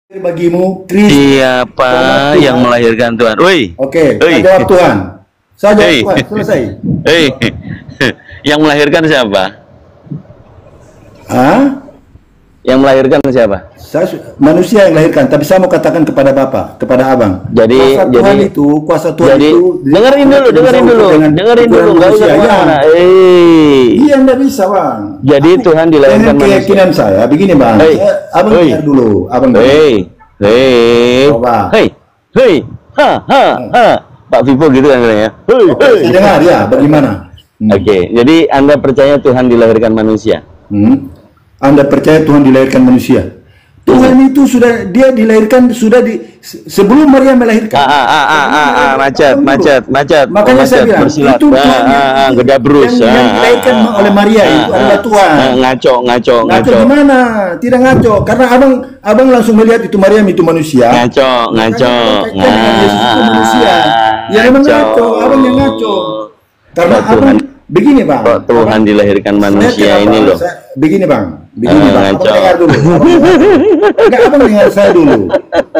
Bagimu Kristus. Siapa yang melahirkan Tuhan? Woi. Oke, jawab Tuhan. Saya jawab Tuhan, selesai. Yang melahirkan siapa? Hah? Yang melahirkan siapa? Manusia yang melahirkan, tapi saya mau katakan kepada Bapak, kepada Abang. Kuasa Tuhan itu, dengerin dulu, nggak usah kemana-mana. Iya, nggak bisa, Bang. Jadi Tuhan dilahirkan manusia. Keyakinan saya, begini, Bang. Abang dengar dulu, Abang. Pak Vivo gitu kan ya. Saya dengar ya, bagaimana? Oke, jadi Anda percaya Tuhan dilahirkan manusia? Anda percaya Tuhan dilahirkan manusia? Tuhan itu sudah dilahirkan sebelum Maria melahirkan. Macet. Makanya saya bilang bersilat. itu Tuhan gedabrus. Yang dilahirkan oleh Maria itu adalah Tuhan. Ngaco gimana? Tidak ngaco, karena abang langsung melihat itu Maria itu manusia. Ngaco. Yesus itu manusia. Ya emang ngaco, abang yang ngaco. Karena abang begini, Bang. Kok Tuhan dilahirkan manusia ini loh. Begini, Bang. Abang dengar dulu. Enggak, abang dengar saya dulu.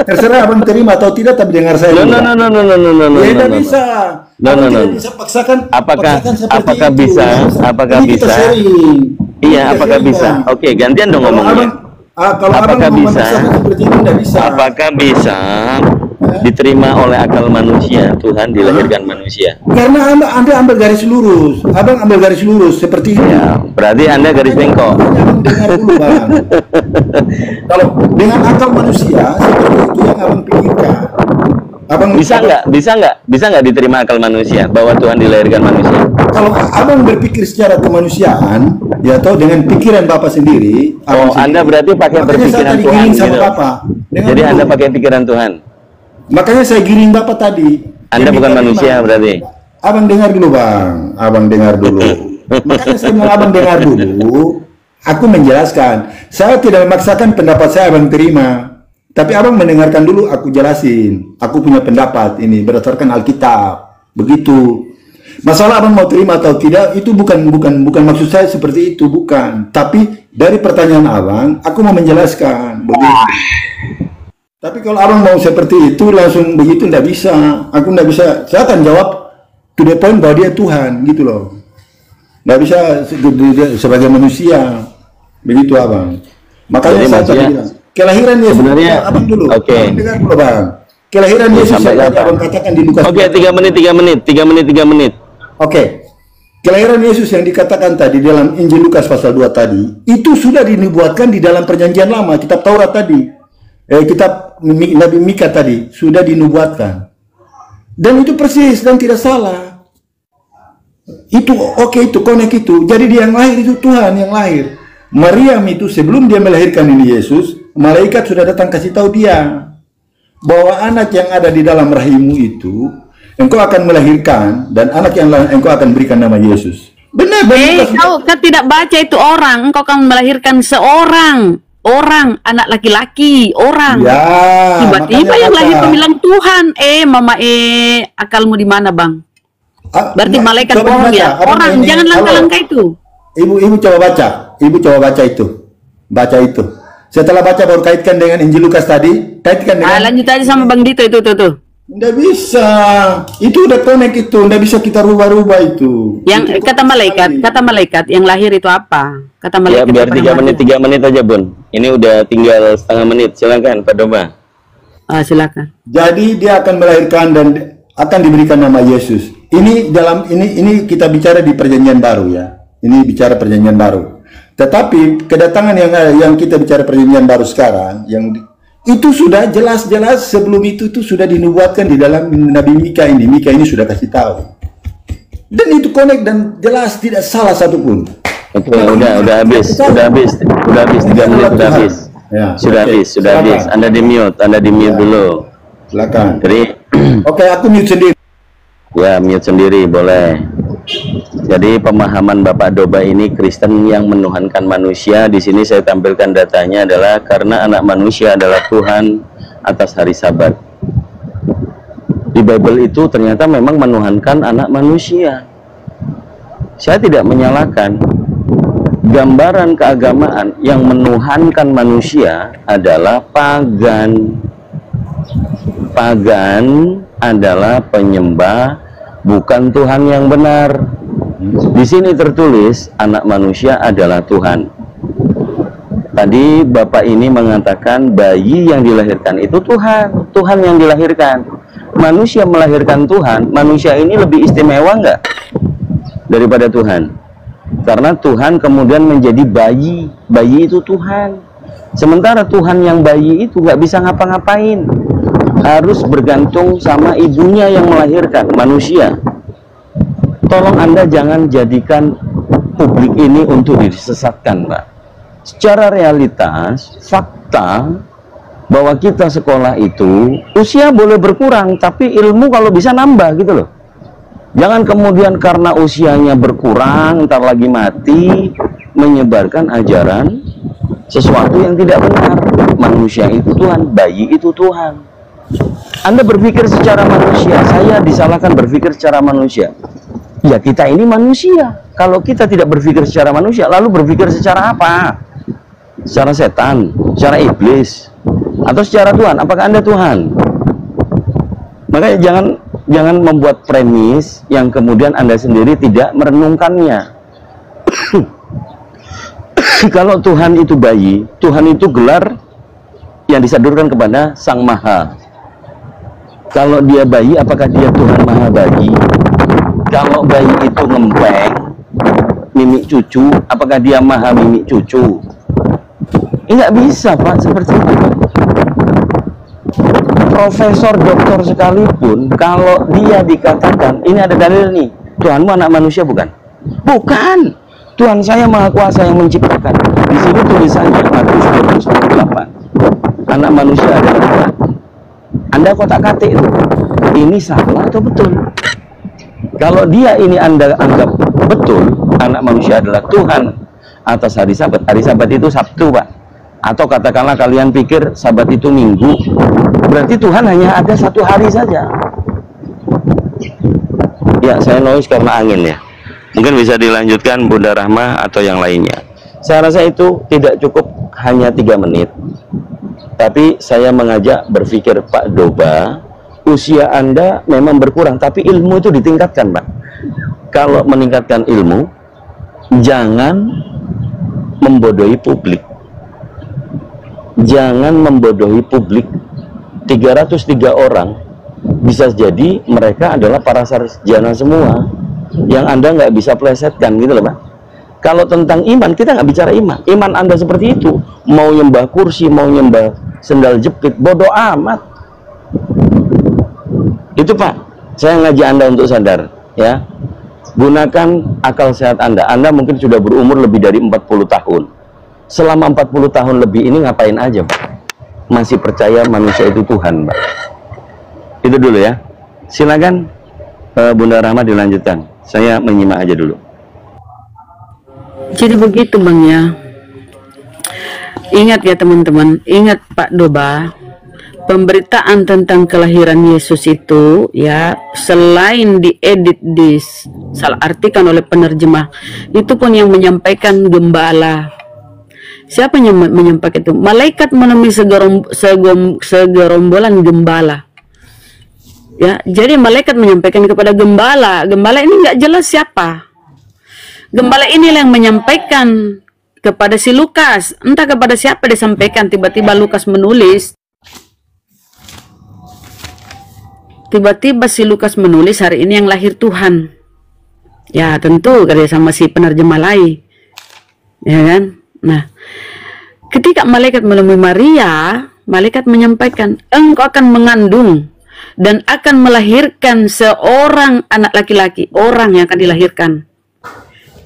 Terserah abang terima atau tidak, tapi dengar saya dulu. No. Ya tidak bisa. Tidak bisa paksakan. Apakah bisa? Iya, apakah bisa? Oke, gantian dong ngomongnya. Kalau apakah bisa? Seperti itu tidak bisa. Apakah bisa diterima oleh akal manusia Tuhan dilahirkan manusia? Karena Anda ambil garis lurus, abang ambil garis lurus seperti itu. Ya, berarti Anda garis bengkok. Dengar dulu, Bang. Kalau dengan akal manusia seperti itu yang abang pikirkan, bisa nggak diterima akal manusia bahwa Tuhan dilahirkan manusia? Kalau abang berpikir secara kemanusiaan, ya atau dengan pikiran Bapak sendiri. Anda berarti pakai berpikiran Tuhan gitu. Jadi Anda pakai pikiran Tuhan. Makanya saya giring Bapak tadi. Anda bukan manusia berarti. Abang dengar dulu, Bang. Abang dengar dulu. Makanya saya bilang abang dengar dulu. Aku menjelaskan. Saya tidak memaksakan pendapat saya abang terima. Tapi abang mendengarkan dulu, aku jelasin. Aku punya pendapat ini berdasarkan Alkitab. Begitu. Masalah abang mau terima atau tidak itu bukan maksud saya seperti itu, bukan. Tapi dari pertanyaan abang, aku mau menjelaskan. Begitu. Tapi kalau abang mau seperti itu langsung begitu nggak bisa. Aku nggak bisa. Saya akan jawab to the point bahwa dia Tuhan gitu loh. Nggak bisa sebagai manusia. Begitu, abang. Makanya saya tadi bilang kelahiran Yesus. Sebenarnya abang dulu. Oke. Dengar dulu, Bang. Kelahiran Yesus yang tadi abang katakan di Lukas. Oke, 3 menit. Oke. Kelahiran Yesus yang dikatakan tadi dalam Injil Lukas pasal 2 tadi itu sudah dinubuatkan di dalam Perjanjian Lama, kitab Taurat tadi. Kitab Nabi Mika tadi sudah dinubuatkan. Dan itu persis dan tidak salah. Itu itu connect itu. Jadi dia yang lahir itu Tuhan yang lahir. Maryam itu sebelum dia melahirkan ini Yesus, malaikat sudah datang kasih tahu dia bahwa anak yang ada di dalam rahimmu itu engkau akan melahirkan dan anak yang engkau akan berikan nama Yesus. Benar. Kau tidak baca itu orang, engkau akan melahirkan seorang anak laki-laki, orang. Ya, tiba-tiba yang lahir bilang Tuhan. Mama akalmu di mana, Bang? Berarti malaikat bohong ya. Orang, jangan langkah-langkah itu. Ibu coba baca. Ibu coba baca itu. Baca itu. Setelah baca baru kaitkan dengan Injil Lukas tadi. Kaitkan dengan. Lanjut aja sama Bang Dito itu tuh. Nggak bisa. Itu udah connect itu. Nggak bisa kita rubah-rubah itu. Yang itu kata malaikat yang lahir itu apa? Kata malaikat. Ya, biar 3 menit aja, Bun. Ini udah tinggal setengah menit. Silakan, Pak Doma. Silakan. Jadi dia akan melahirkan dan akan diberikan nama Yesus. Ini kita bicara di Perjanjian Baru ya. Ini bicara Perjanjian Baru. Tetapi kedatangan yang kita bicara Perjanjian Baru sekarang, yang itu sudah jelas-jelas sebelum itu sudah dinubuatkan di dalam Nabi Mika ini. Mika ini sudah kasih tahu. Dan itu connect dan jelas tidak salah satupun. Oke, udah habis 3 menit udah habis. Ya, sudah habis. Anda di mute dulu. Silakan. Jadi Oke, aku mute sendiri. Ya, mute sendiri boleh. Jadi pemahaman Bapak Doba ini Kristen yang menuhankan manusia. Di sini saya tampilkan datanya adalah karena anak manusia adalah Tuhan atas hari Sabat. Di Bible itu ternyata memang menuhankan anak manusia. Saya tidak menyalahkan. gambaran keagamaan yang menuhankan manusia adalah pagan. Pagan adalah penyembah, bukan Tuhan yang benar. Di sini tertulis anak manusia adalah Tuhan. Tadi Bapak ini mengatakan bayi yang dilahirkan itu Tuhan, Tuhan yang dilahirkan. Manusia melahirkan Tuhan, manusia ini lebih istimewa nggak daripada Tuhan? Karena Tuhan kemudian menjadi bayi, bayi itu Tuhan. Sementara Tuhan yang bayi itu nggak bisa ngapa-ngapain, harus bergantung sama ibunya yang melahirkan manusia. Tolong Anda jangan jadikan publik ini untuk disesatkan, Pak. Secara realitas, fakta bahwa kita sekolah itu usia boleh berkurang, tapi ilmu kalau bisa nambah gitu loh. Jangan kemudian karena usianya berkurang, ntar lagi mati, menyebarkan ajaran sesuatu yang tidak benar. Manusia itu Tuhan, bayi itu Tuhan. Anda berpikir secara manusia, saya disalahkan berpikir secara manusia. Ya kita ini manusia. Kalau kita tidak berpikir secara manusia, lalu berpikir secara apa? Secara setan, secara iblis, atau secara Tuhan? Apakah Anda Tuhan? Makanya jangan membuat premis yang kemudian Anda sendiri tidak merenungkannya. Kalau Tuhan itu bayi, Tuhan itu gelar yang disadurkan kepada Sang Maha. Kalau dia bayi, apakah dia Tuhan Maha Bayi? Kalau bayi itu ngempeng, mimik cucu, apakah dia Maha Mimik Cucu? Nggak bisa, Pak, seperti itu, Pak. Profesor, doktor sekalipun, kalau dia dikatakan, ini ada dalil nih, Tuhanmu anak manusia bukan? Bukan. Tuhan saya Maha Kuasa yang menciptakan. Di sini tulisannya Matius 28. Anak manusia adalah Tuhan. Anda kotak-katik itu. Ini salah atau betul? Kalau dia ini Anda anggap betul, anak manusia adalah Tuhan atas hari Sabat. Hari Sabat itu Sabtu, Pak. Atau katakanlah kalian pikir Sabat itu Minggu, berarti Tuhan hanya ada satu hari saja. Ya, saya noise karena angin ya. Mungkin bisa dilanjutkan Bunda Rahma atau yang lainnya. Saya rasa itu tidak cukup hanya 3 menit. Tapi saya mengajak berpikir Pak Doba, usia Anda memang berkurang, tapi ilmu itu ditingkatkan, Pak. Kalau meningkatkan ilmu, jangan membodohi publik. Jangan membodohi publik. 303 orang bisa jadi mereka adalah para sarjana semua yang Anda nggak bisa plesetkan gitu loh, Pak. Kalau tentang iman, kita nggak bicara iman. Iman Anda seperti itu, mau nyembah kursi, mau nyembah sendal jepit, bodoh amat. Itu, Pak, saya ngajak Anda untuk sadar ya. Gunakan akal sehat Anda. Anda mungkin sudah berumur lebih dari 40 tahun. Selama 40 tahun lebih ini ngapain aja, Pak? Masih percaya manusia itu Tuhan, Pak? Itu dulu ya. Silakan Bunda Rahma dilanjutkan. Saya menyimak aja dulu. Jadi begitu, Bang ya. Ingat ya teman-teman, ingat Pak Doba, pemberitaan tentang kelahiran Yesus itu ya, selain diedit, disalah artikan oleh penerjemah, itu pun yang menyampaikan gembala. Siapa yang menyampaikan itu? Malaikat menemui segerombolan gembala. Ya, jadi malaikat menyampaikan kepada gembala. Gembala ini nggak jelas siapa. Gembala inilah yang menyampaikan kepada si Lukas. Entah kepada siapa disampaikan. Tiba-tiba Lukas menulis. Tiba-tiba si Lukas menulis hari ini yang lahir Tuhan. Ya tentu kerja sama si penerjemah lain. Ya kan? Nah, ketika malaikat menemui Maria, malaikat menyampaikan, engkau akan mengandung dan akan melahirkan seorang anak laki-laki, orang yang akan dilahirkan.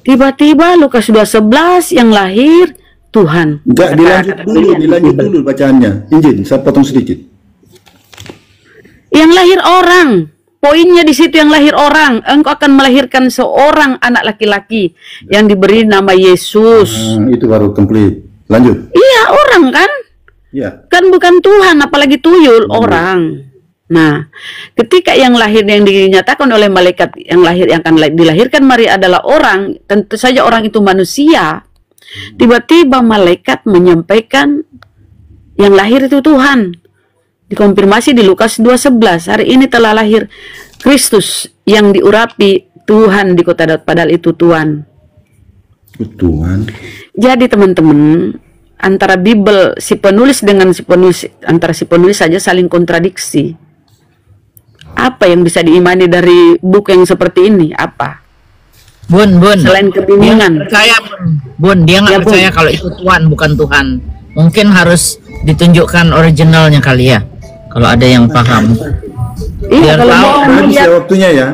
Tiba-tiba Lukas 2:11 yang lahir Tuhan. Enggak, dilanjut dulu bacaannya. Izin, saya potong sedikit. Yang lahir orang. Poinnya di situ yang lahir orang. Engkau akan melahirkan seorang anak laki-laki yang diberi nama Yesus. Itu baru komplit. Lanjut. Iya, orang kan? Iya. Kan bukan Tuhan, apalagi tuyul, orang. Nah, ketika yang lahir yang dinyatakan oleh malaikat yang lahir yang akan dilahirkan Maria adalah orang, tentu saja orang itu manusia. Tiba-tiba malaikat menyampaikan yang lahir itu Tuhan. Dikonfirmasi di Lukas 2:11, hari ini telah lahir Kristus yang diurapi Tuhan di kota Daud, padahal itu Tuhan. Tuhan. Jadi teman-teman, antara Bible si penulis dengan si penulis, antara si penulis saja saling kontradiksi. Apa yang bisa diimani dari buku yang seperti ini? Apa? Bun, Selain kebingungan. Dia nggak Ya, Bun. percaya kalau itu Tuhan bukan Tuhan. Mungkin harus ditunjukkan originalnya kali ya. Kalau ada yang paham. Iya, Biar kalau tahu. mau Habis lihat, ya waktunya ya.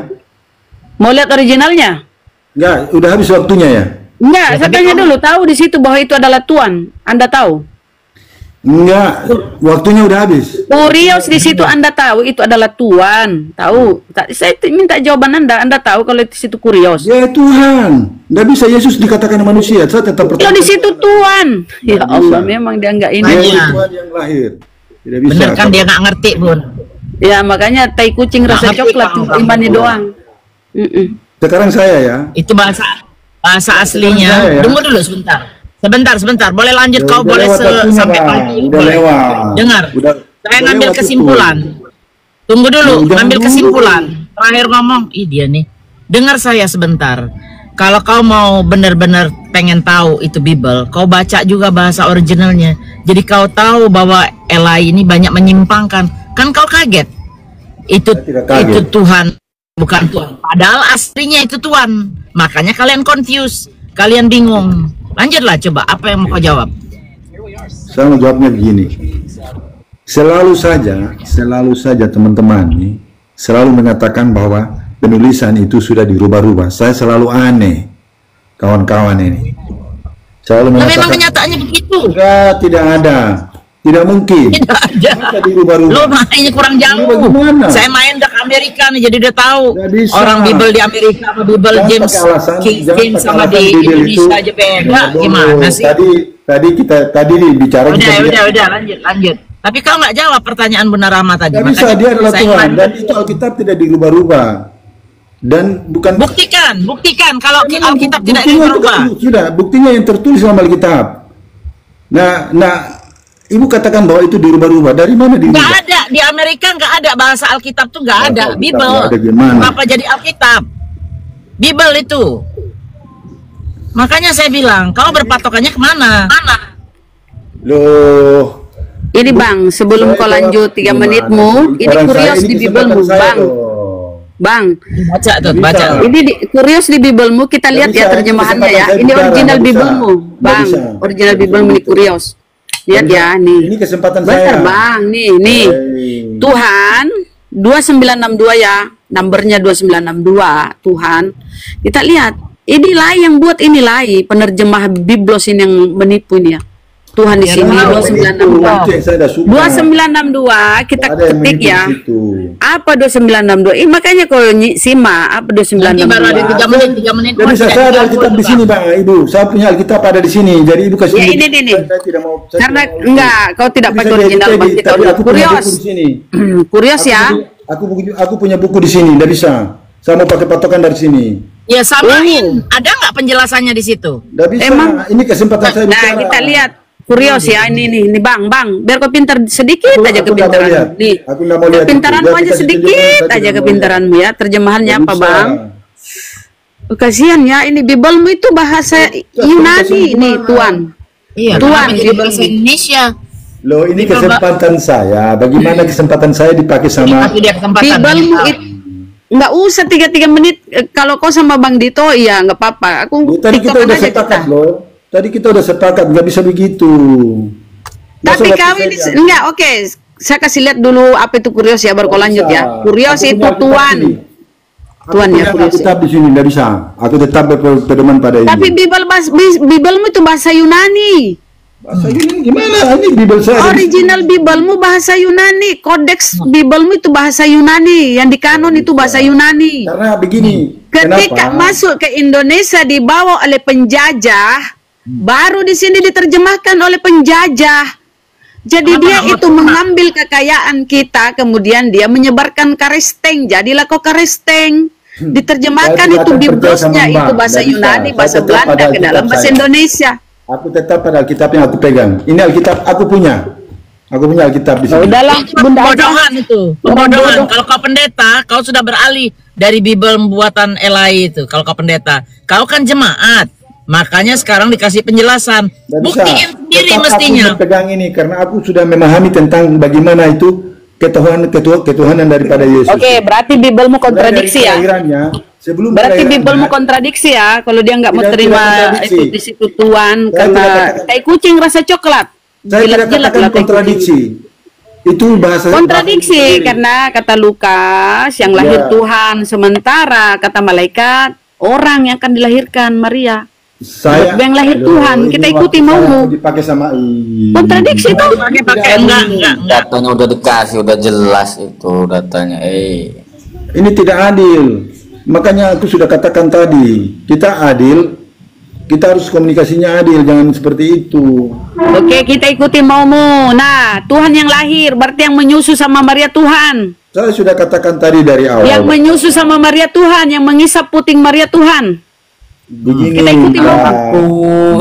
mau lihat originalnya? Enggak, udah habis waktunya ya. Enggak, Ya, saya tapi tanya kamu- dulu, tahu di situ bahwa itu adalah Tuhan. Anda tahu? Enggak, waktunya udah habis. Kurios di situ Anda tahu itu adalah Tuhan. Tahu? Saya minta jawaban Anda. Anda tahu kalau di situ Kurios? Ya Tuhan, nggak bisa Yesus dikatakan manusia. Saya tetap Kalau percaya. di situ Tuhan. Ya Nggak Allah, bisa. memang dia enggak Dia ini. itu Tanya. Tuhan yang lahir. Tidak bisa. Bener kan dia nggak ngerti, Bun. Ya makanya tai kucing rasa ngerti coklat kamu, imani kamu. doang. Sekarang saya ya. Itu bahasa aslinya. Saya ya. Tunggu dulu sebentar. Boleh lanjut, Ya, kau udah boleh lewat waktunya, sampai Bang. pagi. Udah Boleh. lewat. Dengar. Udah- Saya udah ngambil lewat kesimpulan. Tunggu dulu, Ya, jangan ngambil dulu. kesimpulan. Terakhir ngomong, dia nih. Dengar saya sebentar. Kalau kau mau benar-benar pengen tahu itu Bible, kau baca juga bahasa originalnya. Jadi kau tahu bahwa Eli ini banyak menyimpangkan. Kan kau kaget. Itu Saya tidak kaget. itu Tuhan, bukan Tuhan. Padahal aslinya itu Tuhan. Makanya kalian confused, kalian bingung. Lanjutlah coba, apa yang mau kau jawab? Saya mau jawabnya begini. Selalu saja teman-teman nih selalu mengatakan bahwa penulisan itu sudah dirubah-rubah. Saya selalu aneh, kawan-kawan ini. Selalu Nah, memang mengatakan, kenyataannya begitu. enggak, tidak ada. Tidak mungkin. Tidak ada. Masa dirubah-rubah? Lo mainnya kurang jauh. Bagaimana? Saya main ke Amerika nih, jadi udah tahu Nggak bisa. orang Bible di Amerika sama Bible Jangan James pakai alasan- King jangan James pakai sama alasan di Bible itu. Indonesia aja beda. Nah, Gimana sih? Tadi bicara Udah, lanjut. Tapi kau nggak jawab pertanyaan Bunda Rahma tadi. Tidak bisa, Makanya dia adalah saya Tuhan lanjut. dan itu Alkitab tidak dirubah-rubah. Dan bukan Buktikan kalau Memang Alkitab tidak buktinya dirubah. sudah, buktinya yang tertulis dalam Alkitab. Nah, Ibu katakan bahwa itu dirubah-rubah. Dari mana Nggak dirubah? ada di Amerika, nggak ada bahasa Alkitab tuh nggak ada. Alkitab Bible. nggak ada gimana? Kenapa jadi Alkitab? Bible itu. Makanya saya bilang, kau berpatokannya kemana? Loh, Ini Bang, sebelum saya kau jawab lanjut 3 gimana? menitmu, ini Orang kurios saya, ini di kesempatan Biblemu, saya Bang. loh. Bang, Baca tuh, Bisa. baca. ini kurios di Biblemu, kita Nggak lihat bisa, ya ini terjemahannya kesempatan ya. saya Ini bicara, original nggak bisa. Biblemu, Nggak Bang. bisa. Original Biblemu ini kurios. Lihat ya, nih. Ini kesempatan Bentar saya. Bang, nih. Hey. Tuhan 2962 ya, numbernya 2962 Tuhan. Kita lihat, inilah yang buat inilah penerjemah Biblos ini yang menipu ini ya. Tuhan di Ya, sini tahu. 2962. Itu yang saya dah suka. 2962 kita Ada yang ketik menipu ya. di situ. Apa 2962? Makanya kalau simak apa Nanti baru ada 2962. 3 menit. Jadi Oh, saya tidak ada Alkitab di Bang. sini, Bang. Ibu, saya punya Alkitab ada di sini. Jadi Ibu kasih Ya, lihat. ini. Saya tidak mau. Saya Karena tidak mau- enggak, kau tidak Jadi pakai saya original edit, Bang. Kita tapi udah aku punya kurios. buku di sini. Kurios ya. Aku punya buku di sini, tidak bisa. Saya mau pakai patokan dari sini. Ya samain. Ada nggak penjelasannya di situ? Tidak bisa. Emang- Ini kesempatan saya Nah, bicara. kita lihat. Kurios ya, ini Bang, biar kau pintar sedikit Aku- aja aku nggak mau lihat. kepintaranmu. Nih, Aku nggak mau lihat itu. kepintaranmu Biar aja kita tunjukkan, sedikit saya aja tidak mau kepintaranmu ya. Terjemahannya Tidak apa bisa. Bang? Kasihan ya, ini Biblemu itu bahasa Yunani nih Tuan. Iya, Tuhan, kenapa jadi Bible. bahasa Indonesia. Loh, ini Coba. kesempatan saya. Bagaimana kesempatan saya dipakai sama Itu dia kesempatan. Biblemu itu nggak usah 3 menit. Kalau kau sama Bang Dito, iya nggak apa-apa. Aku Loh, tadi kita tiktokan udah aja sepakat kita. loh. Tadi kita udah sepakat, nggak bisa begitu. Masa Tapi waktu kau saya ini diambil? enggak oke. Saya kasih lihat dulu apa itu kurios ya, baru kau lanjut ya. Kurios Aku itu punya Alkitab Tuan. sini. Tuan Aku ya, punya kurios ya. Alkitab di sini, nggak bisa. Aku tetap berpedoman pada ini. Tapi Biblemu itu bahasa Yunani. Bahasa Yunani gimana? Ini Bible saya. ada di Original Biblemu bahasa Yunani. Kodeks Biblemu itu bahasa Yunani. Yang di kanon itu bahasa Yunani. Karena begini. Ketika kenapa? masuk ke Indonesia dibawa oleh penjajah, baru di sini diterjemahkan oleh penjajah. Jadi dia itu mengambil kekayaan kita, kemudian dia menyebarkan karesteng. Jadilah kok karesteng. Diterjemahkan Saya tidak itu akan percaya Biblosnya sama Mbak. itu bahasa Nggak bisa. Yunani, Saya bahasa tetap Belanda pada ke dalam Alkitab bahasa saya. Indonesia. Aku tetap pada Alkitab yang aku pegang. Ini Alkitab aku punya. Aku punya Alkitab di Ya sini. udahlah, Bunda aja. Pembodohan itu. Pembodohan. Kalau kau pendeta, kau sudah beralih dari Bible buatan Eli itu. Kalau kau pendeta, kau kan jemaat. Makanya sekarang dikasih penjelasan. Nggak bisa. Buktiin sendiri Tetap mestinya. Aku pegang ini karena aku sudah memahami tentang bagaimana itu ketuhanan daripada Yesus. Oke, berarti Bibelmu kontradiksi ya. Sebelum Berarti kelahirannya, Bibelmu kontradiksi ya. Kalau dia nggak mau Tidak, terima tidak kontradiksi. ikut di situ Tuhan Saya karena tidak katakan- kayak kucing rasa coklat. saya tidak Jilat-jilat katakan lah kayak kontradiksi. Itu bahasa Kontradiksi bahasa karena kata Lukas yang lahir Ya. Tuhan, sementara kata malaikat orang yang akan dilahirkan Maria. saya yang lahir Tuhan, ini kita waktu ikuti saya maumu. dipakai sama Kontradiksi itu. Pakai enggak. Datanya udah dikasih, udah jelas itu datanya. Ini tidak adil. Makanya aku sudah katakan tadi, kita adil, kita harus komunikasinya adil, jangan seperti itu. Oke, kita ikuti maumu. Nah, Tuhan yang lahir berarti yang menyusu sama Maria Tuhan. Saya sudah katakan tadi dari awal. Yang menyusu sama Maria Tuhan, yang mengisap puting Maria Tuhan. Begini, Kita ikuti Mbak,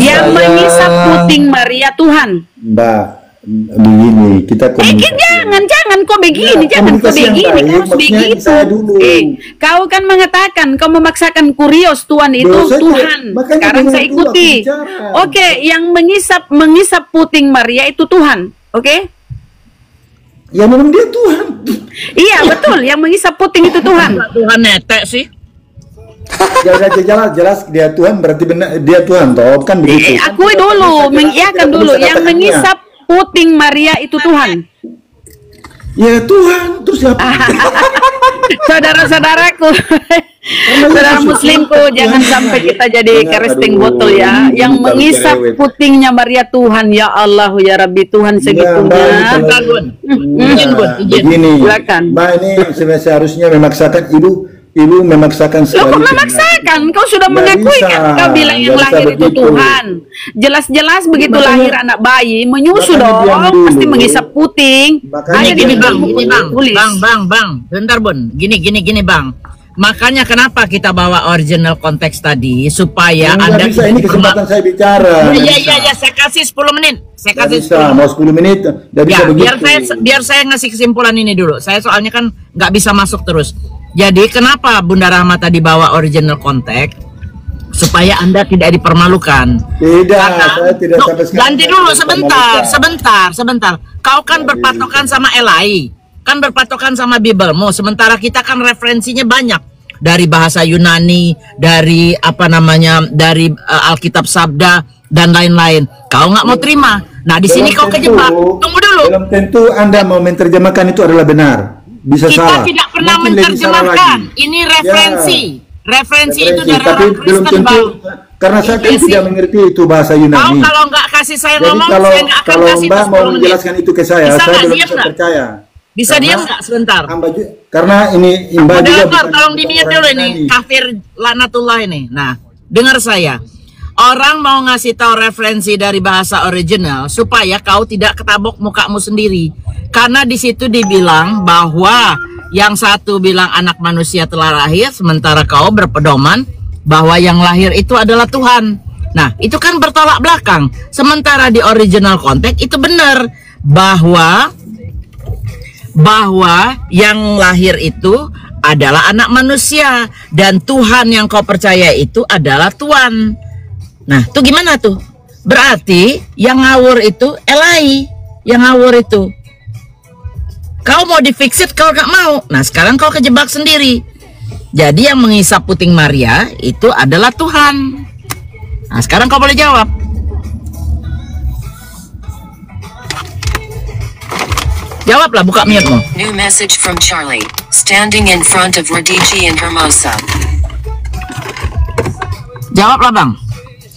Yang mengisap puting Maria Tuhan. Mbak, begini, kita Jangan kau begini, Ya, jangan kau komunikasi yang begini, baik, kau harus maksudnya begitu. saya dulu. Kau kan mengatakan, kau memaksakan kurios Tuhan itu Loh, saya Tuhan. tidak- makanya Sekarang dengan saya itu ikuti. aku bicara. Oke, yang mengisap puting Maria itu Tuhan. Oke? ya memang dia Tuhan. Iya betul, yang mengisap puting itu Tuhan. Tuhan netek sih. jelas dia Tuhan berarti benar dia Tuhan toh kan begitu. Akui dulu, mengiyakan dulu, yang mengisap puting Maria itu Tuhan. Ya Tuhan, terus siapa? Saudara-saudaraku, saudara muslimku, jangan sampai kita jadi keresting botol ya. Yang mengisap putingnya Maria Tuhan, ya Allah, ya Rabbi Tuhan segitunya. Bentar, Bun. Izin, Bun, izin. Begini, Silakan. Mbak ini seharusnya memaksakan ibu memaksakan Loh sekali. kok memaksakan? Kau sudah Nggak mengakui bisa, kan? Kau bilang yang nggak bisa lahir itu begitu. Tuhan. Jelas-jelas begitu Makanya- lahir anak bayi, menyusu makanya dong, diam dulu. pasti mengisap puting. Makanya Ada di Gini diam bang, buku gini bang, tulis. bang, bentar Bun, gini bang. Makanya kenapa kita bawa original konteks tadi supaya Nggak Anda bisa, ini kesempatan saya bicara. Nggak bisa. Iya, saya kasih 10 menit. Saya Nggak kasih bisa, 10 mau 10 menit, nggak bisa Ya, begitu. biar saya ngasih kesimpulan ini dulu. Saya soalnya kan nggak bisa masuk terus. Jadi kenapa Bunda Rahma tadi bawa original konteks supaya Anda tidak dipermalukan? Tidak, Karena- saya tidak Loh, sampai sekarang. ganti dulu saya sebentar. Kau kan berpatokan sama Eli, kan berpatokan sama Bibelmu. Sementara kita kan referensinya banyak dari bahasa Yunani, dari dari Alkitab Sabda dan lain-lain. Kau nggak mau terima. Nah di sini kau kejebak. Tunggu dulu. Belum tentu Anda mau menerjemahkan itu adalah benar. Bisa Kita salah. tidak pernah Mungkin lebih salah menerjemahkan. lagi. Ini referensi. Referensi itu dari tapi orang belum Kristen, tentu Bang. karena saya kan Referensi. tidak mengerti itu bahasa Kau Yunani. kalau nggak kasih saya Jadi ngomong, kalau saya nggak akan kalau kasih Mbak itu mau 10 menit. menjelaskan itu ke saya Bisa nggak belum diam bisa nggak? percaya. Bisa Karena diam nggak sebentar? Karena ini Mbak juga Moderator, bukan tolong di-mute orang dulu ini. Yunani. Kafir laknatullah ini. Nah, dengar saya. Orang mau ngasih tahu referensi dari bahasa original supaya kau tidak ketabok mukamu sendiri. Karena di situ dibilang bahwa yang satu bilang anak manusia telah lahir, sementara kau berpedoman bahwa yang lahir itu adalah Tuhan. Nah, itu kan bertolak belakang. Sementara di original konteks itu benar bahwa yang lahir itu adalah anak manusia dan Tuhan yang kau percaya itu adalah Tuhan. Nah, itu gimana tuh? Berarti yang ngawur itu Eli, yang ngawur itu. Kau mau di-fix it, kau gak mau. Nah, sekarang kau kejebak sendiri. Jadi yang mengisap puting Maria itu adalah Tuhan. Nah, sekarang kau boleh jawab. Jawablah, buka mute-mu. New message from Charlie, standing in front of Radici in Hermosa. Jawablah, Bang.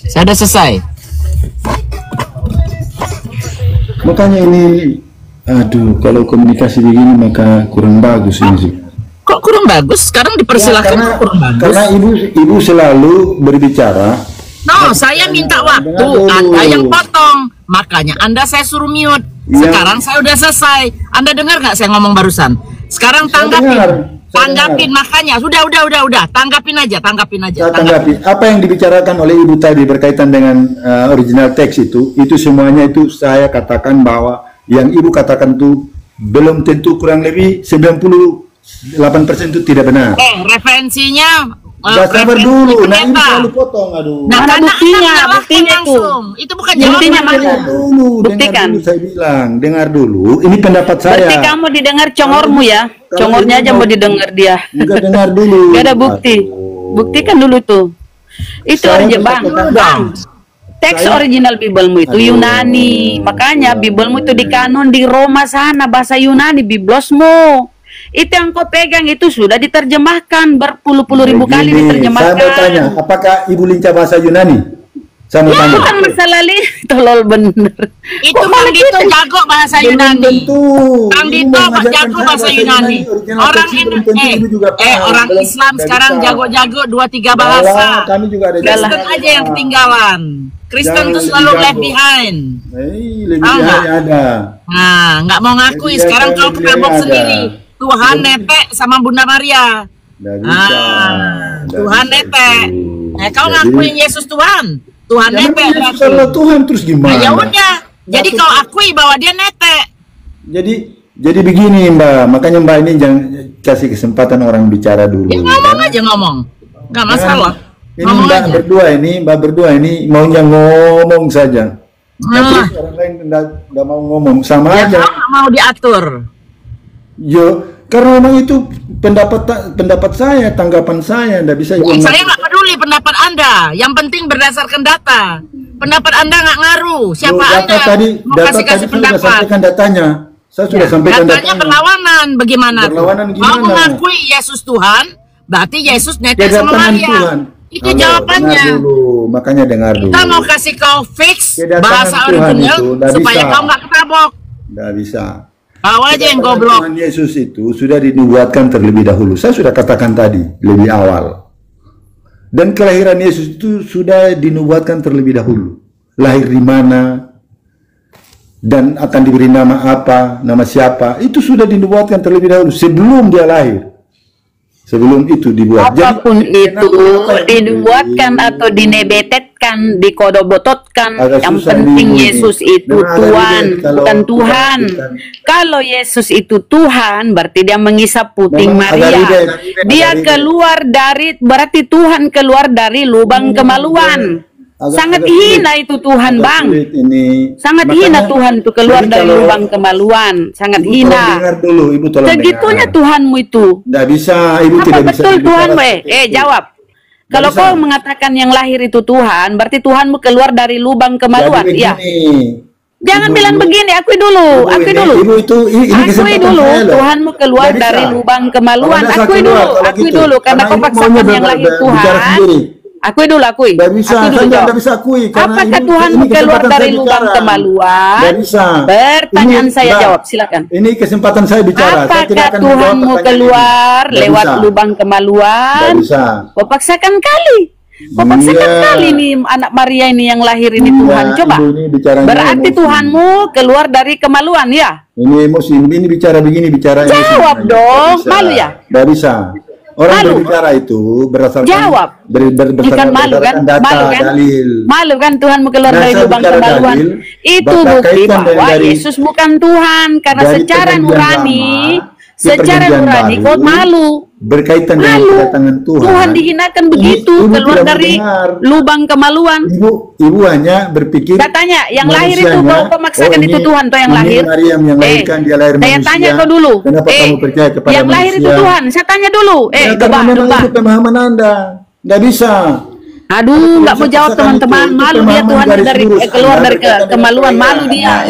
Saya udah selesai. Makanya ini, aduh, kalau komunikasi begini maka kurang bagus ini sih. Kok kurang bagus? Sekarang dipersilakan karena, kok kurang bagus. karena ibu selalu berbicara. No, saya minta waktu. Anda yang potong. Makanya Anda saya suruh mute. Yang- Sekarang saya udah selesai. Anda dengar nggak saya ngomong barusan? Sekarang Saya dengar. tanggapin. Tanggapin makanya. Udah. Tanggapin aja. Saya tanggapi. Apa yang dibicarakan oleh Ibu tadi berkaitan dengan original teks itu semuanya itu saya katakan bahwa yang Ibu katakan itu belum tentu, kurang lebih 98% itu tidak benar. Referensinya Sabar dulu, nah ini selalu potong, aduh. Nah, mana buktinya itu. Itu bukan Buktinya jawaban. mana? Buktikan. Dulu, saya bilang, dengar dulu. Ini pendapat saya. Berarti kamu didengar congormu ya? Congornya aja mau didengar dia. Enggak, dengar dulu. Gak ada bukti. Buktikan dulu tuh. Itu aja bang. Teks original Biblemu itu Yunani. Makanya Biblemu itu di kanon di Roma sana, bahasa Yunani, Biblosmu. Itu yang kau pegang itu sudah diterjemahkan berpuluh-puluh ribu kali diterjemahkan. Saya mau tanya, apakah Ibu lincah bahasa Yunani? Saya mau tanya. Bukan masalah tolol bener. Itu Bang Dito jago bahasa Yunani. Bang Dito jago bahasa Yunani. Orang Islam sekarang jago-jago 2-3 bahasa. Kami juga ada. Kristen aja yang ketinggalan. Kristen tuh selalu left behind. Lebih behind ada. Nah, nggak mau ngakui. Sekarang kau kebok sendiri. Tuhan netek sama Bunda Maria. Tuhan netek. Kau ngakuin Yesus Tuhan. Tuhan netek. Kalau Tuhan terus gimana? Ya udah. Jadi kau akui bahwa dia netek. Jadi begini Mbak. Makanya Mbak ini jangan kasih kesempatan orang bicara dulu. Ya ngomong aja ngomong. Nggak masalah. Ini Mbak berdua ini maunya ngomong saja. Tapi orang lain nggak mau ngomong sama aja. Nggak mau diatur. Karena memang itu pendapat saya, tanggapan saya, nggak bisa. Saya nggak peduli pendapat Anda. Yang penting berdasarkan data. Pendapat Anda nggak ngaruh. Siapa Anda mau kasih pendapat? Saya sampaikan datanya. Saya sudah sampaikan datanya. Berlawanan. Bagaimana? Berlawanan gimana? Mau mengakui Yesus Tuhan, berarti Yesus netek sama Maria. Itu jawabannya. Makanya dengar dulu. Kita mau kasih kau fix bahasa original supaya kau nggak ketabok. Nggak bisa. Kau aja yang goblok. Tuhan Yesus itu sudah dinubuatkan terlebih dahulu. Saya sudah katakan tadi lebih awal. Dan kelahiran Yesus itu sudah dinubuatkan terlebih dahulu. Lahir di mana dan akan diberi nama apa, nama siapa, itu sudah dinubuatkan terlebih dahulu sebelum dia lahir. Sebelum itu dibuat. Apapun itu dibuatkan atau dinebetetkan, dikodobototkan. Yang penting Yesus itu Tuhan, bukan Tuhan. Kalau Yesus itu Tuhan, berarti dia mengisap puting Maria. Dia keluar dari, berarti Tuhan keluar dari lubang kemaluan. Sangat hina itu Tuhan, Bang. Sangat hina Tuhan itu keluar dari lubang kemaluan. Sangat hina. Segitunya Tuhanmu itu. Tidak bisa, Ibu tidak bisa. Betul Tuhanmu. Jawab. Kalau kau mengatakan yang lahir itu Tuhan, berarti Tuhanmu keluar dari lubang kemaluan. Iya. Jangan bilang begini, akui dulu. Akui dulu. Akui dulu. Tuhanmu keluar dari lubang kemaluan. Akui dulu. Karena kau paksakan yang lahir Tuhan. Akui dulu, akui. Tidak bisa, saya tidak bisa akui. Apakah Tuhanmu keluar dari lubang kemaluan? Tidak bisa. Pertanyaan saya jawab, silakan. Ini kesempatan saya bicara. Apakah Tuhanmu keluar lewat lubang kemaluan? Tidak bisa. Kau paksakan kali. Kau paksakan kali nih anak Maria ini yang lahir ini Tuhan. Coba. Berarti Tuhanmu keluar dari kemaluan ya? Ini emosi. Ini bicara begini, bicara emosi. Jawab dong. Malu ya? Tidak bisa. Orang berbicara itu berdasarkan jawab. Bukan malu kan? Data, malu kan? dalil. Malu kan Tuhanmu keluar dari lubang kemaluan. Itu bukti bahwa Yesus bukan Tuhan karena secara nurani kau malu. Berkaitan dengan kedatangan Tuhan. Tuhan dihinakan begitu keluar dari lubang kemaluan. Ibu hanya berpikir. Katanya yang lahir itu kau memaksakan itu Tuhan atau yang lahir? Mariam yang lahirkan dia lahir manusia. Saya tanya kau dulu. Kenapa kamu percaya kepada yang lahir itu Tuhan? Saya tanya dulu. Itu pemahaman Anda. Nggak bisa. Aduh, nggak mau jawab teman-teman. Malu dia Tuhan dari keluar dari kemaluan. Malu dia.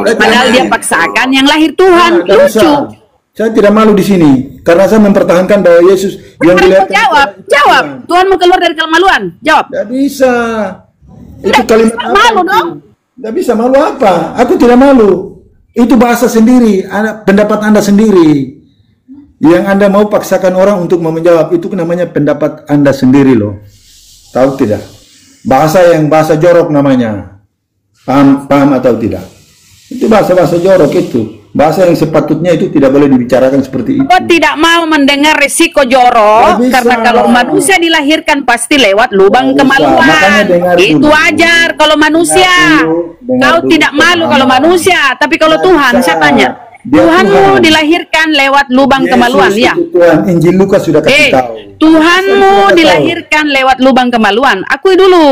Padahal dia paksakan yang lahir Tuhan. Lucu. Saya tidak malu di sini karena saya mempertahankan bahwa Yesus yang dilihat. Jawab. Tuhan mau keluar dari kemaluan. Jawab. Tidak bisa. Itu kalimat apa? Malu dong. Tidak bisa, malu apa? Aku tidak malu. Itu bahasa sendiri, pendapat Anda sendiri. Yang Anda mau paksakan orang untuk mau menjawab itu namanya pendapat Anda sendiri loh. Tahu tidak? Bahasa jorok namanya. Paham atau tidak? Itu bahasa jorok itu. Bahasa yang sepatutnya itu tidak boleh dibicarakan seperti itu. Kau tidak mau mendengar risiko jorok, Nggak bisa. karena kalau manusia dilahirkan pasti lewat lubang Nggak bisa. kemaluan. Makanya dengar Itu dulu. wajar kalau manusia. Dengar Kau dulu, tidak malu pertama. kalau manusia, tapi kalau Nggak Tuhan, bisa. saya tanya, Dia Tuhanmu Tuhan. dilahirkan lewat lubang Yesus kemaluan, ya? itu Tuhan. Injil Lukas sudah kasih tahu. Tuhanmu Saya sudah dilahirkan lewat lubang kemaluan. Akui dulu.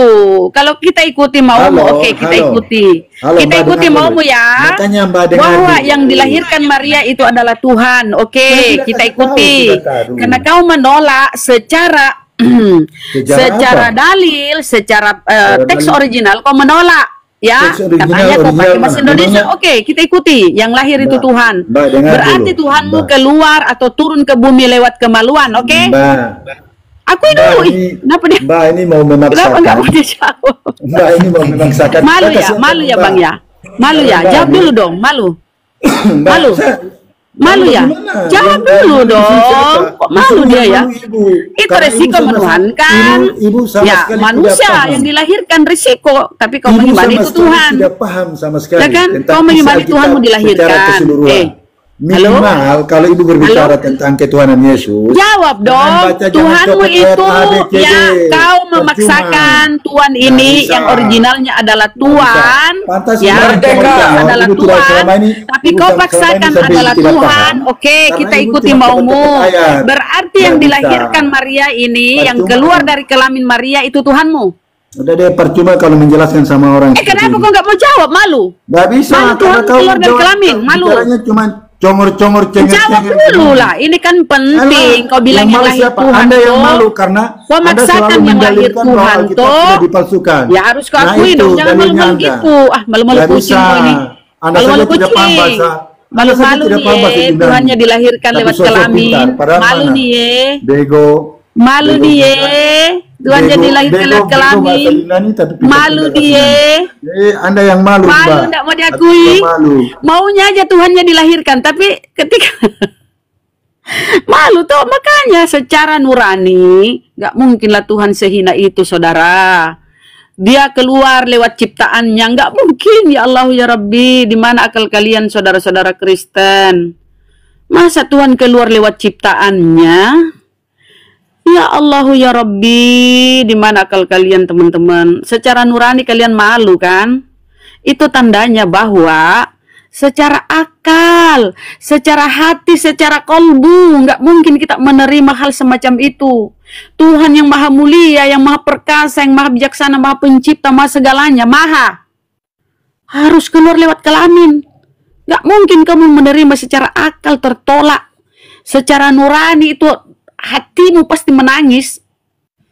Kalau kita ikuti maumu, Halo, oke, kita halo. ikuti. Halo, Kita Mbak, ikuti dengar maumu dulu. ya. Makanya Mbak dengar Bahwa dulu. yang dilahirkan Maria itu adalah Tuhan. Saya Oke, sudah kita kasih ikuti. tahu, sudah tahu. Karena kau menolak secara secara apa? dalil, secara teks dalil. original kau menolak. Ya, Teks original, katanya kau pakai original bahasa mana? Indonesia. Dimana? Oke, kita ikuti. Yang lahir itu Mbak, Tuhan. Mbak, dengar Berarti dulu. Tuhanmu Mbak. keluar atau turun ke bumi lewat kemaluan. Oke? Mbak, Akui Mbak, dulu. ini, Ih, kenapa dia? Mbak ini mau Kenapa memaksakan. nggak mau dijawab? Mbak ini mau memaksakan. Malu Saya ya, kasih malu tahu, ya Mbak. Bang ya. Malu ya, Mbak, jawab ini- dulu dong, malu. Mbak, Malu. Malu ya? bagaimana? Jawab Yang- dulu yang dong. siapa? Kok malu Justru dia yang ya? malu ibu. Itu Karena resiko ibu sama- menuhankan. Ibu sama Ya, sekali manusia tidak paham. yang dilahirkan risiko, tapi kau Ibu mengimani sama itu sekali Tuhan. tidak paham sama sekali. Ya kan? tentang Kau mengimani isi Tuhanmu Alkitab dilahirkan. secara keseluruhan. Minimal kalau ibu berbicara Halo? tentang ketuhanan Yesus. Jawab jangan dong, baca, jangan Tuhanmu copot ayat itu A, B, C, D. ya kau Percuma. memaksakan Tuhan Nggak ini bisa. yang originalnya adalah Nggak Tuhan, bisa. Pantas ya Ibu originalnya merdeka. adalah Ibu tidak Tuhan, selama ini- tapi Ibu kau selama ini paksakan sampai adalah tidak Tuhan. paham. Oke, Karena kita Ibu ikuti tidak maumu. copot ayat. Berarti Nggak yang bisa. dilahirkan Maria ini, yang Percuma. keluar dari kelamin Maria itu Tuhanmu. Udah deh, percuma kalau menjelaskan sama orang. seperti Kenapa ini. kau nggak mau jawab? Malu? Nggak bisa. Malu karena Tuhan kau keluar dari jawab- kelamin, malu. bicaranya cuma congor-congor Jawab dulu lah, ini kan penting. Kau bilang yang malu lahir siapa? Tuhan Anda yang toh. malu karena Kau Anda maksakan selalu yang lahir mendalilkan bahwa Tuhan Alkitab toh. sudah dipalsukan. Ya harus kau Nah, akui itu dong, jangan dalilnya malu-malu Anda. gitu. Ah, malu-malu Nggak kucing bisa. kau ini. Anda Malu-malu saja tidak paham kucing. bahasa. Malu-malu Anda saja tidak paham bahasa nih, Yunani. Tuhannya dilahirkan Tapi lewat sosok kelamin. pintar. Padahal Malu mana? nih ye. Bego. Malu Bego nih ye. pintar. Tuhannya Bego, dilahirkan bego, lewat bego bahasa kelamin. Yunani, tapi pintar Malu bahasa dia. Yunani. Anda yang malu, Malu Mbak. enggak mau Anda diakui. malu. Maunya aja Tuhannya dilahirkan, tapi ketika malu tuh, makanya secara nurani nggak mungkinlah Tuhan sehina itu, saudara. Dia keluar lewat ciptaannya, nggak mungkin. Ya Allah ya Rabbi, di mana akal kalian saudara-saudara Kristen? Masa Tuhan keluar lewat ciptaannya? Ya Allah ya Rabbi, di mana akal kalian teman-teman? Secara nurani kalian malu kan? Itu tandanya bahwa secara akal, secara hati, secara kolbu, nggak mungkin kita menerima hal semacam itu. Tuhan yang maha mulia, yang maha perkasa, yang maha bijaksana, maha pencipta, maha segalanya, maha. Harus keluar lewat kelamin. Nggak mungkin kamu menerima secara akal, tertolak. Secara nurani itu hatimu pasti menangis.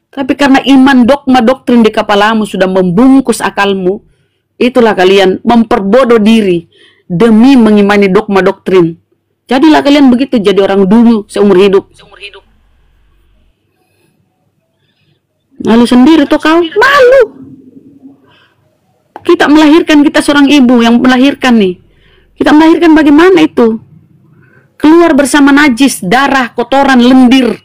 Tapi karena iman dogma doktrin di kepalamu sudah membungkus akalmu, itulah kalian memperbodoh diri demi mengimani dogma doktrin. Jadilah kalian begitu, jadi orang dulu seumur hidup. Malu sendiri tuh kau, malu. Kita melahirkan, kita seorang ibu yang melahirkan nih. Kita melahirkan bagaimana itu? Keluar bersama najis, darah, kotoran, lendir.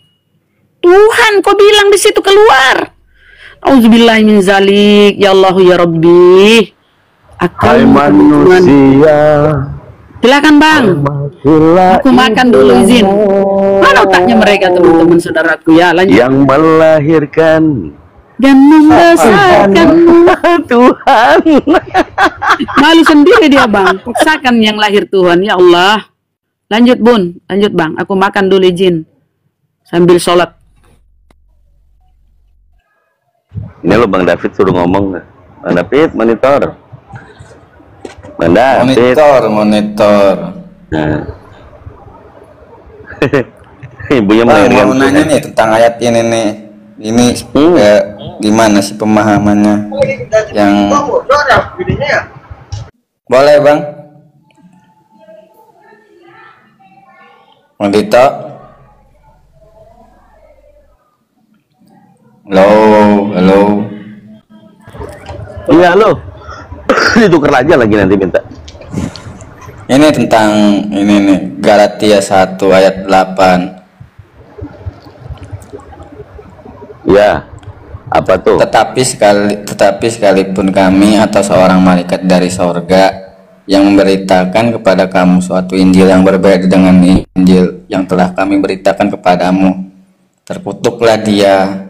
Tuhan, kau bilang di situ keluar. Auzubillahi min zalik, ya Allah ya Rabbi. Hai manusia, Silakan Bang. Aku makan dulu, izin. Mana otaknya mereka teman-teman saudaraku ya? Lanjut. yang melahirkan Dan membesarkan Tuhan. malu sendiri dia Bang. Paksakan yang lahir Tuhan, ya Allah. Lanjut Bun, lanjut Bang. Aku makan dulu, izin. Sambil sholat. Ini lo Bang David suruh ngomong. Bang David monitor. Bang David. Monitor. Nah. Ibunya Bang, melahirkan mau nanya Tuhan. nih tentang ayat ini nih. Ini gimana sih pemahamannya? Yang boleh Bang? Monitor. Halo. Iya lo. Ditukar aja lagi nanti minta. Ini tentang ini nih, Galatia 1 ayat 8. Ya. Apa tuh? Tetapi sekalipun kami atau seorang malaikat dari sorga yang memberitakan kepada kamu suatu Injil yang berbeda dengan Injil yang telah kami beritakan kepadamu. Terkutuklah dia.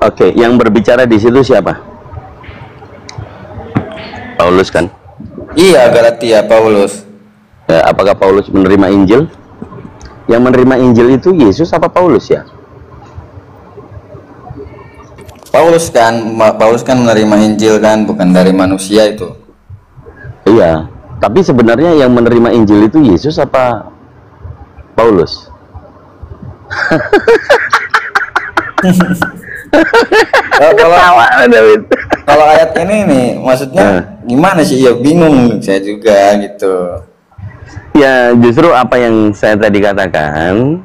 Oke, yang berbicara di situ siapa? Paulus kan? Iya, Galatia, Paulus. Ya, apakah Paulus menerima Injil? Yang menerima Injil itu Yesus apa Paulus ya? Paulus kan menerima Injil kan, bukan dari manusia itu. Iya, tapi sebenarnya yang menerima Injil itu Yesus apa Paulus? Kalau ayat ini nih, maksudnya gimana sih? Ya bingung saya juga gitu. Ya justru apa yang saya tadi katakan,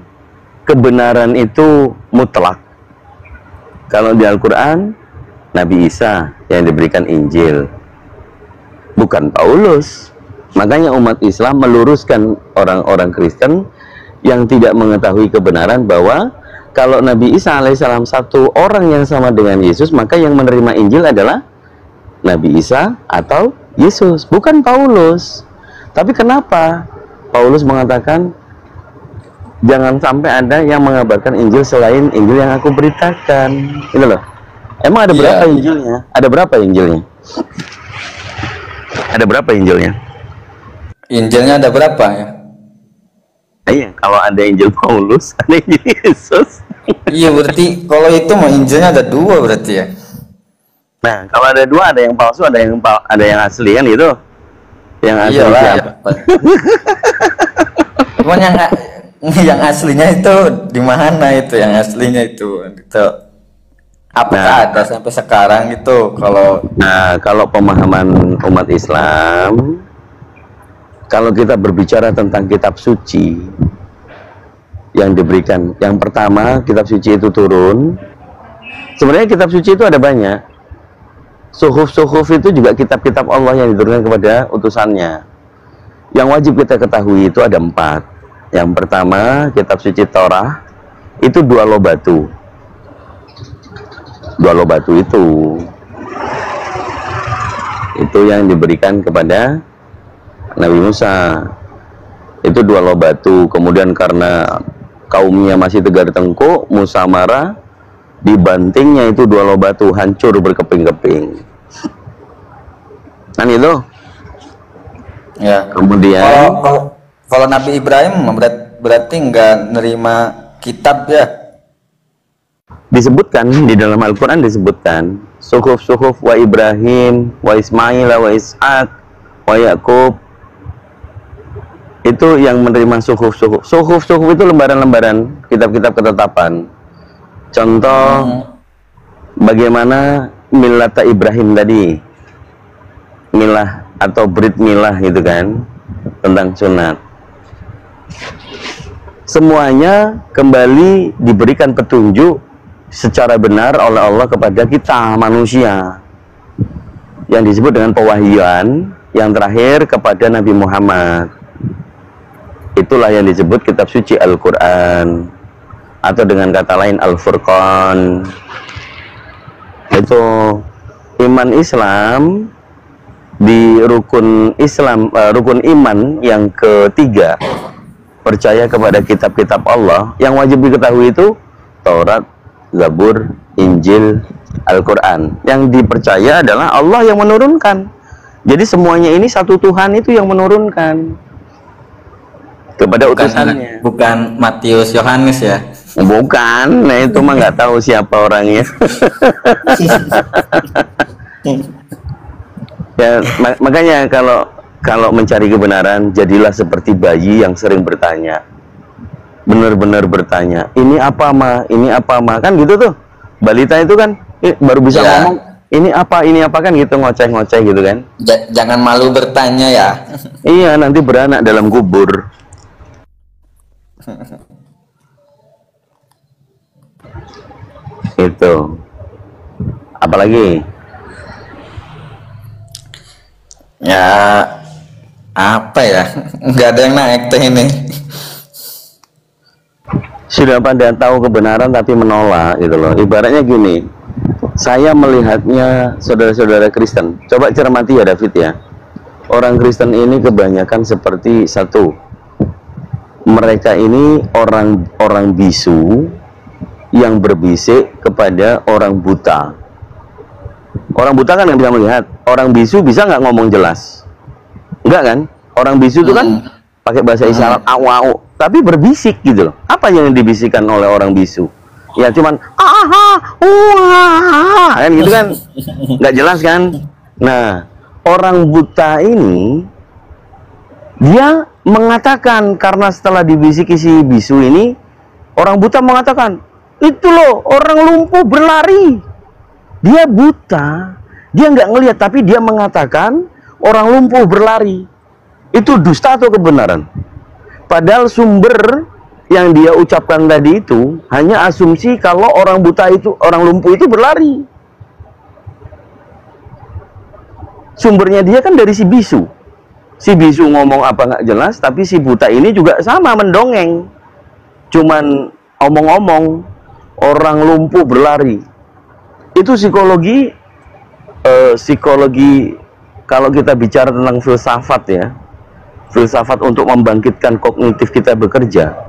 kebenaran itu mutlak. Kalau di Al-Quran, Nabi Isa yang diberikan Injil, bukan Paulus. Makanya umat Islam meluruskan orang-orang Kristen yang tidak mengetahui kebenaran bahwa kalau Nabi Isa alaihissalam satu orang yang sama dengan Yesus, maka yang menerima Injil adalah Nabi Isa atau Yesus, bukan Paulus. Tapi kenapa Paulus mengatakan jangan sampai ada yang mengabarkan Injil selain Injil yang aku beritakan, gitu loh. Emang ada berapa Injilnya? Ada berapa Injilnya? Ada berapa Injilnya? Injilnya ada berapa ya? Iya, kalau ada Injil Paulus, ada Injil Yesus. Iya, berarti kalau itu mah Injilnya ada 2 berarti ya. Nah, kalau ada 2, ada yang palsu, ada yang asli kan gitu. Yang asli siapa? Cuman yang aslinya itu di mana itu? Yang aslinya itu gitu. Apakah ada sampai sekarang gitu? Kalau pemahaman umat Islam, kalau kita berbicara tentang kitab suci yang diberikan, yang pertama kitab suci itu turun. Sebenarnya kitab suci itu ada banyak. Suhuf itu juga kitab-kitab Allah yang diturunkan kepada utusannya. Yang wajib kita ketahui itu ada 4. Yang pertama, kitab suci Torah itu 2 loh batu. 2 loh batu itu yang diberikan kepada Nabi Musa. Itu 2 loh batu. Kemudian karena kaumnya masih tegar tengkuk, Musa marah, dibantingnya itu 2 loh batu, hancur berkeping-keping. Kan itu? Ya. Kemudian kalau Nabi Ibrahim berarti nggak nerima kitab ya? Disebutkan di dalam Al-Quran, disebutkan suhuf wa Ibrahim wa Ismail wa Ishak wa Yakub, itu yang menerima suhuf itu lembaran-lembaran kitab-kitab ketetapan. Contoh bagaimana milata Ibrahim tadi, milah atau brit milah gitu kan, tentang sunat. Semuanya kembali diberikan petunjuk secara benar oleh Allah kepada kita manusia, yang disebut dengan pewahyuan yang terakhir kepada Nabi Muhammad. Itulah yang disebut kitab suci Al-Quran, atau dengan kata lain Al-Furqan. Itu iman Islam di rukun Islam, rukun iman yang ketiga, percaya kepada kitab-kitab Allah. Yang wajib diketahui itu Taurat, Zabur, Injil, Al-Quran. Yang dipercaya adalah Allah yang menurunkan. Jadi semuanya ini satu Tuhan itu yang menurunkan kepada utusannya. Bukan Matius Yohanes ya? Bukan, nah itu mah nggak tahu siapa orangnya. Ya, makanya kalau mencari kebenaran, jadilah seperti bayi yang sering bertanya. Benar-benar bertanya, ini apa ma, kan gitu tuh. Balita itu kan baru bisa ngomong, ini apa kan gitu, ngoceh-ngoceh gitu kan. Jangan malu bertanya ya. Iya, nanti beranak dalam kubur. Itu. Apalagi? Ya, apa ya? Nggak ada yang naik teh ini. Sudah pada tahu kebenaran tapi menolak gitu loh. Ibaratnya gini, Saya melihatnya saudara-saudara Kristen. Coba cermati ya David ya. Orang Kristen ini kebanyakan seperti satu. Mereka ini orang bisu yang berbisik kepada orang buta. Orang buta kan nggak bisa melihat. Orang bisu bisa nggak ngomong jelas? Enggak kan? Orang bisu itu kan pakai bahasa isyarat au-au, tapi berbisik gitu loh. Apa yang dibisikkan oleh orang bisu? Ya cuman kan gitu kan, nggak jelas kan. Nah, orang buta ini dia mengatakan, karena setelah dibisiki si bisu ini, orang buta mengatakan, itu loh orang lumpuh berlari. Dia buta, dia nggak ngelihat, tapi dia mengatakan orang lumpuh berlari. Itu dusta atau kebenaran? Padahal sumber yang dia ucapkan tadi itu hanya asumsi kalau orang buta itu, orang lumpuh itu berlari. Sumbernya dia kan dari si bisu. Si bisu ngomong apa nggak jelas, tapi si buta ini juga sama mendongeng. Cuman omong-omong, orang lumpuh berlari. Itu psikologi, kalau kita bicara tentang filsafat ya, filsafat untuk membangkitkan kognitif kita bekerja.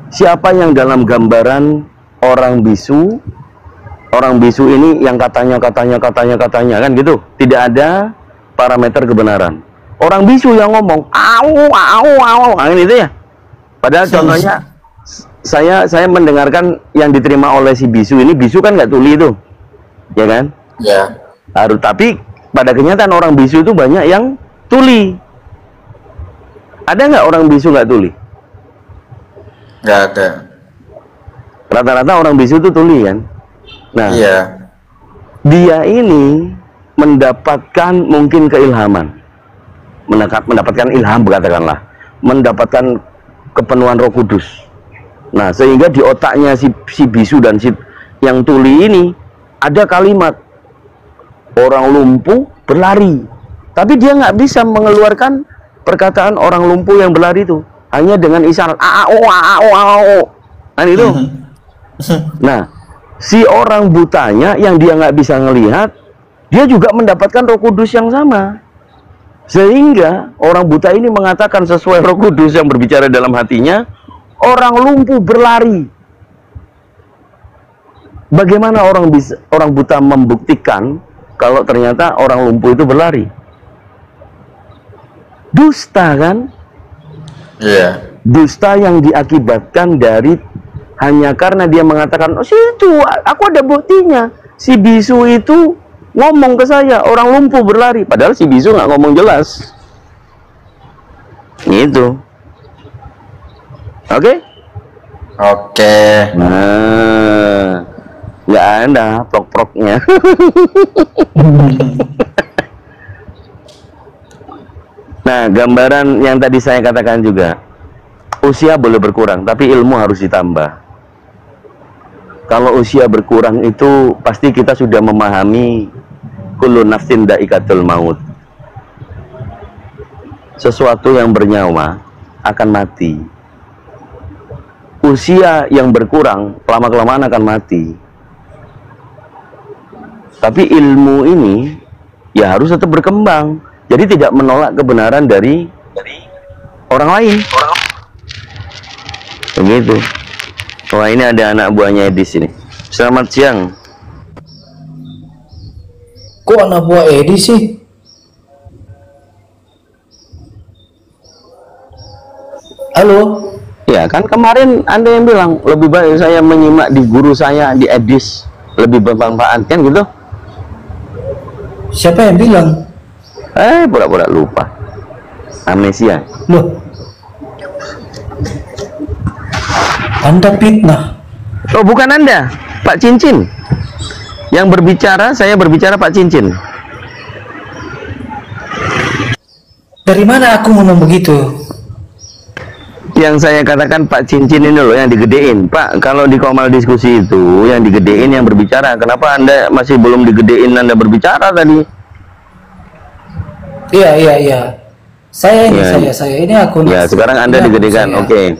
Siapa yang dalam gambaran orang bisu ini yang katanya kan gitu, tidak ada parameter kebenaran. Orang bisu yang ngomong au, kan itu ya. Padahal contohnya saya mendengarkan yang diterima oleh si bisu ini, bisu kan nggak tuli itu, ya kan? Ya. Tapi pada kenyataan orang bisu itu banyak yang tuli. Ada nggak orang bisu nggak tuli? Nggak ada. Rata-rata orang bisu itu tuli kan? Nah, Iya. dia ini mendapatkan mungkin keilhaman, mendapatkan ilham katakanlah, mendapatkan kepenuhan Roh Kudus. Nah, sehingga di otaknya si bisu dan si yang tuli ini ada kalimat orang lumpuh berlari, tapi dia nggak bisa mengeluarkan perkataan orang lumpuh yang berlari itu, hanya dengan isyarat kan itu. Nah, si orang butanya yang dia nggak bisa ngelihat, dia juga mendapatkan Roh Kudus yang sama, sehingga orang buta ini mengatakan sesuai Roh Kudus yang berbicara dalam hatinya, orang lumpuh berlari. Bagaimana orang buta membuktikan kalau ternyata orang lumpuh itu berlari? Dusta kan? Iya. Dusta yang diakibatkan dari hanya karena dia mengatakan, oh situ aku ada buktinya, si bisu itu ngomong ke saya orang lumpuh berlari, padahal si bisu nggak ngomong jelas. Gitu. Oke? Oke. Nah, nggak ada prok-proknya. Nah, gambaran yang tadi saya katakan juga, usia boleh berkurang, tapi ilmu harus ditambah. Kalau usia berkurang itu pasti kita sudah memahami kullu nafsin dha'iqatul maut. Sesuatu yang bernyawa akan mati. Usia yang berkurang lama-kelamaan akan mati. Tapi ilmu ini ya harus tetap berkembang. Jadi tidak menolak kebenaran dari orang lain. Begitu. Wah, ini ada anak buahnya Edi sini. Selamat siang. Kok anak buah Edi sih? Halo? Ya kan kemarin Anda yang bilang lebih baik saya menyimak di guru saya di Edis, lebih bermanfaat kan gitu. Siapa yang bilang? Pura-pura lupa. Amnesia. Loh, Anda fitnah. Oh, bukan Anda, Pak Cincin. Yang berbicara, saya berbicara Pak Cincin. Dari mana aku ngomong begitu? Yang saya katakan Pak Cincin ini loh yang digedein. Pak, kalau di Komal diskusi itu yang digedein yang berbicara. Kenapa Anda masih belum digedein Anda berbicara tadi? Iya. Saya ini akun. Ya, sekarang Anda ini digedekan. Oke.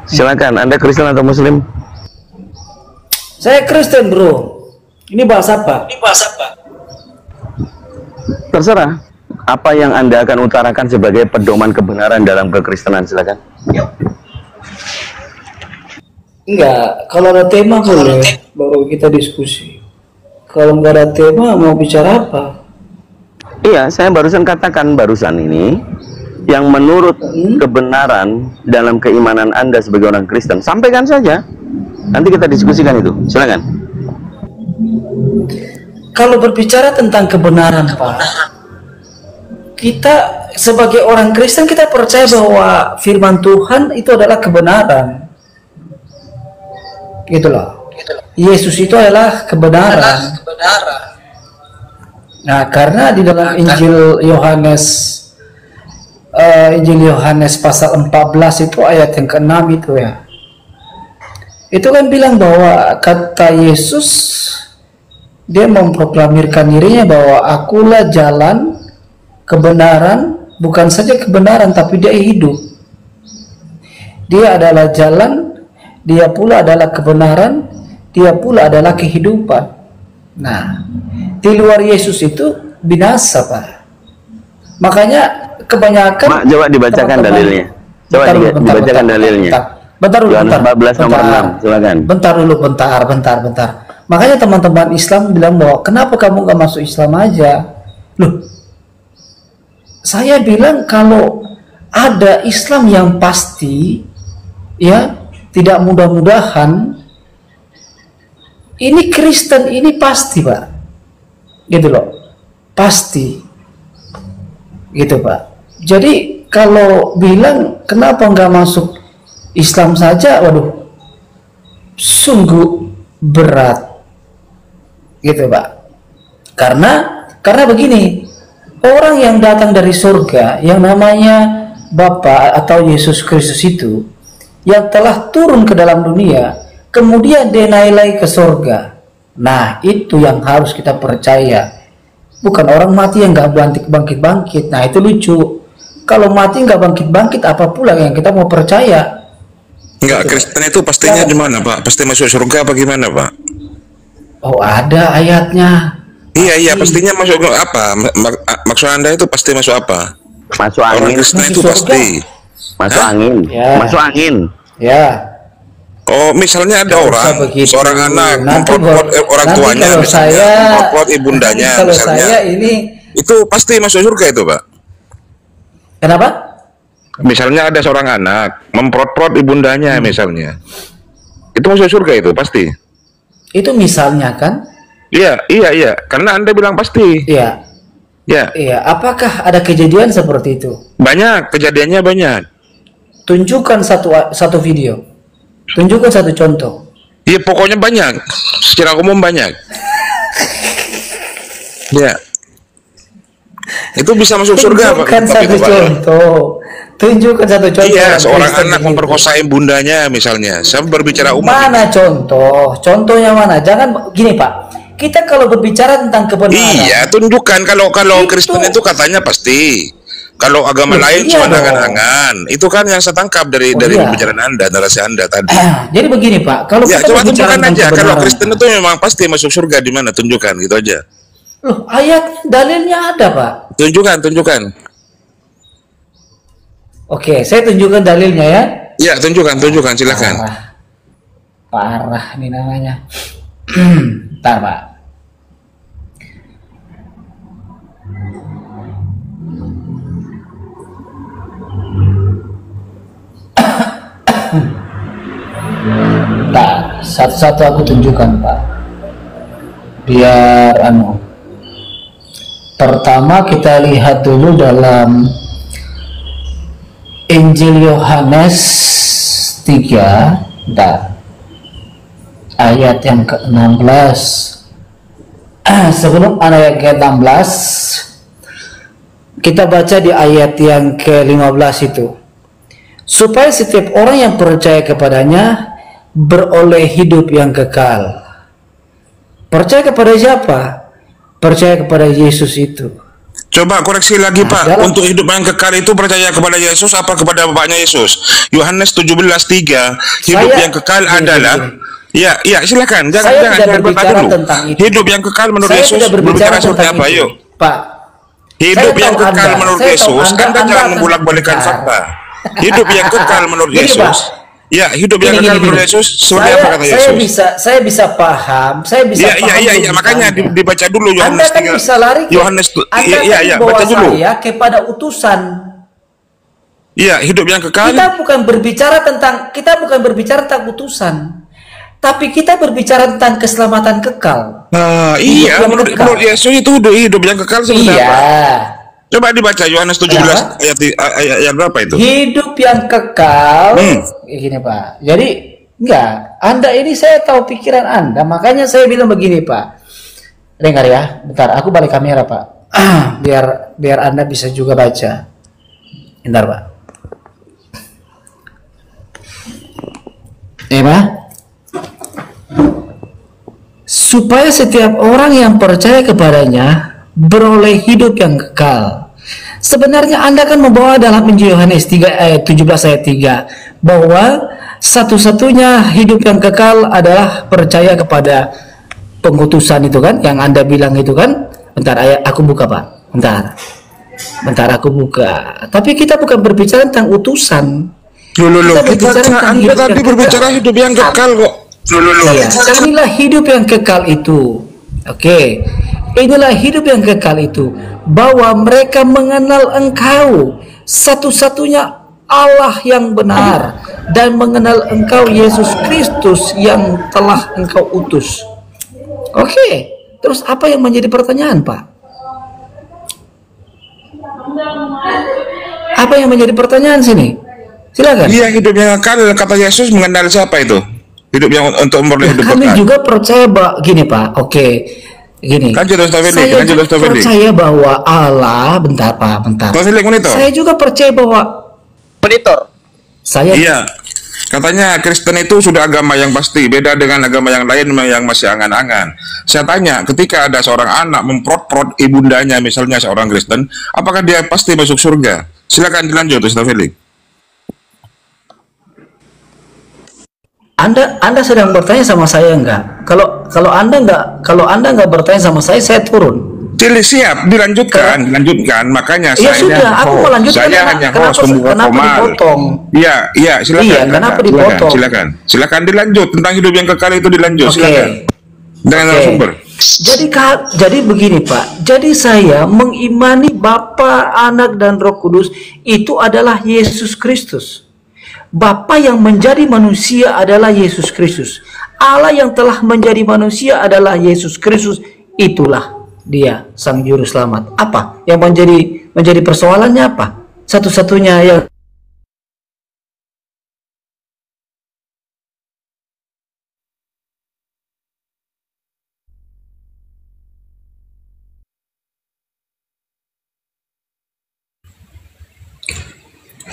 Silakan, Anda Kristen atau Muslim? Saya Kristen, bro. Ini bahas apa? Terserah. Apa yang Anda akan utarakan sebagai pedoman kebenaran dalam kekristenan, silakan. Enggak, kalau ada tema boleh, baru kita diskusi. Kalau nggak ada tema, mau bicara apa? Iya, saya barusan katakan ini yang menurut kebenaran dalam keimanan Anda sebagai orang Kristen, sampaikan saja. Nanti kita diskusikan itu. Silakan. Kalau berbicara tentang kebenaran, Pak, kita sebagai orang Kristen kita percaya bahwa firman Tuhan itu adalah kebenaran. Gitu loh. Yesus itu adalah kebenaran. Nah, karena di dalam Injil Yohanes pasal 14 itu ayat yang ke-6 itu ya. Itu kan bilang bahwa kata Yesus, dia memproklamirkan dirinya bahwa akulah jalan, kebenaran, bukan saja kebenaran tapi dia hidup. Dia adalah jalan, dia pula adalah kebenaran, dia pula adalah kehidupan. Nah, di luar Yesus itu binasa, Pak. Makanya kebanyakan Mak, coba dibacakan dalilnya. Coba dibacakan dalilnya. Bentar dulu, Yohanes 14 nomor 6, silakan. Bentar. Makanya teman-teman Islam bilang bahwa kenapa kamu nggak masuk Islam aja? Loh, saya bilang kalau ada Islam yang pasti, ya tidak mudah-mudahan. Ini Kristen ini pasti, Pak. Gitu loh, pasti. Gitu, Pak. Jadi kalau bilang kenapa nggak masuk Islam saja, waduh, sungguh berat, gitu Pak. Karena begini, orang yang datang dari surga, yang namanya Bapa atau Yesus Kristus itu, yang telah turun ke dalam dunia, kemudian dia naik lagi ke surga. Nah, itu yang harus kita percaya. Bukan orang mati yang nggak bangkit-bangkit. Nah, itu lucu. Kalau mati nggak bangkit-bangkit, apa pula yang kita mau percaya? Enggak, Kristen itu pastinya gimana, Pak? Pasti masuk surga apa gimana, Pak? Oh, ada ayatnya. Iya, pastinya masuk apa? Maksud Anda itu pasti masuk apa? Masuk Orang angin. Kristen itu surga. pasti. Masuk angin. Ya. Masuk angin. Ya. Oh, misalnya ada Nggak orang, usah begitu. seorang anak Nanti memperkuat orang nanti tuanya, kalau misalnya, saya- memperkuat ibundanya, kalau misalnya. saya ini Itu pasti masuk surga itu, Pak. kenapa? Misalnya ada seorang anak memperkuat ibundanya, misalnya. Itu masuk surga itu pasti. Itu misalnya kan? Iya. Karena Anda bilang pasti. Iya. Ya, Iya. Apakah ada kejadian seperti itu? banyak kejadiannya banyak. Tunjukkan satu video. Tunjukkan satu contoh. Iya, pokoknya banyak. Secara umum banyak. Ya. Itu bisa masuk surga, Pak. Tunjukkan satu contoh. Tunjukkan satu contoh. Iya, seorang Kristen anak begitu. memperkosa ibundanya misalnya. Saya berbicara umum. Mana contoh? Contohnya mana? Jangan gini, Pak. Kita kalau berbicara tentang kebenaran. Iya, tunjukkan kalau Itu- Kristen itu katanya pasti. Kalau agama lain Iya cuma dong. angan-angan. Itu kan yang saya tangkap dari Oh, iya. pembicaraan Anda, narasi Anda tadi. Jadi begini, Pak. Kalau Ya, kita coba berbicara tunjukkan tentang aja. Kalau kebenaran, Kristen itu memang pasti masuk surga di mana? Tunjukkan gitu aja. loh, ayat dalilnya ada, Pak. Tunjukkan. Oke, saya tunjukkan dalilnya ya. Ya, tunjukkan, silakan. Parah nih namanya. Bentar, Pak. Bentar, satu-satu aku tunjukkan, Pak. Biar Pertama kita lihat dulu dalam Injil Yohanes 3, ayat yang ke-16. Sebelum ayat ke-16, kita baca di ayat yang ke-15 itu. Supaya setiap orang yang percaya kepadanya beroleh hidup yang kekal. Percaya kepada siapa? Percaya kepada Yesus itu. Coba koreksi lagi, Pak. dalam- Untuk hidup yang kekal itu percaya kepada Yesus apa kepada Bapaknya Yesus? Yohanes 17:3. Hidup Saya- yang kekal Gini, adalah gini. Iya, iya, silakan. Jangan Saya jangan tidak jangan bertanya berbicara dulu. tentang itu. Hidup yang kekal menurut Saya Yesus tidak berbicara seperti tentang apa? itu, Yuk. Pak. Hidup Saya yang tahu kekal Anda. menurut Saya tahu Yesus, Anda Anda jangan akan membolak-balikan berbicara. fakta. Hidup yang kekal menurut Gini, Yesus. Pak. Ya, hidup yang kekal menurut Yesus seperti apa kata Yesus? Saya bisa paham, saya bisa Iya, iya, paham iya, iya, makanya logikanya. dibaca dulu Anda Yohanes kan 3. bisa lari ke, Yohanes Anda iya, iya, kan iya, bawa baca dulu. saya kepada utusan. Iya, hidup yang kekal. Kita bukan berbicara tentang utusan, tapi kita berbicara tentang keselamatan kekal. Iya, yang menurut kekal. Yesus itu hidup yang kekal seperti Iya. apa? Coba dibaca Yohanes 17 Kenapa? ayat berapa itu? Hidup yang kekal. Gini Pak. Jadi enggak, Anda ini saya tahu pikiran Anda, makanya saya bilang begini Pak. Dengar ya, bentar, aku balik kamera Pak. biar Anda bisa juga baca. Bentar Pak. Pak. Supaya setiap orang yang percaya kepadanya beroleh hidup yang kekal. Sebenarnya Anda kan membawa dalam Injil Yohanes 3 ayat 17 ayat 3 bahwa satu-satunya hidup yang kekal adalah percaya kepada pengutusan itu kan, yang Anda bilang itu kan. Bentar, ayat aku buka Pak. Bentar aku buka. Tapi kita bukan berbicara tentang utusan. Anda tadi berbicara hidup yang kekal kok. Iya, inilah hidup yang kekal itu. Oke. Inilah hidup yang kekal itu, bahwa mereka mengenal Engkau satu-satunya Allah yang benar dan mengenal Engkau Yesus Kristus yang telah Engkau utus. Oke. Terus apa yang menjadi pertanyaan, Pak? Apa yang menjadi pertanyaan sini? Silakan. Iya, hidup yang kekal kata Yesus mengenal siapa itu? Hidup yang untuk memperoleh hidup Kami kekal. juga percaya gini Pak. Oke. Gini. Saya juga percaya bahwa Allah, bentar Pak, bentar. Saya juga percaya bahwa Monitor. Iya. Katanya Kristen itu sudah agama yang pasti, beda dengan agama yang lain yang masih angan-angan. Saya tanya, ketika ada seorang anak memprot-prot ibundanya, misalnya seorang Kristen, apakah dia pasti masuk surga? Silakan dilanjut, Ustaz Felix. Anda sedang bertanya sama saya enggak? Kalau Anda enggak bertanya sama saya turun. Siap, dilanjutkan. Makanya ya saya sudah, aku mau lanjutkan. Saya hanya host pembuka formal. Dipotong? Iya, silakan. Iya, kenapa dipotong? Silakan dilanjut tentang hidup yang kekal itu dilanjut. Silakan. Dengan sumber. Jadi begini Pak. Jadi saya mengimani Bapa, Anak dan Roh Kudus itu adalah Yesus Kristus. Bapa yang menjadi manusia adalah Yesus Kristus. Allah yang telah menjadi manusia adalah Yesus Kristus. Itulah Dia Sang Juru Selamat. Apa yang menjadi persoalannya apa? Satu-satunya yang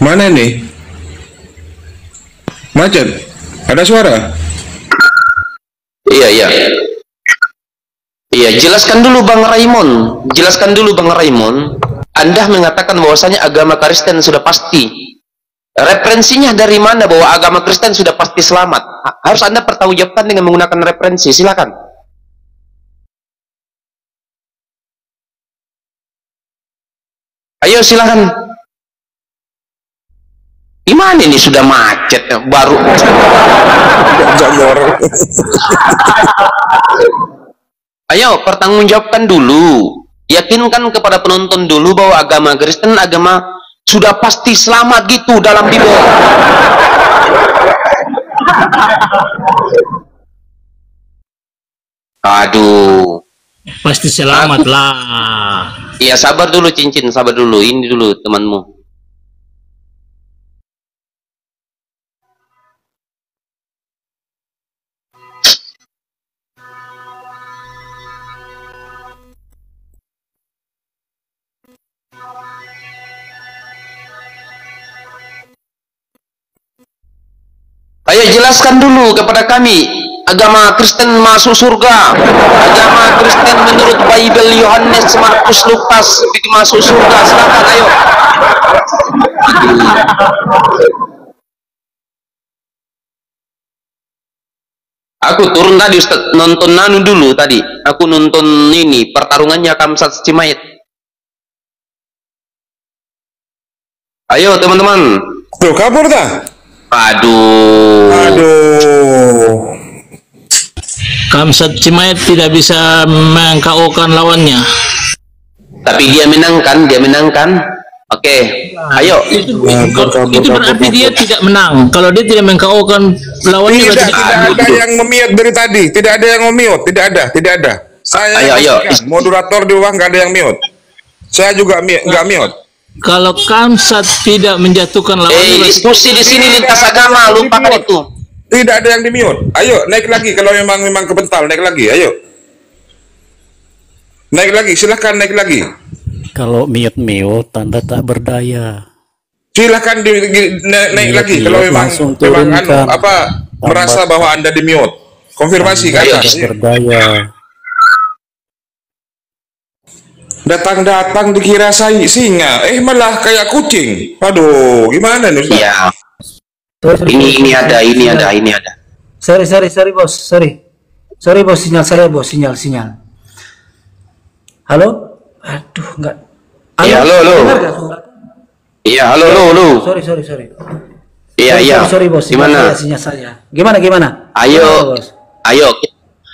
Mana nih? Macet. Ada suara? Iya. Iya, jelaskan dulu Bang Raymond. Anda mengatakan bahwasanya agama Kristen sudah pasti. Referensinya dari mana bahwa agama Kristen sudah pasti selamat? Harus Anda pertanggungjawabkan dengan menggunakan referensi. Silakan. Ayo silakan. Gimana ini sudah macet baru? Ayo pertanggungjawabkan dulu. Yakinkan kepada penonton dulu bahwa agama Kristen agama sudah pasti selamat gitu dalam Bible. Aduh. Pasti selamat lah. Iya, sabar dulu cincin, sabar dulu. Ini dulu temanmu. Ayo jelaskan dulu kepada kami, agama Kristen masuk surga. Agama Kristen menurut Bible Yohanes, Markus, Lukas masuk surga. Silakan ayo. Aku turun tadi Ustaz, nonton Nanu dulu tadi. Aku nonton ini pertarungannya Kamsat Cimayat. Ayo teman-teman. Tuh kabur dah. Aduh. Kamsat Cimayat tidak bisa meng-KO-kan lawannya. Tapi dia menangkan. Oke, ayo. Itu berarti dia tidak menang. Kalau dia tidak meng-KO-kan lawannya, Tidak ada yang memiut dari tadi. Tidak ada yang memiut. Tidak ada. Saya ayo. Moderator di bawah nggak ada yang mute. Saya juga nggak mute. Kalau Kamsat tidak menjatuhkan lawannya, diskusi di sini lintas agama, lupakan itu. Tidak ada yang di mute. Ayo naik lagi kalau memang kebental, naik lagi. Ayo. Naik lagi, silahkan naik lagi. Kalau mute tanda tak berdaya. Silahkan naik lagi kalau memang merasa bahwa Anda di mute. Konfirmasi ke atas. Berdaya. Datang dikira singa, malah kayak kucing. Aduh, gimana nih Ustaz? Iya. Ini ada. Sorry bos, sorry bos, sinyal saya bos, sinyal. Halo? Aduh, enggak. Iya, halo. Iya, halo. Sorry. Iya. Sorry bos, Gimana? sinyal saya. Gimana?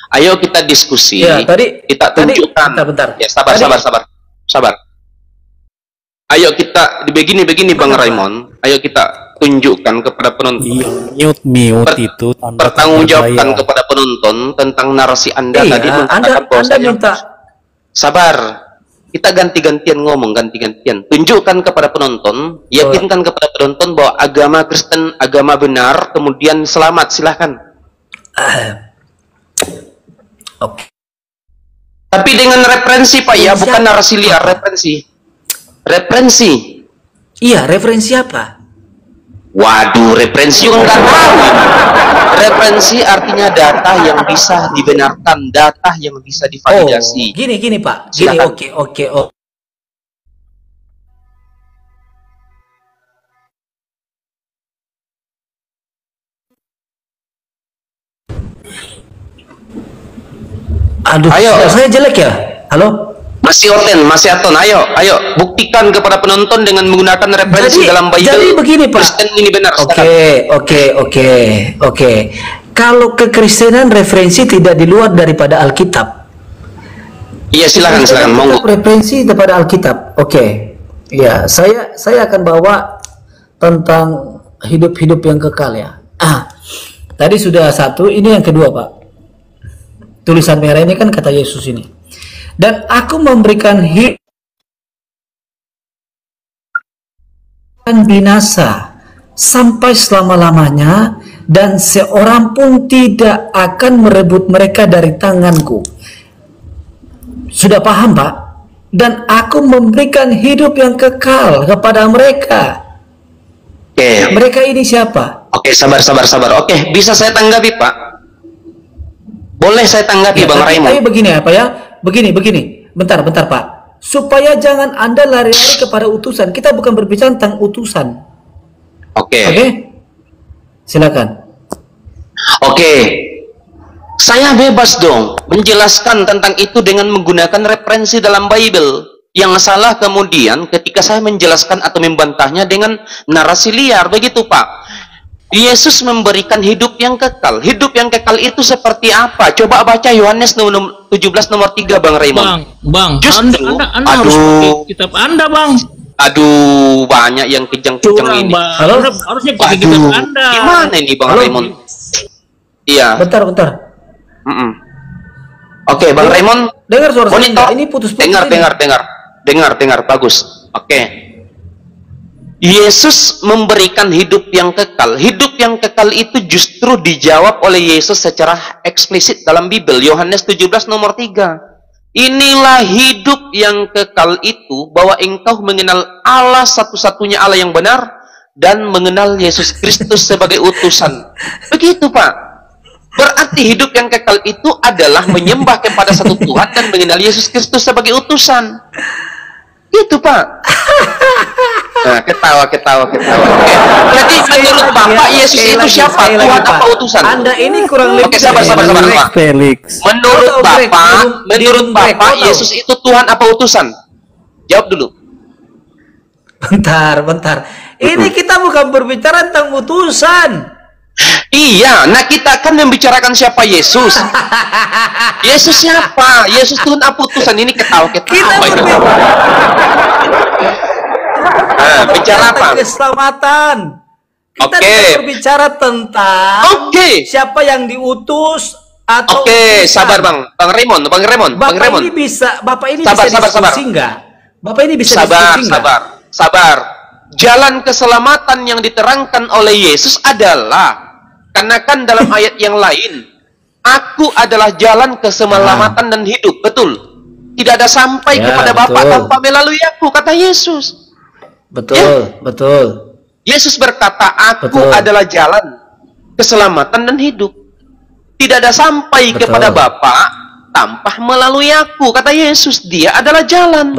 Ayo kita diskusi. Ya, kita tunjukkan. Bentar. Ya, sabar. Ayo kita begini Bang Raymond. Ayo kita tunjukkan kepada penonton. Mute itu pertanggungjawabkan kepada penonton tentang narasi Anda tadi mengatakan bahwasanya. Sabar. Kita ganti-gantian ngomong, tunjukkan kepada penonton, yakinkan kepada penonton bahwa agama Kristen agama benar, kemudian selamat, silahkan. Oke. Tapi dengan referensi Pak ya, bukan narasi liar, referensi. Iya, referensi apa? Waduh, referensi juga nggak tahu. Referensi artinya data yang bisa dibenarkan, data yang bisa divalidasi. Gini Pak. Silakan. Oke. Aduh, ayo. Saya jelek ya? Halo? Masih Aton, ayo buktikan kepada penonton dengan menggunakan referensi dalam Bible. Jadi begini Pak. Kristen ini benar. Oke. Kalau kekristenan referensi tidak di luar daripada Alkitab. Iya, silakan monggo. Referensi daripada Alkitab. Oke. Ya, saya akan bawa tentang hidup yang kekal ya. Tadi sudah satu, ini yang kedua Pak. Tulisan merah ini kan kata Yesus ini. Dan aku memberikan hidup dan binasa sampai selama-lamanya, dan seorang pun tidak akan merebut mereka dari tanganku. Sudah paham Pak? Dan aku memberikan hidup yang kekal kepada mereka. Oke. Mereka ini siapa? Oke, sabar. Oke, bisa saya tanggapi Pak? Boleh saya tanggapi Ya, Bang Raymond? Tapi begini apa ya? Begini. Bentar Pak. Supaya jangan Anda lari-lari kepada utusan. Kita bukan berbicara tentang utusan. Oke. Silakan. Oke. Saya bebas dong menjelaskan tentang itu dengan menggunakan referensi dalam Bible. Yang salah kemudian ketika saya menjelaskan atau membantahnya dengan narasi liar, begitu Pak. Yesus memberikan hidup yang kekal. Hidup yang kekal itu seperti apa? Coba baca Yohanes 17 nomor 3 Bang Raymond. Bang, Justru, Anda harus pakai kitab Anda, Bang. Aduh, banyak yang kejang-kejang ini. Harusnya pakai kitab Anda. Gimana ini Bang Raymond? Iya. Bentar. Oke, Bang Raymond. Dengar suara monitor. saya. Ini putus-putus. Dengar. Bagus. Oke. Yesus memberikan hidup yang kekal. Hidup yang kekal itu justru dijawab oleh Yesus secara eksplisit dalam Bible. Yohanes 17 nomor 3. Inilah hidup yang kekal itu, bahwa engkau mengenal Allah satu-satunya Allah yang benar, dan mengenal Yesus Kristus sebagai utusan. Begitu Pak. Berarti hidup yang kekal itu adalah menyembah kepada satu Tuhan dan mengenal Yesus Kristus sebagai utusan. Itu Pak. Nah, ketawa. Oke. Berarti menurut Bapak Yesus itu siapa? Tuhan apa utusan? Anda ini kurang lebih. Oke, sabar. Felix. Menurut Bapak Yesus itu Tuhan apa utusan? Jawab dulu. Bentar. Ini kita bukan berbicara tentang utusan. Iya, nah kita kan membicarakan siapa Yesus. Yesus siapa? Yesus Tuhan apa utusan? Ini ketawa. Bicara apa? Keselamatan. Kita tidak berbicara tentang siapa yang diutus atau sabar Bang Raymond. Bapak ini bisa diskusi enggak? Bapak ini bisa diskusi enggak? Sabar. Jalan keselamatan yang diterangkan oleh Yesus adalah, karena kan dalam ayat yang lain, aku adalah jalan keselamatan dan hidup, betul? Tidak ada sampai kepada Bapa tanpa melalui aku, kata Yesus. Betul. Yesus berkata, aku adalah jalan keselamatan dan hidup. Tidak ada sampai kepada Bapa tanpa melalui aku, kata Yesus. Dia adalah jalan.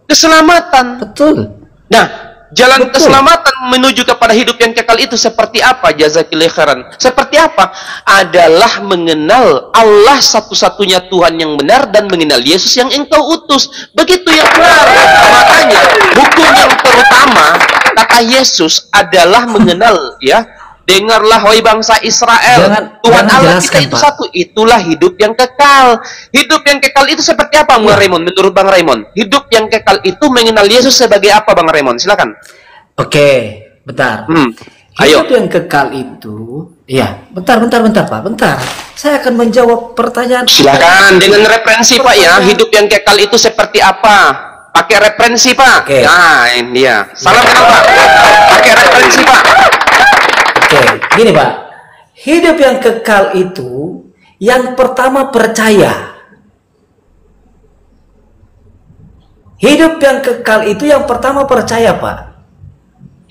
Keselamatan. Nah, jalan keselamatan menuju kepada hidup yang kekal itu seperti apa? Jazakillahu khairan. Seperti apa? Adalah mengenal Allah satu-satunya Tuhan yang benar dan mengenal Yesus yang engkau utus. Begitu yang benar. Makanya hukum yang terutama kata Yesus adalah mengenal, ya. Dengarlah wahai bangsa Israel, Tuhan Allah kita itu satu. Itulah hidup yang kekal. Hidup yang kekal itu seperti apa, Bang Raymond? Menurut Bang Raymond, hidup yang kekal itu mengenal Yesus sebagai apa, Bang Raymond? Silakan. Oke, bentar. Hidup yang kekal itu, ya, bentar Pak, bentar. Saya akan menjawab pertanyaan. Silakan dengan referensi Pak ya. Hidup yang kekal itu seperti apa? Pakai referensi Pak. Nah, ini dia. Salam kenal Pak. Pakai referensi Pak. Gini Pak, hidup yang kekal itu yang pertama percaya. Hidup yang kekal itu yang pertama percaya Pak.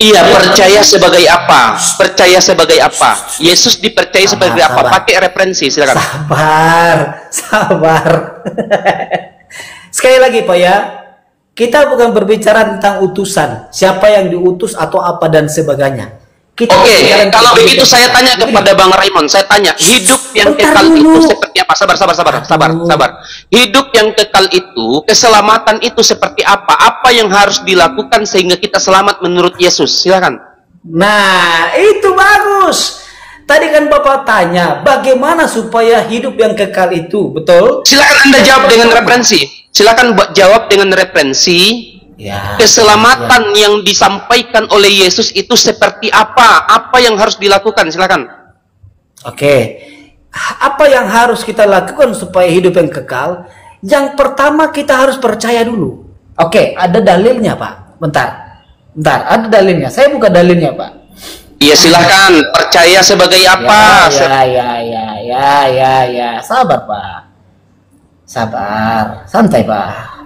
Iya, percaya sebagai apa? Percaya sebagai apa? Yesus dipercaya sebagai apa? Pakai referensi, silakan. Sabar. Sekali lagi Pak ya, kita bukan berbicara tentang utusan, siapa yang diutus atau apa dan sebagainya. Kalau begitu saya tanya kepada Bang Raymond, saya tanya, hidup yang kekal itu seperti apa? Sabar. Hidup yang kekal itu, keselamatan itu seperti apa? Apa yang harus dilakukan sehingga kita selamat menurut Yesus? Silakan. Nah, itu bagus. Tadi kan Bapak tanya, bagaimana supaya hidup yang kekal itu, betul? Silakan Anda jawab dengan referensi. Silakan jawab dengan referensi. Keselamatan yang disampaikan oleh Yesus itu seperti apa? Apa yang harus dilakukan? Silakan. Apa yang harus kita lakukan supaya hidup yang kekal? Yang pertama kita harus percaya dulu. Ada dalilnya Pak. Bentar, ada dalilnya. Saya buka dalilnya Pak. Iya silahkan. Percaya sebagai apa? Ya. Sabar Pak. Santai Pak.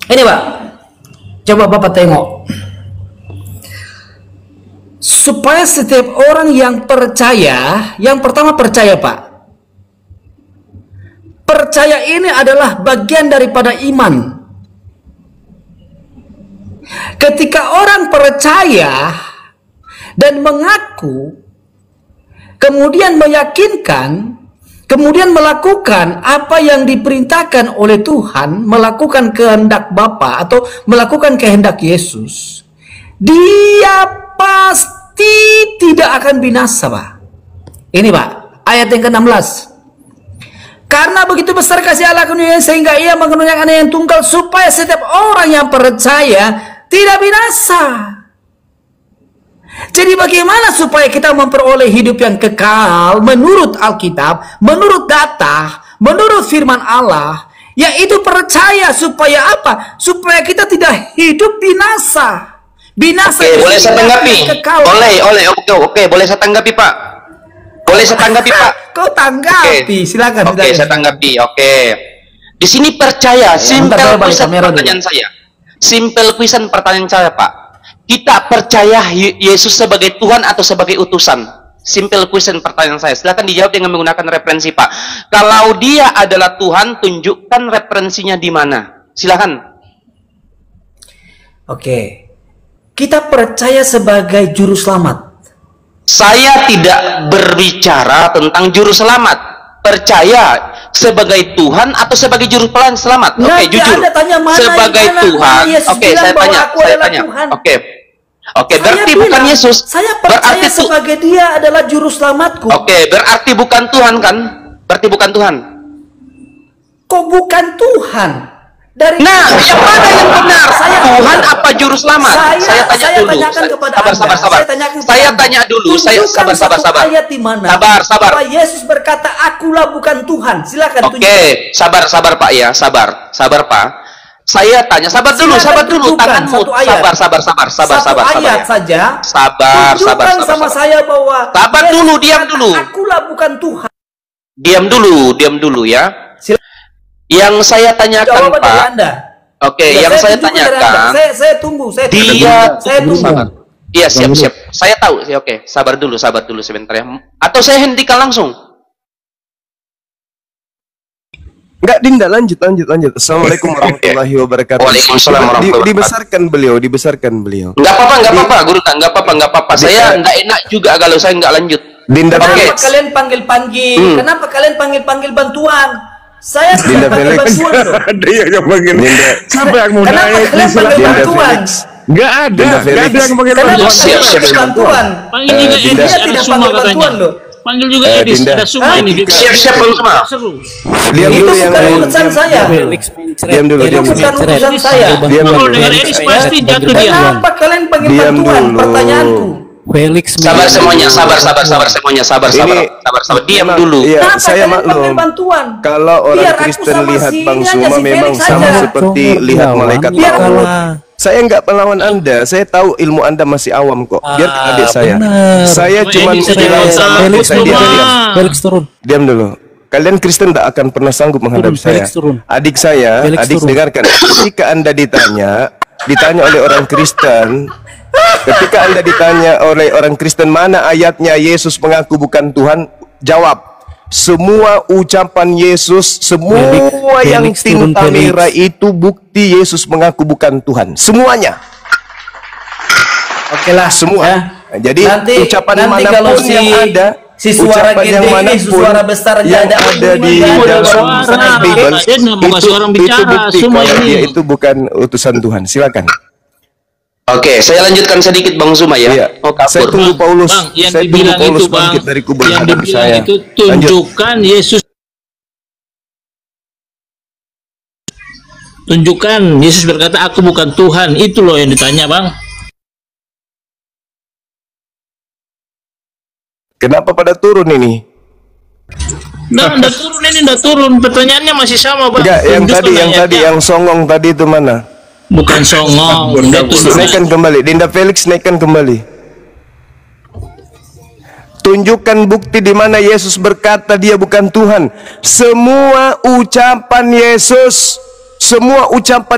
Ini Pak, coba Bapak tengok. Supaya setiap orang yang percaya, yang pertama percaya Pak. Percaya ini adalah bagian daripada iman. Ketika orang percaya dan mengaku, kemudian meyakinkan, kemudian melakukan apa yang diperintahkan oleh Tuhan, melakukan kehendak Bapa atau melakukan kehendak Yesus, dia pasti tidak akan binasa Pak. Ini Pak, ayat yang ke-16. Karena begitu besar kasih Allah dunia sehingga ia mengaruniakan Anak yang tunggal supaya setiap orang yang percaya tidak binasa. Jadi bagaimana supaya kita memperoleh hidup yang kekal menurut Alkitab, menurut data, menurut firman Allah, yaitu percaya supaya apa? Supaya kita tidak hidup binasa. Boleh saya tanggapi? Boleh saya tanggapi Pak? Boleh saya tanggapi Pak? Kau tanggapi, silakan. Saya tanggapi. Di sini percaya, simple pertanyaan saya. Simple question pertanyaan saya Pak. Kita percaya Yesus sebagai Tuhan atau sebagai utusan? Simple question pertanyaan saya. Silakan dijawab dengan menggunakan referensi Pak. Kalau dia adalah Tuhan, tunjukkan referensinya di mana. Silakan. Oke. Kita percaya sebagai juru selamat. Saya tidak berbicara tentang juru selamat. Percaya sebagai Tuhan atau sebagai juru selamat? Oke, jujur. Sebagai Tuhan. Oke, saya tanya. Oke, berarti bukan Yesus. Saya percaya sebagai dia adalah juru selamatku. Oke, berarti bukan Tuhan kan? Berarti bukan Tuhan. Kok bukan Tuhan? Yang mana yang benar? Tuhan apa juru selamat? Saya tanya dulu. Sabar. Saya tanya dulu. Sabar. Ayat di mana? Sabar. Bahwa Yesus berkata, "Akulah bukan Tuhan." Silakan tunjukkan. Oke, sabar Pak ya, sabar Pak. Saya tanya, sabar dulu, tanganmu. Sabar. Ayat saja. Sabar. Sama saya bahwa sabar dulu, diam dulu. Akulah bukan Tuhan. Diam dulu ya. Yang saya tanyakan, Pak. Oke, yang saya tanyakan. Saya tunggu. Dia tunggu. Iya, siap. Saya tahu. Oke, sabar dulu sebentar ya. Atau saya hentikan langsung. Enggak, Dinda, lanjut. Assalamualaikum warahmatullahi wabarakatuh. Waalaikumsalam warahmatullahi wabarakatuh. Dibesarkan beliau. Enggak apa-apa, Guru. Enggak apa-apa. Saya enggak enak juga kalau saya enggak lanjut. Dinda, kenapa kalian panggil-panggil? Kenapa kalian panggil-panggil bantuan? Saya tidak panggil bantuan loh. Dia yang panggil. Siapa yang mau naik? Kenapa kalian panggil bantuan? Enggak ada yang panggil bantuan. Siap bantuan. Panggil juga Edis, ada semua katanya. Panggil juga Edis, ada semua ini. Siap semua. Diam dulu yang urusan saya. Diam dulu. Bukan urusan saya. Kalau dengar Edis pasti jatuh dia. Kenapa kalian panggil bantuan? Pertanyaanku. Felix, sabar semuanya, sabar diam dulu. Iya, saya maklum. Kalau orang Kristen lihat Bang Suma memang sama seperti lihat malaikat maut. Saya enggak melawan Anda, saya tahu ilmu Anda masih awam kok. Biar adik saya. Saya cuma bilang sama saya Felix turun. Diam dulu. Kalian Kristen tidak akan pernah sanggup menghadapi saya. Adik saya, adik dengarkan. Ketika Anda ditanya oleh orang Kristen, ketika Anda ditanya oleh orang Kristen mana ayatnya Yesus mengaku bukan Tuhan, jawab, semua ucapan Yesus, semua yang tinta merah itu bukti Yesus mengaku bukan Tuhan, semuanya. Oke lah, semua. Jadi ucapan manapun si, yang ada, si suara gede ini, suara besar yang ada di dalam Bible itu bukti kalau dia itu bukan utusan Tuhan. Silakan. Oke, saya lanjutkan sedikit Bang Zuma ya. Iya. Saya tunggu Paulus. Bang, yang saya tunggu dibilang Paulus itu Bang, bangkit dari kubur yang hadapi dibilang saya. itu tunjukkan Yesus. Tunjukkan Yesus berkata aku bukan Tuhan. Itu loh yang ditanya Bang. Kenapa pada turun ini? Udah turun. Pertanyaannya masih sama Bang. Enggak, yang tadi yang songong tadi itu mana? Bukan songong. Naikkan kembali. Dinda Felix, naikkan kembali. Tunjukkan bukti di mana Yesus berkata dia bukan Tuhan. Semua ucapan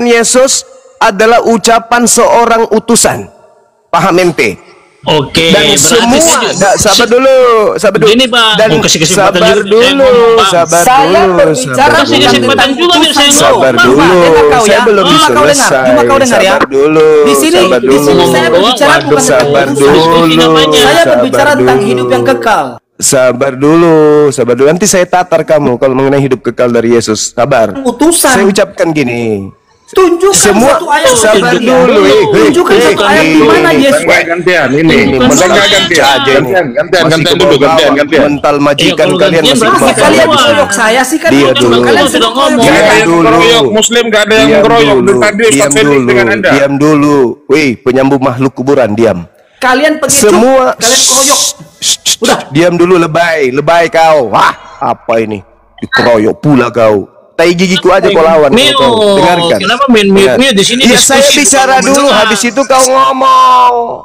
Yesus adalah ucapan seorang utusan. Paham ente? Oke, dan semua sabar dulu. Ini Bang, dan sabar dulu. Saya berbicara kesempatan juga biar saya sabar dulu. Saya belum selesai. Cuma kau dengar ya. Di sini saya berbicara bukan sabar dulu. Saya berbicara tentang hidup yang kekal. Sabar dulu. Nanti saya tatar kamu kalau mengenai hidup kekal dari Yesus. Sabar. Utusan. Saya ucapkan gini. Tunjukkan semua satu ayat sabar dulu. Tunjukkan satu ayat di mana Yesus. Gantian ini. Gantian dulu. Mental majikan kalian masih kalian keroyok saya sih kan. Dia dulu. Kalian sudah ngomong. Muslim gak ada yang keroyok. Diam dulu. Wih, penyambung makhluk kuburan, diam. Kalian pengecut. Semua kalian keroyok. Udah, diam dulu, lebay kau. Wah, apa ini? Dikeroyok pula kau. Tai gigiku aja kau lawan. Dengarkan. Kenapa main mute di sini? Saya bicara dulu, habis itu kau ngomong.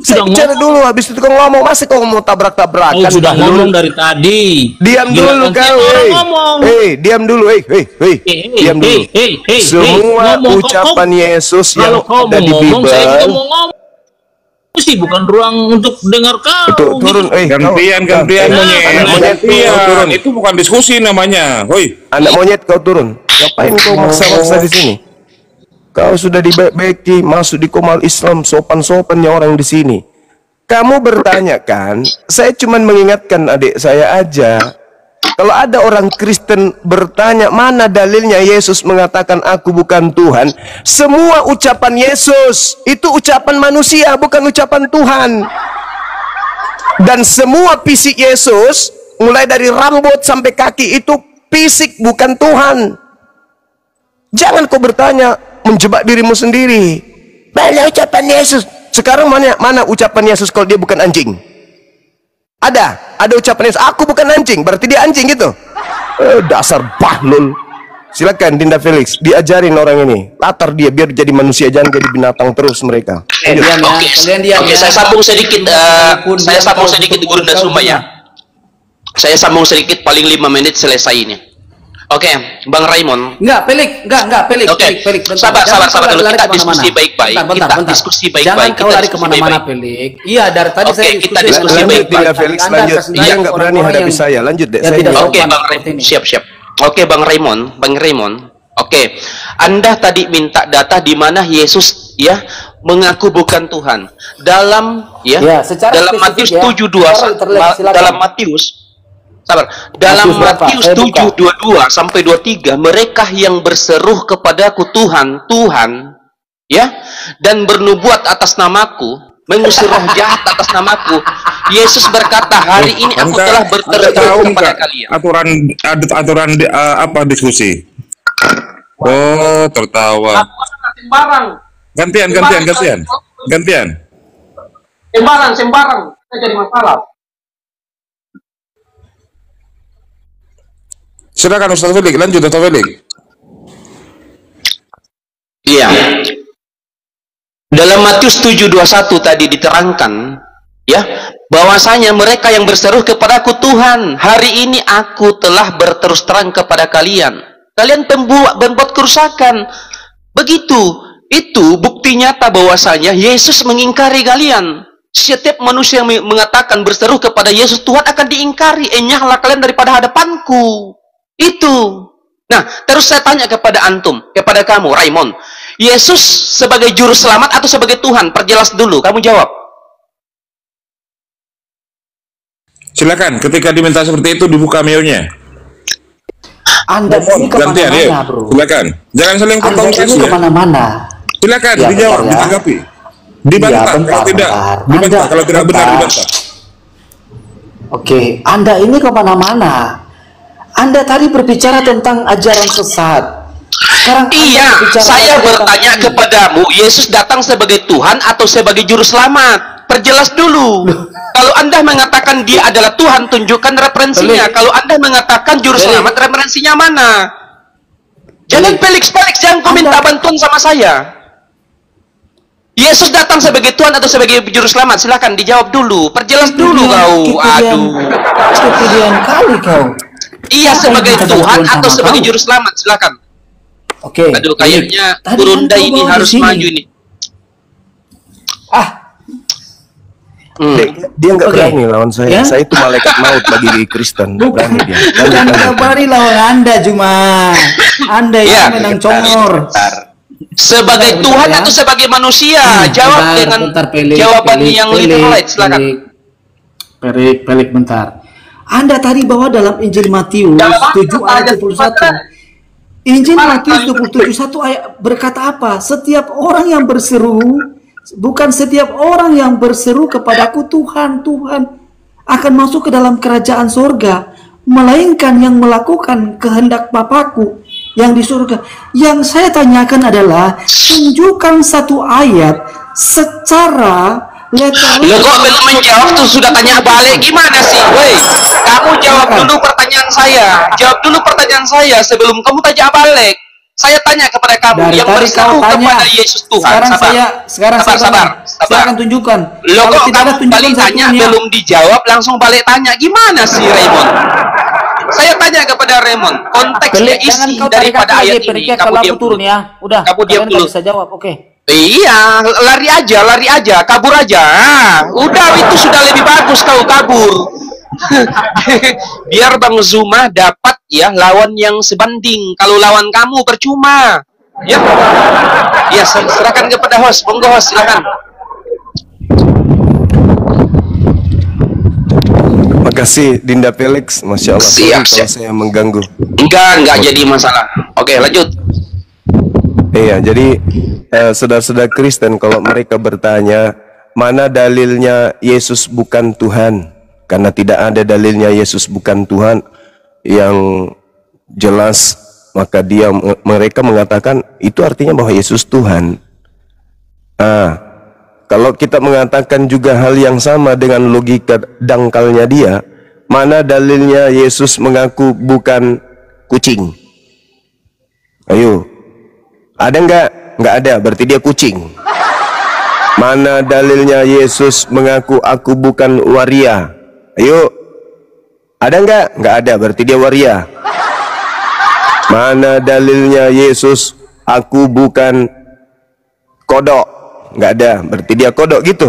Saya bicara dulu, habis itu kau ngomong. Masa kau mau tabrak-tabrakan? Sudah ngomong dari tadi. Diam dulu kau. Diam dulu. Diam dulu. Semua ucapan Yesus yang ada di Bible. Sih bukan ruang untuk dengar kau. Turun, gantian monyet. Itu bukan diskusi namanya. Hoi. Anak monyet kau turun. Ngapain kau maksa-maksa di sini? Kau sudah dibaik-baiki, masuk di komal Islam, sopan-sopannya orang di sini. Kamu bertanya kan? Saya cuma mengingatkan adik saya aja. Kalau ada orang Kristen bertanya, mana dalilnya Yesus mengatakan aku bukan Tuhan? Semua ucapan Yesus itu ucapan manusia, bukan ucapan Tuhan. Dan semua fisik Yesus, mulai dari rambut sampai kaki, itu fisik, bukan Tuhan. Jangan kau bertanya, menjebak dirimu sendiri. Mana ucapan Yesus? Sekarang mana ucapan Yesus kalau dia bukan anjing? Ada ucapan Yesus, aku bukan anjing, berarti dia anjing gitu. Dasar bahlul. Silakan Dinda Felix, diajarin orang ini, latar dia biar jadi manusia, jangan jadi binatang terus mereka. Oke, saya sambung sedikit, Guru Dasuma ya. Saya sambung sedikit, paling 5 menit selesai ini. Oke, Bang Raymond. Enggak, Pelik. Oke, sabar dulu. Kita diskusi baik-baik. Jangan kau lari kemana-mana, Pelik. Iya, dari tadi saya kita diskusi baik-baik. Felix lanjut. Dia nggak berani hadapi saya. Lanjut deh. Oke, Bang Raymond. Siap. Oke, Bang Raymond. Oke, Anda tadi minta data di mana Yesus ya mengaku bukan Tuhan. Dalam dalam Matius 7:21, dalam Matius dalam Matius 7:22 sampai 23, mereka yang berseru kepadaku Tuhan, Tuhan, ya, dan bernubuat atas namaku, mengusir roh jahat atas namaku. Yesus berkata, hari ini aku telah berterus kepada kalian. Aturan apa diskusi? Oh, tertawa. Gantian. Sembarang. Saya jadi masalah. Silakan Ustaz Felix, lanjut Ustaz Felix. Iya. Dalam Matius 7:21 tadi diterangkan, ya, bahwasanya mereka yang berseru kepadaku Tuhan, hari ini aku telah berterus terang kepada kalian. Kalian membuat kerusakan. Begitu. Itu bukti nyata bahwasanya Yesus mengingkari kalian. Setiap manusia yang mengatakan berseru kepada Yesus Tuhan akan diingkari. Enyahlah kalian daripada hadapanku. Itu. Nah, terus saya tanya kepada antum, kepada kamu, Raymond, Yesus sebagai juru selamat atau sebagai Tuhan? Perjelas dulu, kamu jawab. Silakan, ketika diminta seperti itu dibuka mailnya. Anda ini kemana-mana, bro. Silakan, jangan saling kontroversi ya. Kemana-mana. Silakan, ya, dijawab, ditanggapi. Dibantah, kalau tidak, dibantah, kalau tidak benar dibantah. Oke, Anda ini kemana-mana. Anda tadi berbicara tentang ajaran sesat. Sekarang iya, saya bertanya kepadamu, Yesus datang sebagai Tuhan atau sebagai juru selamat? Perjelas dulu. Kalau Anda mengatakan dia adalah Tuhan, tunjukkan referensinya. Kalau Anda mengatakan juru selamat, referensinya mana? Jangan Felix, jangan kau minta bantuan sama saya. Yesus datang sebagai Tuhan atau sebagai juru selamat? Silakan dijawab dulu. Perjelas dulu kau. Aduh. Kemudian kali kau. Iya, sebagai Tuhan atau sebagai juru selamat? Silakan. Oke. Aduh, kayaknya Burunda ini harus maju nih. Dia nggak berani lawan saya. Saya itu malaikat maut bagi Kristen. Berani dia. Bukan berani lawan Anda, cuma Anda yang menang congor. Sebagai Tuhan atau sebagai manusia? Jawab dengan jawaban yang literal. Silakan. Pelik bentar. Anda tadi bawa dalam Injil Matius 7 ayat 21. Injil Matius 27:1 ayat berkata apa? Setiap orang yang berseru, bukan setiap orang yang berseru kepadaku Tuhan, Tuhan akan masuk ke dalam kerajaan surga, melainkan yang melakukan kehendak Bapakku yang di surga. Yang saya tanyakan adalah, tunjukkan satu ayat secara Lo kok belum menjawab tuh, sudah tanya balik gimana sih? Woi, kamu jawab dulu pertanyaan saya. Jawab dulu pertanyaan saya sebelum kamu tanya balik. Saya tanya kepada kamu yang berseru kepada Yesus Tuhan. Sekarang sabar. Saya akan tunjukkan. Lo kok kamu balik tanya belum dijawab langsung balik tanya, gimana sih Raymond? Saya tanya kepada Raymond, konteksnya isi daripada ayat ini. Kamu diam turun ya. Udah. Kamu diam dulu. Bisa jawab, oke. Iya, lari aja, kabur aja. Udah, itu sudah lebih bagus kau kabur. Biar Bang Zuma dapat ya lawan yang sebanding. Kalau lawan kamu percuma. Ya, ya serahkan kepada host. Monggo host, silakan. Makasih Dinda Felix, Masya Allah. Siap, Sorry kalau saya mengganggu. Enggak jadi masalah. Oke, lanjut. Iya, jadi saudara-saudara Kristen kalau mereka bertanya, mana dalilnya Yesus bukan Tuhan? Karena tidak ada dalilnya Yesus bukan Tuhan yang jelas, maka mereka mengatakan itu artinya bahwa Yesus Tuhan. Kalau kita mengatakan juga hal yang sama dengan logika dangkalnya dia, mana dalilnya Yesus mengaku bukan kucing? Ayo, ada nggak? Nggak ada, berarti dia kucing. Mana dalilnya Yesus mengaku aku bukan waria? Ayo, ada nggak? Nggak ada, berarti dia waria. Mana dalilnya Yesus aku bukan kodok? Nggak ada, berarti dia kodok gitu.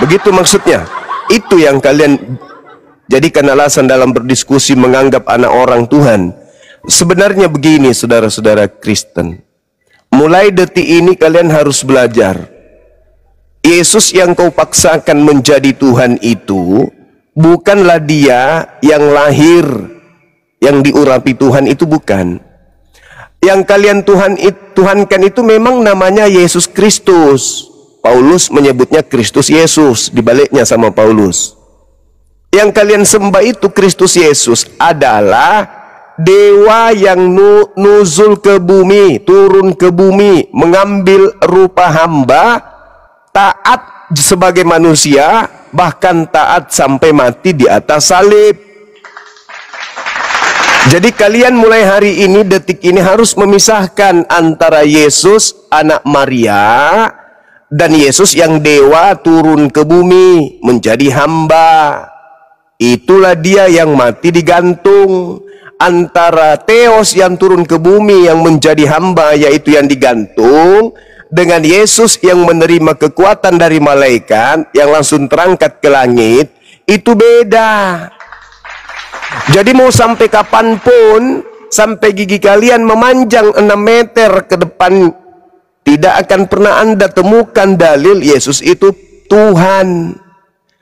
Begitu maksudnya. Itu yang kalian jadikan alasan dalam berdiskusi menganggap anak orang Tuhan. Sebenarnya begini saudara-saudara Kristen. Mulai detik ini kalian harus belajar. Yesus yang kau paksakan menjadi Tuhan itu bukanlah dia yang lahir, yang diurapi Tuhan itu bukan. Yang kalian Tuhankan itu memang namanya Yesus Kristus. Paulus menyebutnya Kristus Yesus, dibaliknya sama Paulus. Yang kalian sembah itu Kristus Yesus adalah dewa yang nuzul ke bumi, turun ke bumi, mengambil rupa hamba, taat sebagai manusia, bahkan taat sampai mati di atas salib. Jadi kalian mulai hari ini, detik ini harus memisahkan antara Yesus anak Maria dan Yesus yang dewa turun ke bumi menjadi hamba. Itulah dia yang mati digantung. Antara Theos yang turun ke bumi yang menjadi hamba, yaitu yang digantung, dengan Yesus yang menerima kekuatan dari malaikat yang langsung terangkat ke langit, itu beda. Jadi mau sampai kapanpun, sampai gigi kalian memanjang 6 meter ke depan, tidak akan pernah Anda temukan dalil Yesus itu Tuhan.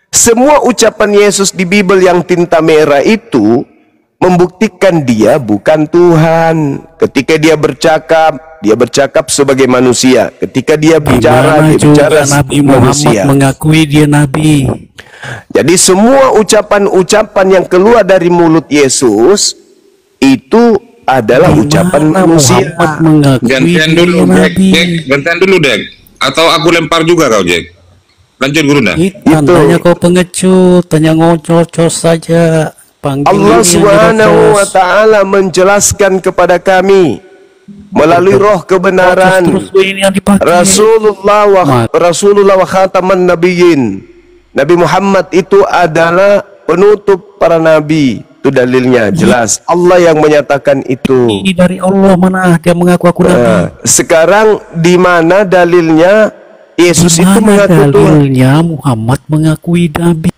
Semua ucapan Yesus di Bible yang tinta merah itu membuktikan dia bukan Tuhan. Ketika dia bercakap sebagai manusia. Ketika dia bicara, dia bicara Nabi manusia. Muhammad mengakui dia Nabi. Jadi semua ucapan-ucapan yang keluar dari mulut Yesus itu adalah ucapan manusia. Gantian dulu, Jack. Gantian dulu, Jack. Atau aku lempar juga kau, Jack. Lanjut, Guru. Tanya kau pengecut, tanya ngocos saja. Panggil Allah Subhanahu wa Ta'ala menjelaskan kepada kami melalui roh kebenaran, Rasulullah wa khataman nabiyyin. Nabi Muhammad itu adalah penutup para nabi. Itu dalilnya jelas. Allah yang menyatakan itu. Ini dari Allah, mana dia mengaku aku nabi. Sekarang di mana dalilnya Yesus itu mengaku dalilnya Tuhan? Muhammad mengakui nabi.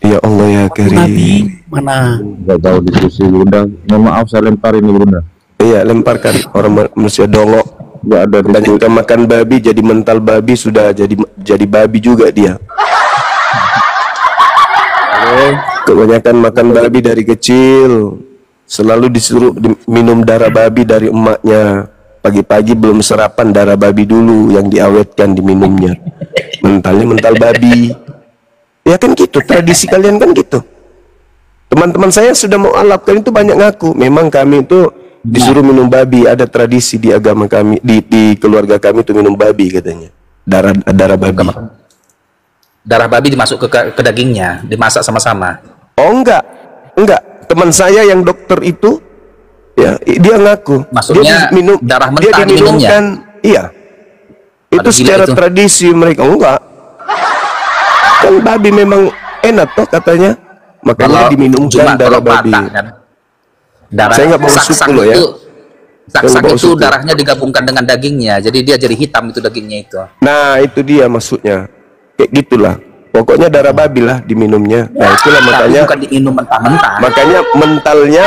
Ya Allah ya Karim. Nabi mana? Gak tahu diskusi, Bunda. Mohon maaf saya lempar ini, Bunda. Iya, lemparkan. Orang manusia dongok. Gak ada. Kebanyakan makan babi jadi mental babi, sudah jadi babi juga dia. Kebanyakan makan babi dari kecil, selalu disuruh minum darah babi dari emaknya. Pagi-pagi belum sarapan, darah babi dulu yang diawetkan diminumnya. Mentalnya mental babi. Ya kan gitu, tradisi kalian kan gitu. Teman-teman saya sudah mau alapkan itu banyak ngaku. Memang kami itu disuruh minum babi. Ada tradisi di agama kami, di keluarga kami itu minum babi katanya. Darah babi. Darah babi dimasuk ke dagingnya, dimasak sama-sama. Oh enggak. Teman saya yang dokter itu, ya dia ngaku. Maksudnya dia minum, darah mentah dia diminumkan. Iya. Itu secara tradisi mereka. Oh, enggak. Kan babi memang enak toh katanya, makanya diminumkan darah babi. Kan? Darah, saya nggak bawa suku loh ya. Sak itu darahnya digabungkan dengan dagingnya, jadi dia jadi hitam itu dagingnya itu. Nah itu dia maksudnya, kayak gitulah. Pokoknya darah babi lah diminumnya. Nah itulah makanya. Bukan diminum mentah-mentah. Makanya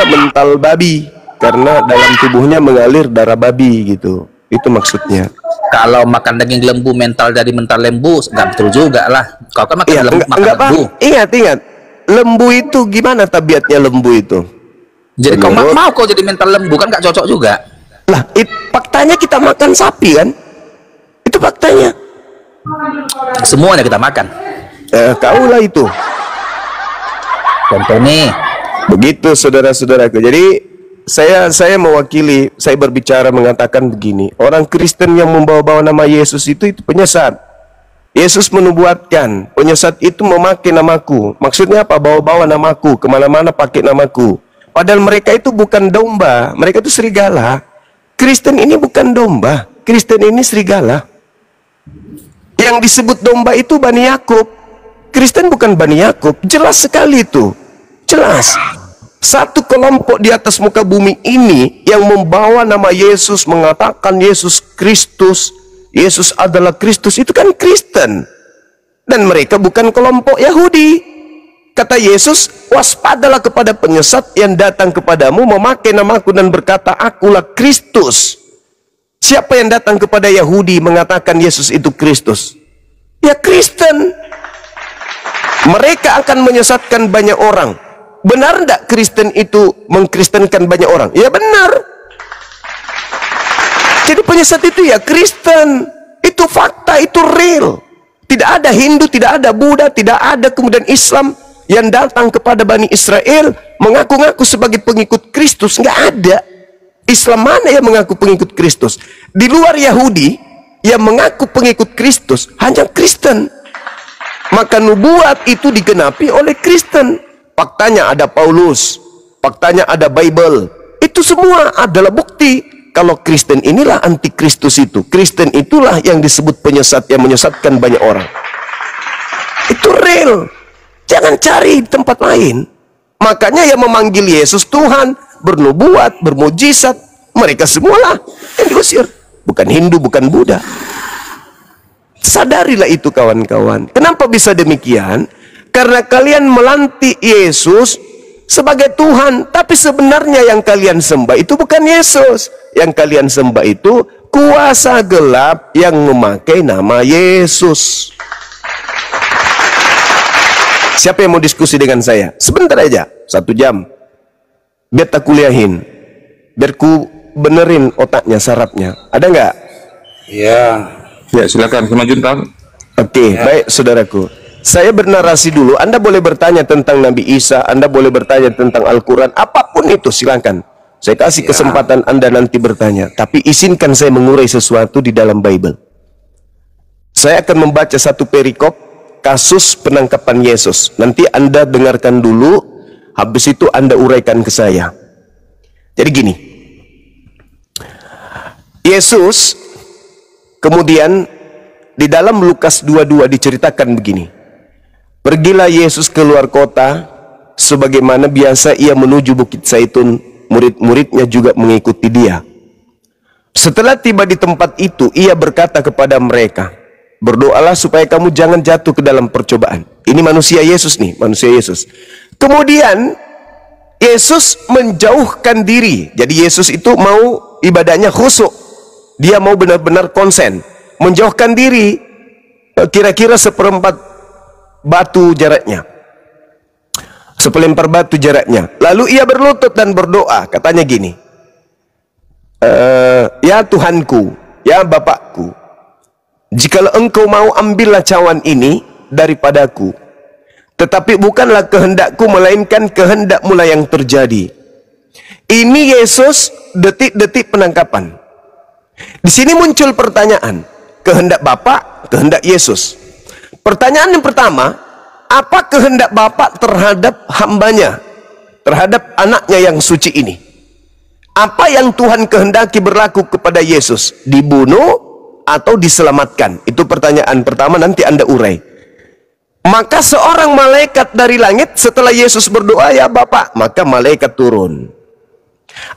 mental babi, karena dalam tubuhnya mengalir darah babi gitu. Itu maksudnya. Kalau makan daging lembu mental jadi mental lembu, nggak betul juga lah. Kau kan makan lembu, makan lembu. Ingat. Lembu itu gimana tabiatnya lembu itu? Jadi kau mau kau jadi mental lembu kan nggak cocok juga. Lah, faktanya kita makan sapi kan? Itu faktanya. Semuanya kita makan. Kaulah itu. Contoh nih. Begitu saudara-saudaraku. Jadi saya mewakili, saya berbicara mengatakan begini. Orang Kristen yang membawa-bawa nama Yesus itu penyesat. Yesus menubuatkan, penyesat itu memakai namaku. Maksudnya apa? Bawa-bawa namaku, kemana-mana pakai namaku. Padahal mereka itu bukan domba, mereka itu serigala. Kristen ini bukan domba, Kristen ini serigala. Yang disebut domba itu Bani Yakub. Kristen bukan Bani Yakub, jelas sekali itu. Jelas. Satu kelompok di atas muka bumi ini yang membawa nama Yesus, mengatakan Yesus Kristus, Yesus adalah Kristus, itu kan Kristen. Dan mereka bukan kelompok Yahudi. Kata Yesus, waspadalah kepada penyesat yang datang kepadamu memakai namaku dan berkata, akulah Kristus. Siapa yang datang kepada Yahudi mengatakan Yesus itu Kristus? Ya Kristen. Mereka akan menyesatkan banyak orang. Benar enggak Kristen itu mengkristenkan banyak orang? Ya benar. Jadi penyesat itu ya Kristen. Itu fakta, itu real. Tidak ada Hindu, tidak ada Buddha, tidak ada kemudian Islam yang datang kepada Bani Israel mengaku-ngaku sebagai pengikut Kristus. Nggak ada. Islam mana yang mengaku pengikut Kristus? Di luar Yahudi yang mengaku pengikut Kristus hanya Kristen. Maka nubuat itu digenapi oleh Kristen. Faktanya ada Paulus, faktanya ada Bible. Itu semua adalah bukti kalau Kristen inilah antikristus itu. Kristen itulah yang disebut penyesat, yang menyesatkan banyak orang. Itu real. Jangan cari di tempat lain. Makanya yang memanggil Yesus Tuhan, bernubuat, bermujizat, mereka semualah yang diusir. Bukan Hindu, bukan Buddha. Sadarilah itu kawan-kawan. Kenapa bisa demikian? Karena kalian melantik Yesus sebagai Tuhan, tapi sebenarnya yang kalian sembah itu bukan Yesus. Yang kalian sembah itu kuasa gelap yang memakai nama Yesus. Siapa yang mau diskusi dengan saya? Sebentar aja, 1 jam. Biar tak kuliahin. Biar ku benerin otaknya, sarafnya. Ada nggak? Ya. Ya, silakan. Kemajuan. Oke, baik saudaraku. Saya bernarasi dulu. Anda boleh bertanya tentang Nabi Isa, Anda boleh bertanya tentang Al-Quran, apapun itu silakan. Saya kasih kesempatan Anda nanti bertanya. Tapi izinkan saya mengurai sesuatu di dalam Bible. Saya akan membaca satu perikop kasus penangkapan Yesus. Nanti Anda dengarkan dulu, habis itu Anda uraikan ke saya. Jadi gini, Yesus kemudian di dalam Lukas 22 diceritakan begini. Pergilah Yesus keluar kota, sebagaimana biasa ia menuju Bukit Zaitun, murid-muridnya juga mengikuti dia. Setelah tiba di tempat itu, ia berkata kepada mereka, berdoalah supaya kamu jangan jatuh ke dalam percobaan. Ini manusia Yesus nih, manusia Yesus. Kemudian, Yesus menjauhkan diri. Jadi Yesus itu mau ibadahnya khusyuk. Dia mau benar-benar konsen. Menjauhkan diri, kira-kira seperempat batu jaraknya, sepelempar batu jaraknya. Lalu ia berlutut dan berdoa, katanya gini, ya Tuhanku, ya Bapakku, jikalau engkau mau ambillah cawan ini daripadaku, tetapi bukanlah kehendakku melainkan kehendak-Mu yang terjadi. Ini Yesus detik-detik penangkapan. Di sini muncul pertanyaan, kehendak Bapa, kehendak Yesus. Pertanyaan yang pertama, apa kehendak Bapa terhadap hambanya, terhadap anaknya yang suci ini? Apa yang Tuhan kehendaki berlaku kepada Yesus? Dibunuh atau diselamatkan? Itu pertanyaan pertama, nanti Anda urai. Maka seorang malaikat dari langit setelah Yesus berdoa, ya Bapa, maka malaikat turun.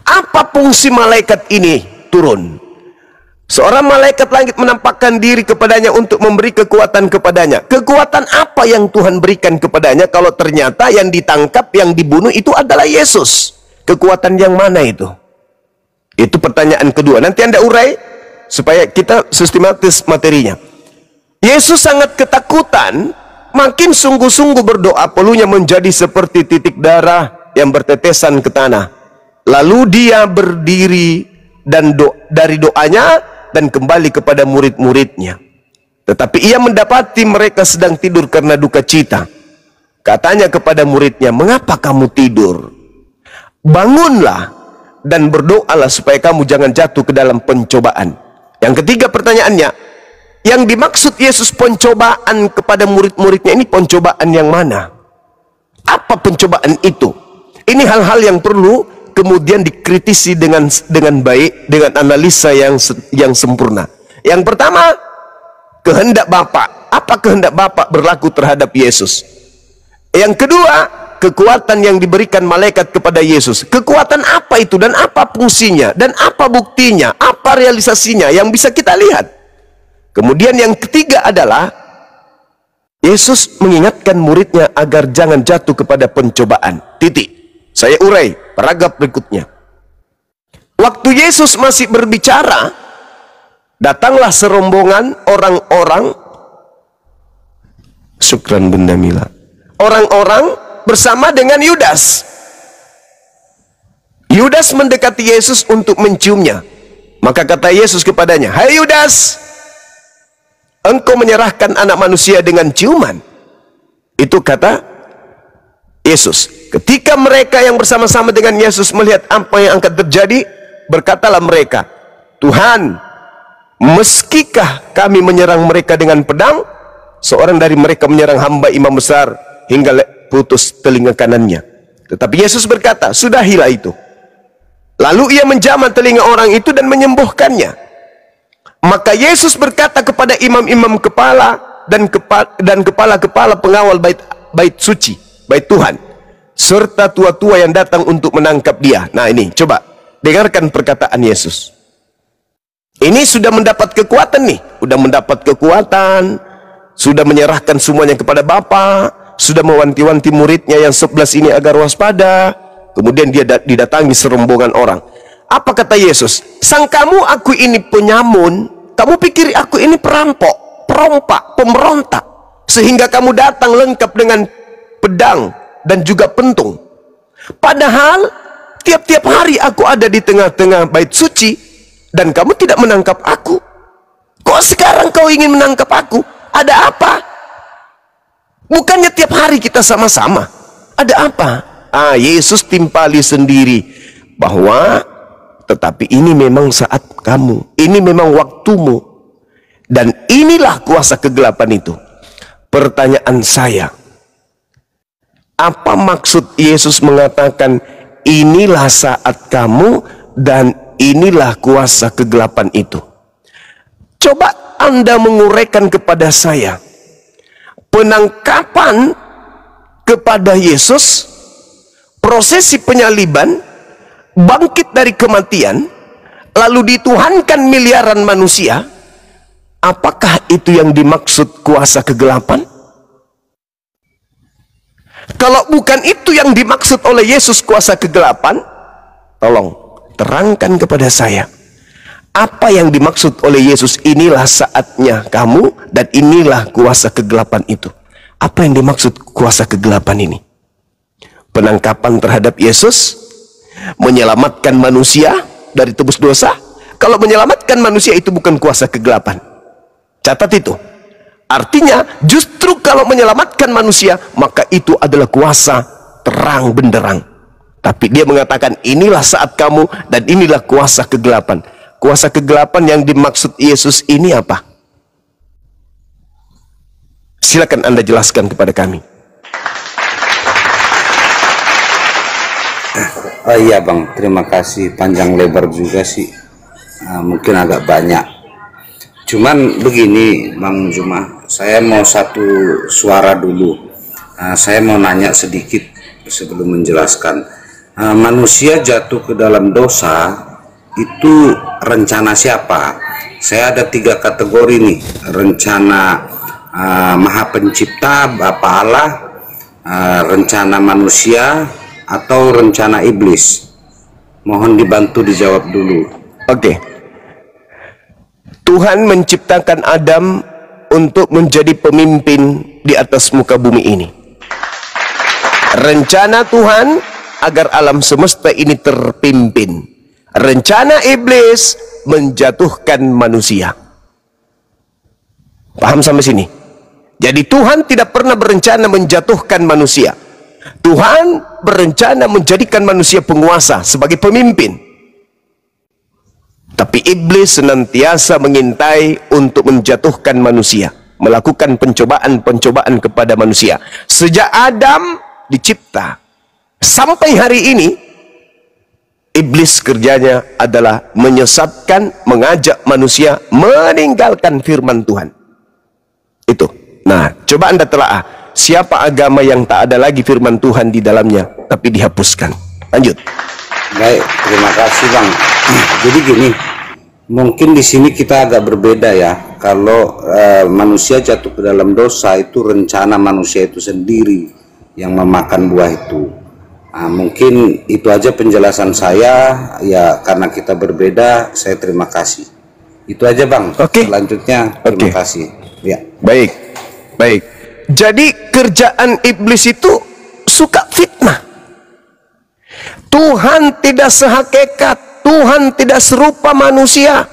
Apa fungsi malaikat ini turun? Seorang malaikat langit menampakkan diri kepadanya untuk memberi kekuatan kepadanya. Kekuatan apa yang Tuhan berikan kepadanya kalau ternyata yang ditangkap, yang dibunuh itu adalah Yesus? Kekuatan yang mana itu? Itu pertanyaan kedua. Nanti Anda urai supaya kita sistematis materinya. Yesus sangat ketakutan, makin sungguh-sungguh berdoa, peluhnya menjadi seperti titik darah yang bertetesan ke tanah. Lalu dia berdiri dan dari doanya dan kembali kepada murid-muridnya. Tetapi ia mendapati mereka sedang tidur karena duka cita. Katanya kepada muridnya, "Mengapa kamu tidur? Bangunlah dan berdoalah supaya kamu jangan jatuh ke dalam pencobaan." Yang ketiga pertanyaannya, yang dimaksud Yesus pencobaan kepada murid-muridnya ini pencobaan yang mana? Apa pencobaan itu? Ini hal-hal yang perlu kemudian dikritisi dengan baik, dengan analisa yang sempurna. Yang pertama, kehendak Bapa. Apa kehendak Bapa berlaku terhadap Yesus? Yang kedua, kekuatan yang diberikan malaikat kepada Yesus. Kekuatan apa itu dan apa fungsinya dan apa buktinya, apa realisasinya yang bisa kita lihat. Kemudian yang ketiga adalah Yesus mengingatkan muridnya agar jangan jatuh kepada pencobaan. Titik. Saya urai paragraf berikutnya. Waktu Yesus masih berbicara, datanglah serombongan orang-orang, syukran Bunda Mila, orang-orang bersama dengan Yudas. Yudas mendekati Yesus untuk menciumnya. Maka kata Yesus kepadanya, "Hai Yudas, engkau menyerahkan anak manusia dengan ciuman?" Itu kata Yesus. Ketika mereka yang bersama-sama dengan Yesus melihat apa yang akan terjadi, berkatalah mereka, "Tuhan, meskikah kami menyerang mereka dengan pedang?" Seorang dari mereka menyerang hamba imam besar hingga putus telinga kanannya. Tetapi Yesus berkata, "Sudahilah itu." Lalu ia menjamah telinga orang itu dan menyembuhkannya. Maka Yesus berkata kepada imam-imam kepala dan kepala-kepala pengawal bait suci, bait Tuhan, serta tua-tua yang datang untuk menangkap dia. Nah ini, coba dengarkan perkataan Yesus. Ini sudah mendapat kekuatan nih, sudah mendapat kekuatan, sudah menyerahkan semuanya kepada Bapa, sudah mewanti-wanti muridnya yang 11 ini agar waspada. Kemudian dia didatangi serombongan orang. Apa kata Yesus? "Sangkamu aku ini penyamun? Kamu pikir aku ini perampok, perompak, pemberontak, sehingga kamu datang lengkap dengan pedang dan juga pentung? Padahal tiap-tiap hari aku ada di tengah-tengah bait suci dan kamu tidak menangkap aku. Kok sekarang kau ingin menangkap aku? Ada apa? Bukannya tiap hari kita sama-sama. Ada apa?" Yesus timpali sendiri bahwa tetapi ini memang saat kamu, ini memang waktumu, dan inilah kuasa kegelapan itu. Pertanyaan saya, apa maksud Yesus mengatakan inilah saat kamu dan inilah kuasa kegelapan itu? Coba Anda menguraikan kepada saya penangkapan kepada Yesus, prosesi penyaliban, bangkit dari kematian, lalu dituhankan miliaran manusia. Apakah itu yang dimaksud kuasa kegelapan? Kalau bukan itu yang dimaksud oleh Yesus kuasa kegelapan, tolong terangkan kepada saya. Apa yang dimaksud oleh Yesus inilah saatnya kamu dan inilah kuasa kegelapan itu? Apa yang dimaksud kuasa kegelapan ini? Penangkapan terhadap Yesus, menyelamatkan manusia dari tebus dosa. Kalau menyelamatkan manusia itu bukan kuasa kegelapan. Catat itu. Artinya justru kalau menyelamatkan manusia, maka itu adalah kuasa terang benderang. Tapi dia mengatakan inilah saat kamu dan inilah kuasa kegelapan. Kuasa kegelapan yang dimaksud Yesus ini apa? Silakan Anda jelaskan kepada kami. Oh iya Bang, terima kasih. Panjang lebar juga sih, mungkin agak banyak. Cuman begini Bang Juma, saya mau satu suara dulu. Saya mau nanya sedikit sebelum menjelaskan. Manusia jatuh ke dalam dosa itu rencana siapa? Saya ada 3 kategori nih. Rencana Maha Pencipta, Bapa Allah, rencana manusia, atau rencana iblis. Mohon dibantu dijawab dulu. Oke. Tuhan menciptakan Adam untuk menjadi pemimpin di atas muka bumi ini. Rencana Tuhan agar alam semesta ini terpimpin. Rencana iblis menjatuhkan manusia. Paham sampai sini? Jadi Tuhan tidak pernah berencana menjatuhkan manusia. Tuhan berencana menjadikan manusia penguasa sebagai pemimpin. Tapi iblis senantiasa mengintai untuk menjatuhkan manusia, melakukan pencobaan-pencobaan kepada manusia. Sejak Adam dicipta sampai hari ini, iblis kerjanya adalah menyesatkan, mengajak manusia meninggalkan firman Tuhan. Itu. Nah, coba Anda telaah, siapa agama yang tak ada lagi firman Tuhan di dalamnya tapi dihapuskan? Lanjut. Baik, terima kasih Bang. Jadi gini, mungkin di sini kita agak berbeda ya. Kalau manusia jatuh ke dalam dosa, itu rencana manusia itu sendiri yang memakan buah itu. Nah, mungkin itu aja penjelasan saya ya, karena kita berbeda. Saya terima kasih. Itu aja Bang. Oke. Selanjutnya terima kasih. Ya. Baik, baik. Jadi kerjaan iblis itu suka fitnah. Tuhan tidak sehakikat, Tuhan tidak serupa manusia.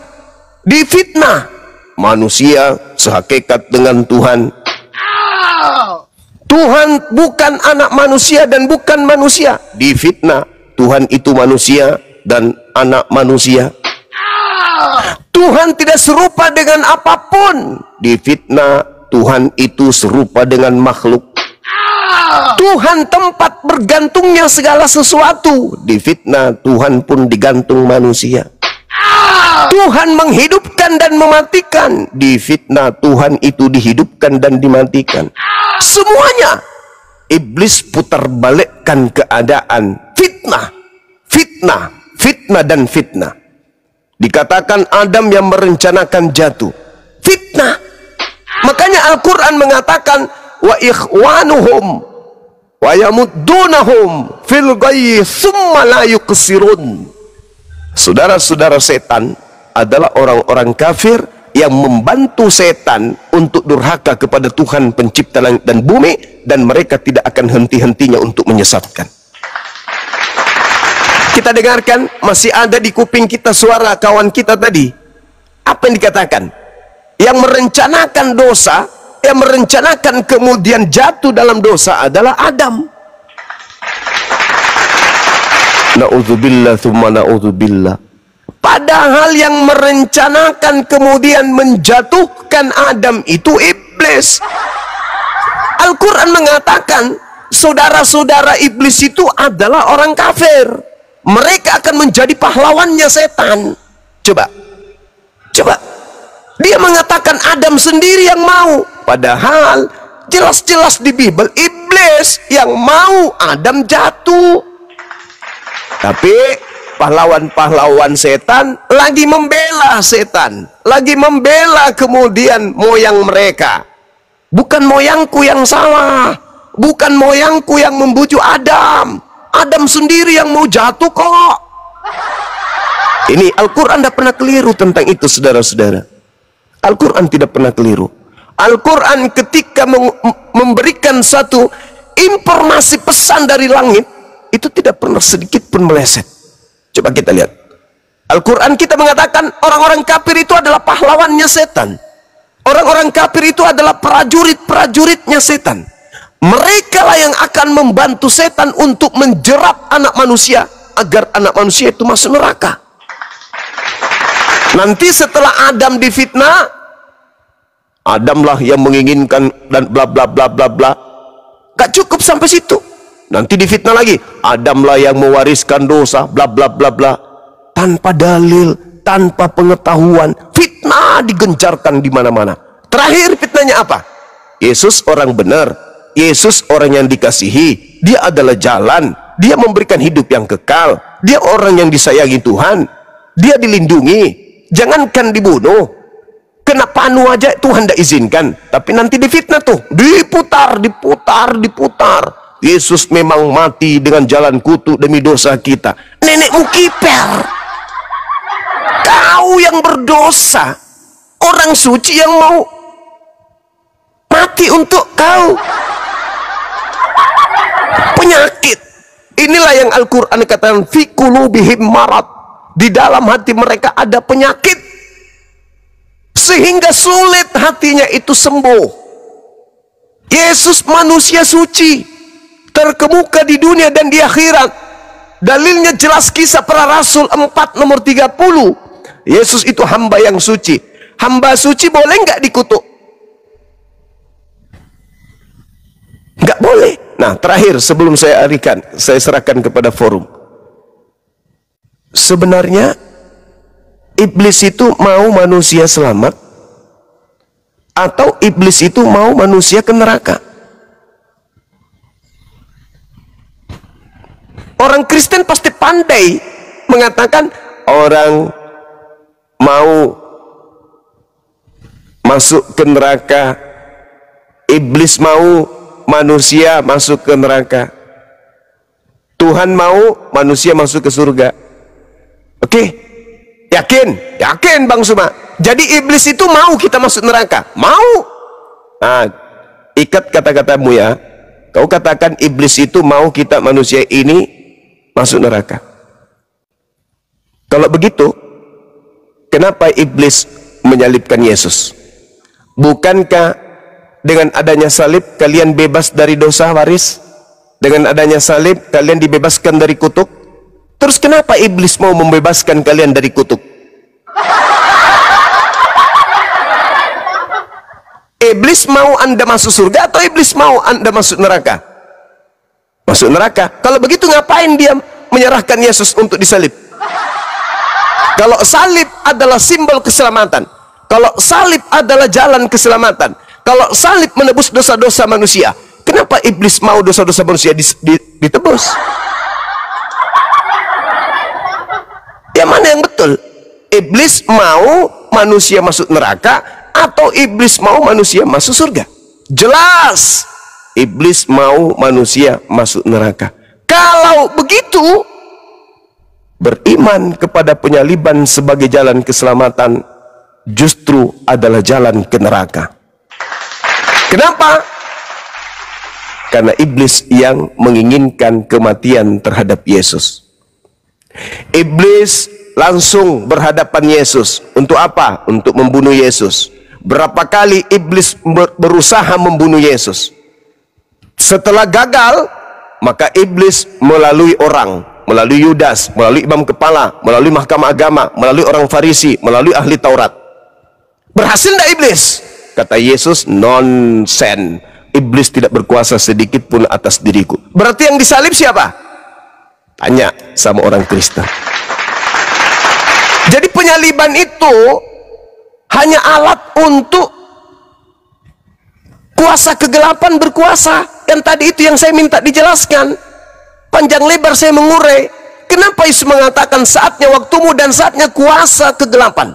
Difitnah. Manusia sehakikat dengan Tuhan. Tuhan bukan anak manusia dan bukan manusia. Difitnah. Tuhan itu manusia dan anak manusia. Tuhan tidak serupa dengan apapun. Difitnah. Tuhan itu serupa dengan makhluk. Tuhan tempat bergantungnya segala sesuatu. Difitnah. Tuhan pun digantung manusia. Tuhan menghidupkan dan mematikan. Difitnah. Tuhan itu dihidupkan dan dimatikan. Semuanya iblis putar balikkan keadaan. Fitnah, fitnah, fitnah dan fitnah. Dikatakan Adam yang merencanakan jatuh. Fitnah. Makanya Al-Quran mengatakan wa ikhwanuhum wa yamuddunahum fil ghayyi tsumma la yuqsirun. Saudara-saudara setan adalah orang-orang kafir yang membantu setan untuk durhaka kepada Tuhan pencipta langit dan bumi, dan mereka tidak akan henti-hentinya untuk menyesatkan. Kita dengarkan, masih ada di kuping kita suara kawan kita tadi. Apa yang dikatakan? Yang merencanakan dosa, yang merencanakan kemudian jatuh dalam dosa adalah Adam. Na'udzubillah tsumma na'udzubillah. Padahal yang merencanakan kemudian menjatuhkan Adam itu iblis. Al-Quran mengatakan saudara-saudara iblis itu adalah orang kafir. Mereka akan menjadi pahlawannya setan. Coba. Dia mengatakan Adam sendiri yang mau. Padahal jelas-jelas di Bible iblis yang mau Adam jatuh. Tapi pahlawan-pahlawan setan lagi membela setan, lagi membela kemudian moyang mereka. Bukan moyangku yang salah, bukan moyangku yang membujuk Adam. Adam sendiri yang mau jatuh kok. Ini Al-Quran tidak pernah keliru tentang itu, saudara-saudara. Al-Quran tidak pernah keliru. Al-Quran ketika memberikan satu informasi pesan dari langit, itu tidak pernah sedikit pun meleset. Coba kita lihat. Al-Quran kita mengatakan orang-orang kafir itu adalah pahlawannya setan. Orang-orang kafir itu adalah prajurit-prajuritnya setan. Mereka lah yang akan membantu setan untuk menjerat anak manusia agar anak manusia itu masuk neraka. Nanti setelah Adam difitnah, Adamlah yang menginginkan dan bla bla bla bla bla. Gak cukup sampai situ. Nanti difitnah lagi, Adamlah yang mewariskan dosa, bla bla bla bla. Tanpa dalil, tanpa pengetahuan, fitnah digencarkan di mana-mana. Terakhir fitnahnya apa? Yesus orang benar, Yesus orang yang dikasihi, dia adalah jalan, dia memberikan hidup yang kekal, dia orang yang disayangi Tuhan, dia dilindungi. Jangankan dibunuh, kena panu aja Tuhan tidak izinkan. Tapi nanti difitnah tuh, diputar. Yesus memang mati dengan jalan kutuk demi dosa kita. Nenekmu kiper. Kau yang berdosa, orang suci yang mau mati untuk kau. Penyakit. Inilah yang Al-Quran katakan, fi qulubihim marad. Di dalam hati mereka ada penyakit, sehingga sulit hatinya itu sembuh. Yesus manusia suci, terkemuka di dunia dan di akhirat. Dalilnya jelas Kisah Para Rasul 4 nomor 30. Yesus itu hamba yang suci. Hamba suci boleh nggak dikutuk? Nggak boleh. Nah, terakhir sebelum saya serahkan kepada forum. Sebenarnya iblis itu mau manusia selamat, atau iblis itu mau manusia ke neraka? Orang Kristen pasti pandai mengatakan orang mau masuk ke neraka, iblis mau manusia masuk ke neraka, Tuhan mau manusia masuk ke surga. Oke, yakin Bang Suma. Jadi iblis itu mau kita masuk neraka, mau. Nah, ikat kata-katamu ya. Kau katakan iblis itu mau kita manusia ini masuk neraka. Kalau begitu, kenapa iblis menyalibkan Yesus? Bukankah dengan adanya salib kalian bebas dari dosa waris? Dengan adanya salib kalian dibebaskan dari kutuk? Terus kenapa iblis mau membebaskan kalian dari kutuk? Iblis mau Anda masuk surga atau iblis mau Anda masuk neraka? Masuk neraka. Kalau begitu ngapain dia menyerahkan Yesus untuk disalib? Kalau salib adalah simbol keselamatan, kalau salib adalah jalan keselamatan, kalau salib menebus dosa-dosa manusia, kenapa iblis mau dosa-dosa manusia ditebus? Yang mana yang betul? Iblis mau manusia masuk neraka atau iblis mau manusia masuk surga? Jelas iblis mau manusia masuk neraka. Kalau begitu, beriman kepada penyaliban sebagai jalan keselamatan justru adalah jalan ke neraka. Kenapa? Karena iblis yang menginginkan kematian terhadap Yesus. Iblis langsung berhadapan Yesus. Untuk apa? Untuk membunuh Yesus. Berapa kali iblis berusaha membunuh Yesus? Setelah gagal, maka iblis melalui orang, melalui Yudas, melalui imam kepala, melalui mahkamah agama, melalui orang Farisi, melalui ahli Taurat. Berhasil tidak iblis? Kata Yesus, nonsen. Iblis tidak berkuasa sedikit pun atas diriku. Berarti yang disalib siapa? Tanya sama orang Kristen. Jadi penyaliban itu hanya alat untuk kuasa kegelapan berkuasa. Yang tadi itu yang saya minta dijelaskan. Panjang lebar saya mengurai. Kenapa Yesus mengatakan saatnya waktumu dan saatnya kuasa kegelapan?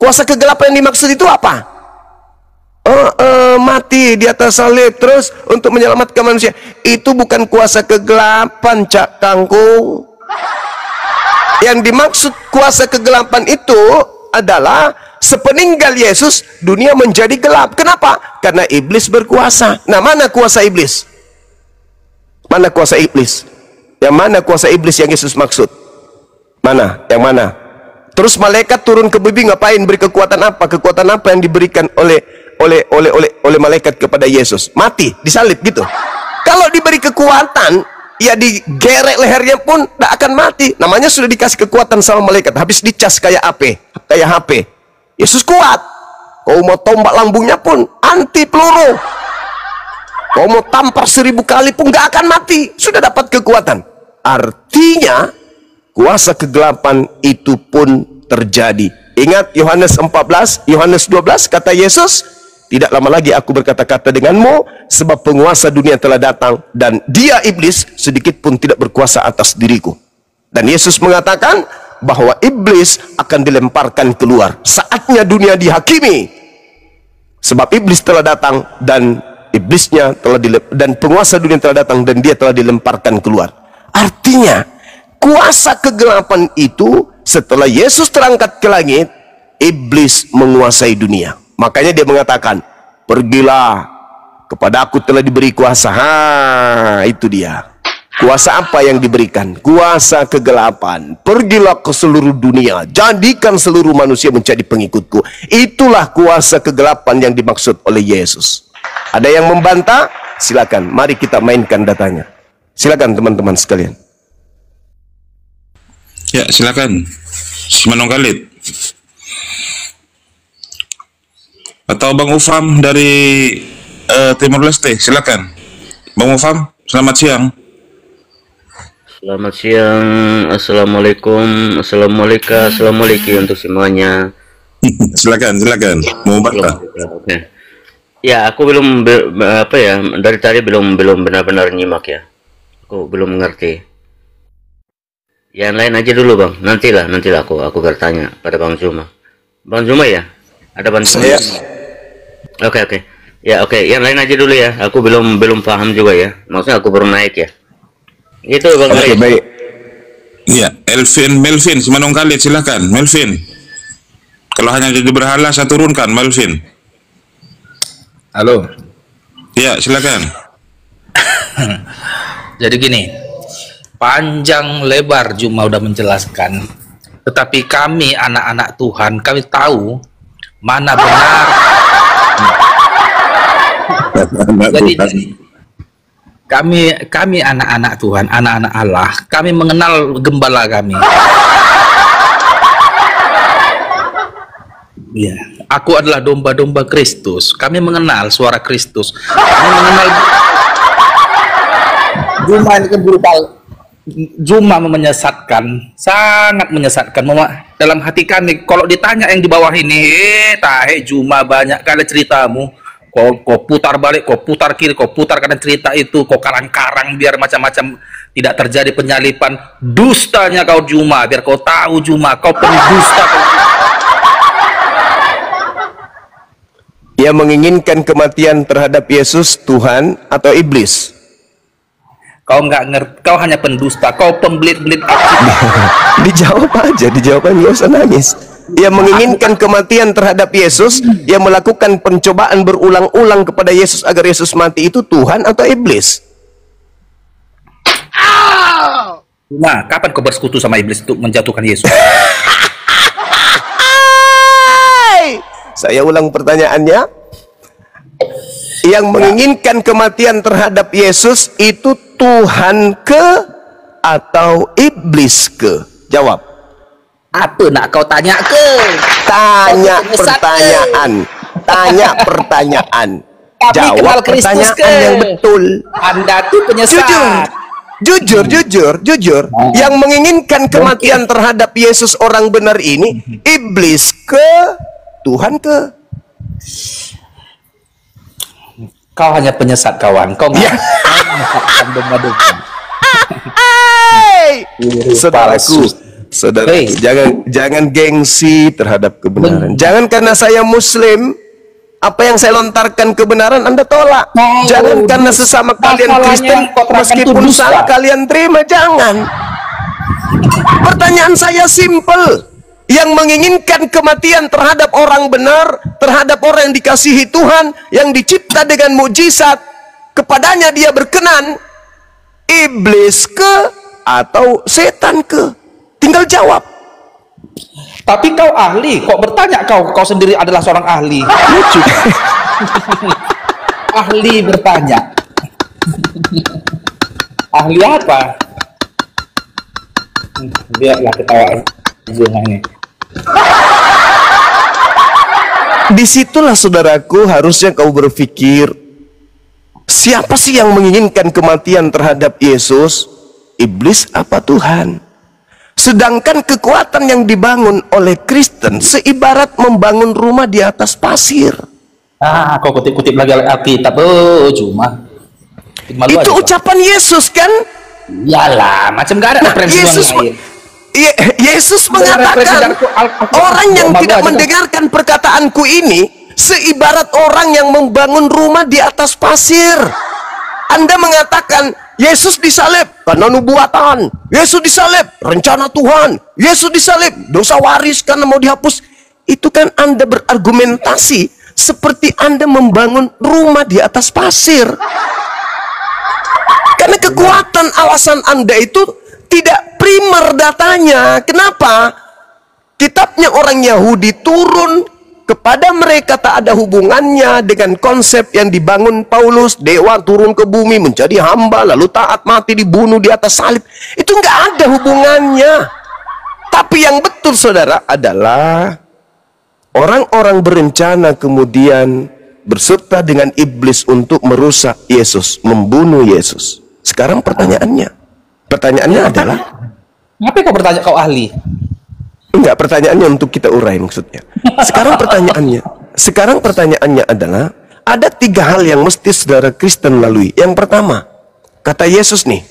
Kuasa kegelapan yang dimaksud itu apa? Mati di atas salib terus untuk menyelamatkan manusia. Itu bukan kuasa kegelapan, Cak Kangkung. Yang dimaksud kuasa kegelapan itu adalah sepeninggal Yesus dunia menjadi gelap. Kenapa? Karena iblis berkuasa. Nah, mana kuasa iblis? Mana kuasa iblis? Yang mana kuasa iblis yang Yesus maksud? Mana? Yang mana? Terus malaikat turun ke bumi ngapain? Beri kekuatan apa? Kekuatan apa yang diberikan oleh malaikat kepada Yesus? Mati, disalib gitu. Kalau diberi kekuatan, ya digerek lehernya pun tidak akan mati. Namanya sudah dikasih kekuatan sama malaikat. Habis dicas kayak HP. Yesus kuat. Kau mau tombak lambungnya pun anti peluru. Kau mau tampar 1000 kali pun gak akan mati. Sudah dapat kekuatan. Artinya kuasa kegelapan itu pun terjadi. Ingat Yohanes 14, Yohanes 12 kata Yesus, tidak lama lagi aku berkata-kata denganmu, sebab penguasa dunia telah datang, dan dia iblis sedikit pun tidak berkuasa atas diriku. Dan Yesus mengatakan bahwa iblis akan dilemparkan keluar. Saatnya dunia dihakimi. Sebab iblis telah datang dan iblisnya telah dan penguasa dunia telah datang dan dia telah dilemparkan keluar. Artinya kuasa kegelapan itu setelah Yesus terangkat ke langit, iblis menguasai dunia. Makanya dia mengatakan, pergilah, kepada aku telah diberi kuasa. Itu dia. Kuasa apa yang diberikan? Kuasa kegelapan. Pergilah ke seluruh dunia, jadikan seluruh manusia menjadi pengikutku. Itulah kuasa kegelapan yang dimaksud oleh Yesus. Ada yang membantah? Silakan, mari kita mainkan datanya. Silakan teman-teman sekalian. Ya, silakan. Semenong Khalid. Atau Bang Ufam dari Timur Leste, silakan. Bang Ufam, selamat siang. Selamat siang, assalamualaikum, assalamualaikum untuk semuanya. Silakan, mau bantah. Oke. Ya, aku belum dari tadi belum benar-benar nyimak ya. Aku belum mengerti. Yang lain aja dulu bang, nantilah aku bertanya pada Bang Zuma. Bang Zuma ya, ada Bang Zuma. Oke. Ya oke, yang lain aja dulu ya. Aku belum paham juga ya. Maksudnya aku baru naik ya. Itu Bang. Oke, baik. Iya, Melvin, Semenong Khalid, silakan, Melvin. Kalau hanya jadi berhala, saya turunkan, Melvin. Halo. Iya, silakan. Jadi gini, panjang lebar Juma udah menjelaskan, tetapi kami anak-anak Tuhan, kami tahu mana benar. Jadi kami anak-anak Tuhan, anak-anak Allah, kami mengenal gembala kami. Ya, aku adalah domba-domba Kristus. Kami mengenal suara Kristus. Kami mengenal Juma ini kan berubah. Juma menyesatkan, sangat menyesatkan. Dalam hati kami, kalau ditanya yang di bawah ini, tahe Juma banyak kali ceritamu. Kau putar balik, kau putar kiri, kau putar kanan cerita itu, kau karang-karang biar macam-macam tidak terjadi penyalipan. Dustanya kau Juma, biar kau tahu Juma, kau pendusta. Yang menginginkan kematian terhadap Yesus, Tuhan atau iblis? Kau nggak ngerti, kau hanya pendusta, kau pembelit-belit. Dijawab aja, nggak usah nangis. Yang menginginkan kematian terhadap Yesus, yang melakukan pencobaan berulang-ulang kepada Yesus agar Yesus mati, itu Tuhan atau iblis? Nah, kapan kau bersekutu sama iblis untuk menjatuhkan Yesus? Saya ulang pertanyaannya. Yang menginginkan kematian terhadap Yesus itu Tuhan ke atau iblis ke? Jawab. Apa nak kau tanya ke? Tanya pertanyaan. Tanya pertanyaan. Jawab pertanyaan yang betul. Anda tuh penyesat. Jujur. Yang menginginkan kematian terhadap Yesus orang benar ini, iblis ke, Tuhan ke? Kau hanya penyesat kawan. Kau nggak menyesatkan domba-domba. Saudaraku, jangan gengsi terhadap kebenaran. Jangan karena saya Muslim, apa yang saya lontarkan kebenaran Anda tolak. Jangan karena sesama kalian Kristen, meskipun salah kalian terima. Jangan. Pertanyaan saya simple. Yang menginginkan kematian terhadap orang benar, terhadap orang yang dikasihi Tuhan, yang dicipta dengan mukjizat, kepadanya dia berkenan, iblis ke atau setan ke? Tinggal jawab. Tapi kau ahli, kok bertanya kau sendiri adalah seorang ahli. Lucu. Ahli bertanya. Ahli apa? Biarlah ketawa ini. Disitulah saudaraku harusnya kau berpikir, siapa sih yang menginginkan kematian terhadap Yesus? Iblis apa Tuhan? Sedangkan kekuatan yang dibangun oleh Kristen seibarat membangun rumah di atas pasir. Kau kutip-kutip lagi Alkitab. Cuma itu ucapan Yesus kan? Iyalah, macam gak ada referensi yang lain. Yesus mengatakan, orang yang tidak mendengarkan perkataanku ini seibarat orang yang membangun rumah di atas pasir. Anda mengatakan Yesus disalib karena nubuatan, Yesus disalib rencana Tuhan, Yesus disalib dosa waris karena mau dihapus. Itu kan Anda berargumentasi seperti Anda membangun rumah di atas pasir. Karena kekuatan alasan Anda itu tidak primer datanya. Kenapa? Kitabnya orang Yahudi turun kepada mereka tak ada hubungannya dengan konsep yang dibangun Paulus. Dewa turun ke bumi menjadi hamba, lalu taat mati dibunuh di atas salib. Itu nggak ada hubungannya. Tapi yang betul saudara adalah orang-orang berencana kemudian berserta dengan iblis untuk merusak Yesus, membunuh Yesus. Sekarang pertanyaannya adalah, ngapain kau bertanya, kau ahli? Enggak, pertanyaannya untuk kita urai maksudnya. Sekarang pertanyaannya adalah, ada 3 hal yang mesti saudara Kristen lalui. Yang pertama, kata Yesus nih,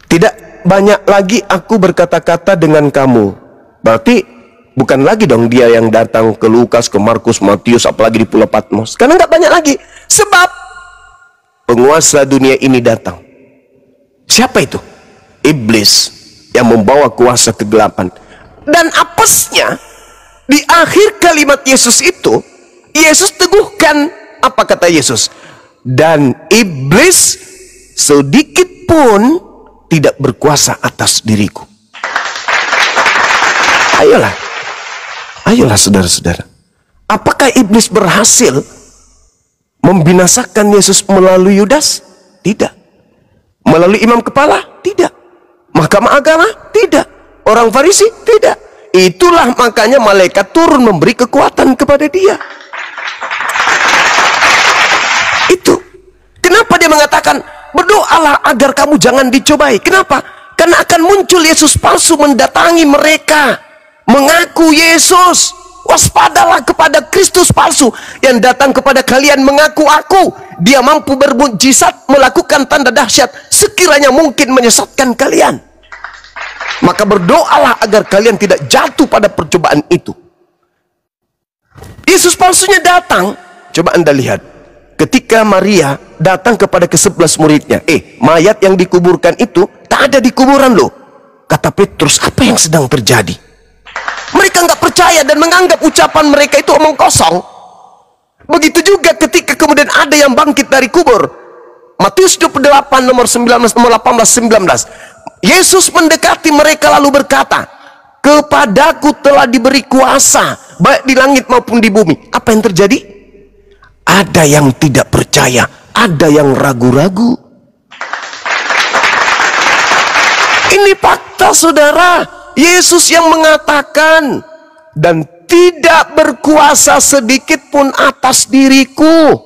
tidak banyak lagi aku berkata-kata dengan kamu. Berarti bukan lagi dong dia yang datang ke Lukas, ke Markus, Matius, apalagi di Pulau Patmos. Karena nggak banyak lagi. Sebab penguasa dunia ini datang. Siapa itu? Iblis yang membawa kuasa kegelapan. Dan apesnya, di akhir kalimat Yesus itu, Yesus teguhkan, apa kata Yesus? Dan iblis sedikit pun tidak berkuasa atas diriku. Ayolah saudara-saudara. Apakah iblis berhasil membinasakan Yesus melalui Yudas? Tidak. Melalui imam kepala? Tidak. Mahkamah agama? Tidak. Orang Farisi? Tidak. Itulah makanya malaikat turun memberi kekuatan kepada dia. Itu. Kenapa dia mengatakan, berdoalah agar kamu jangan dicobai? Kenapa? Karena akan muncul Yesus palsu mendatangi mereka, mengaku Yesus. Waspadalah kepada Kristus palsu yang datang kepada kalian mengaku aku. Dia mampu bermukjizat, melakukan tanda dahsyat, sekiranya mungkin menyesatkan kalian. Maka berdoalah agar kalian tidak jatuh pada percobaan itu. Yesus palsunya datang. Coba Anda lihat, ketika Maria datang kepada ke-11 muridnya, mayat yang dikuburkan itu tak ada di kuburan loh. Kata Petrus, apa yang sedang terjadi? Mereka nggak percaya dan menganggap ucapan mereka itu omong kosong. Begitu juga ketika kemudian ada yang bangkit dari kubur. Matius 28 nomor 19, nomor 18, 19. Yesus mendekati mereka lalu berkata, kepadaku telah diberi kuasa baik di langit maupun di bumi. Apa yang terjadi? Ada yang tidak percaya, ada yang ragu-ragu. Ini fakta saudara. Yesus yang mengatakan, dan tidak berkuasa sedikit pun atas diriku.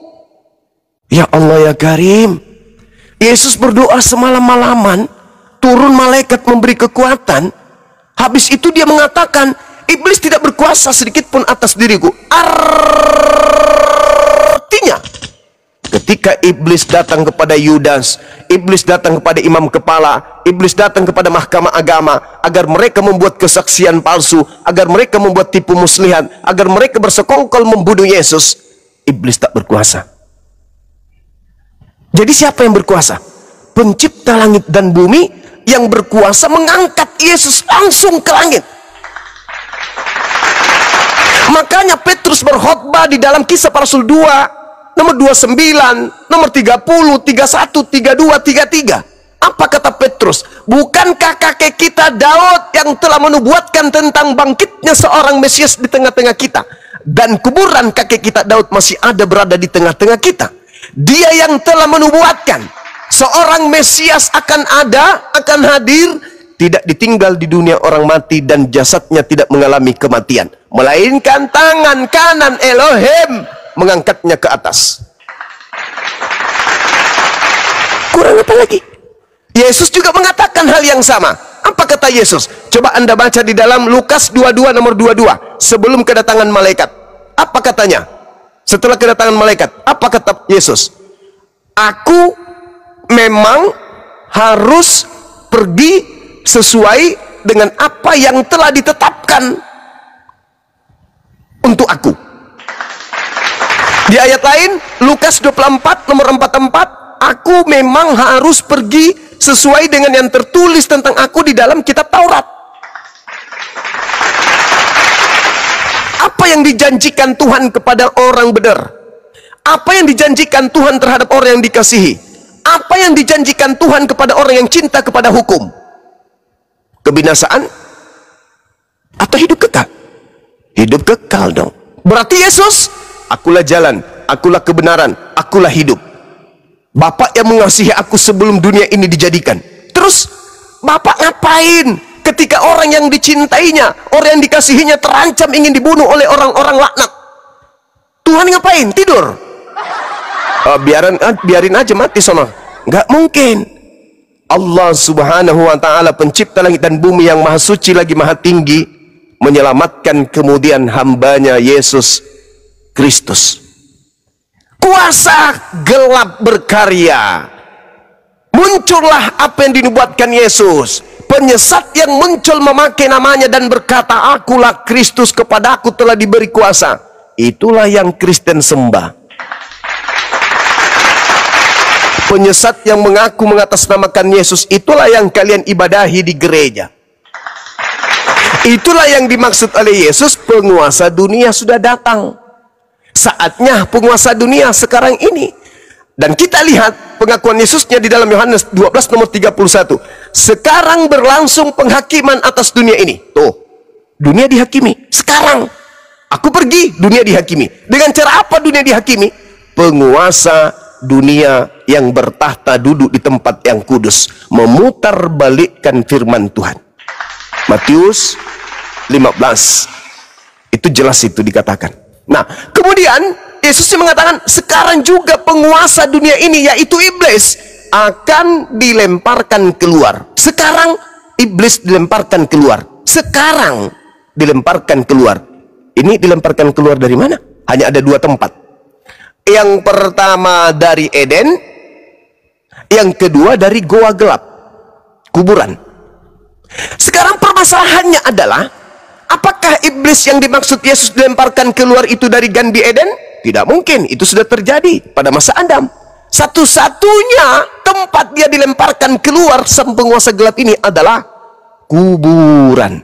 Ya Allah ya Karim. Yesus berdoa semalam-malaman, turun malaikat memberi kekuatan. Habis itu dia mengatakan, iblis tidak berkuasa sedikit pun atas diriku. Artinya, ketika iblis datang kepada Yudas, iblis datang kepada imam kepala, iblis datang kepada mahkamah agama, agar mereka membuat kesaksian palsu, agar mereka membuat tipu muslihat, agar mereka bersekongkol membunuh Yesus, iblis tak berkuasa. Jadi siapa yang berkuasa? Pencipta langit dan bumi yang berkuasa mengangkat Yesus langsung ke langit. Makanya Petrus berkhotbah di dalam Kisah Para Rasul 2 nomor 29, nomor 30, 31, 32, 33. Apa kata Petrus? Bukankah kakek kita Daud yang telah menubuatkan tentang bangkitnya seorang Mesias di tengah-tengah kita? Dan kuburan kakek kita Daud masih ada berada di tengah-tengah kita. Dia yang telah menubuatkan seorang Mesias akan ada, akan hadir, tidak ditinggal di dunia orang mati dan jasadnya tidak mengalami kematian, melainkan tangan kanan Elohim mengangkatnya ke atas. Kurang apa lagi? Yesus juga mengatakan hal yang sama. Apa kata Yesus? Coba Anda baca di dalam Lukas 22 nomor 22, sebelum kedatangan malaikat. Apa katanya? Setelah kedatangan malaikat, apa kata Yesus? Aku memang harus pergi sesuai dengan apa yang telah ditetapkan untuk aku. Di ayat lain, Lukas 24 nomor 44, aku memang harus pergi sesuai dengan yang tertulis tentang aku di dalam kitab Taurat. Apa yang dijanjikan Tuhan kepada orang benar? Apa yang dijanjikan Tuhan terhadap orang yang dikasihi? Apa yang dijanjikan Tuhan kepada orang yang cinta kepada hukum? Kebinasaan atau hidup kekal? Hidup kekal dong. Berarti Yesus, akulah jalan, akulah kebenaran, akulah hidup. Bapak yang mengasihi aku sebelum dunia ini dijadikan. Terus Bapak ngapain ketika orang yang dicintainya, orang yang dikasihinya terancam ingin dibunuh oleh orang-orang laknat? Tuhan ngapain? Tidur? Biarin aja mati sono. Nggak mungkin. Allah subhanahu wa ta'ala, pencipta langit dan bumi yang maha suci lagi maha tinggi, menyelamatkan kemudian hambanya Yesus Kristus. Kuasa gelap berkarya. Muncullah apa yang dinubuatkan Yesus. Penyesat yang muncul memakai namanya dan berkata, akulah Kristus, kepadaku telah diberi kuasa. Itulah yang Kristen sembah. Penyesat yang mengaku mengatasnamakan Yesus, itulah yang kalian ibadahi di gereja. Itulah yang dimaksud oleh Yesus, penguasa dunia sudah datang. Saatnya penguasa dunia sekarang ini. Dan kita lihat pengakuan Yesusnya di dalam Yohanes 12 nomor 31. Sekarang berlangsung penghakiman atas dunia ini. Tuh, dunia dihakimi. Sekarang aku pergi, dunia dihakimi. Dengan cara apa dunia dihakimi? Penguasa dunia yang bertahta duduk di tempat yang kudus memutarbalikkan firman Tuhan. Matius 15. Itu jelas itu dikatakan. Nah, kemudian Yesus mengatakan sekarang juga penguasa dunia ini, yaitu iblis, akan dilemparkan keluar. Sekarang iblis dilemparkan keluar. Sekarang dilemparkan keluar. Ini dilemparkan keluar dari mana? Hanya ada dua tempat. Yang pertama dari Eden, yang kedua dari goa gelap, kuburan. Sekarang permasalahannya adalah, apakah iblis yang dimaksud Yesus dilemparkan keluar itu dari Gan di Eden? Tidak mungkin, itu sudah terjadi pada masa Adam. Satu-satunya tempat dia dilemparkan keluar sang penguasa gelap ini adalah kuburan.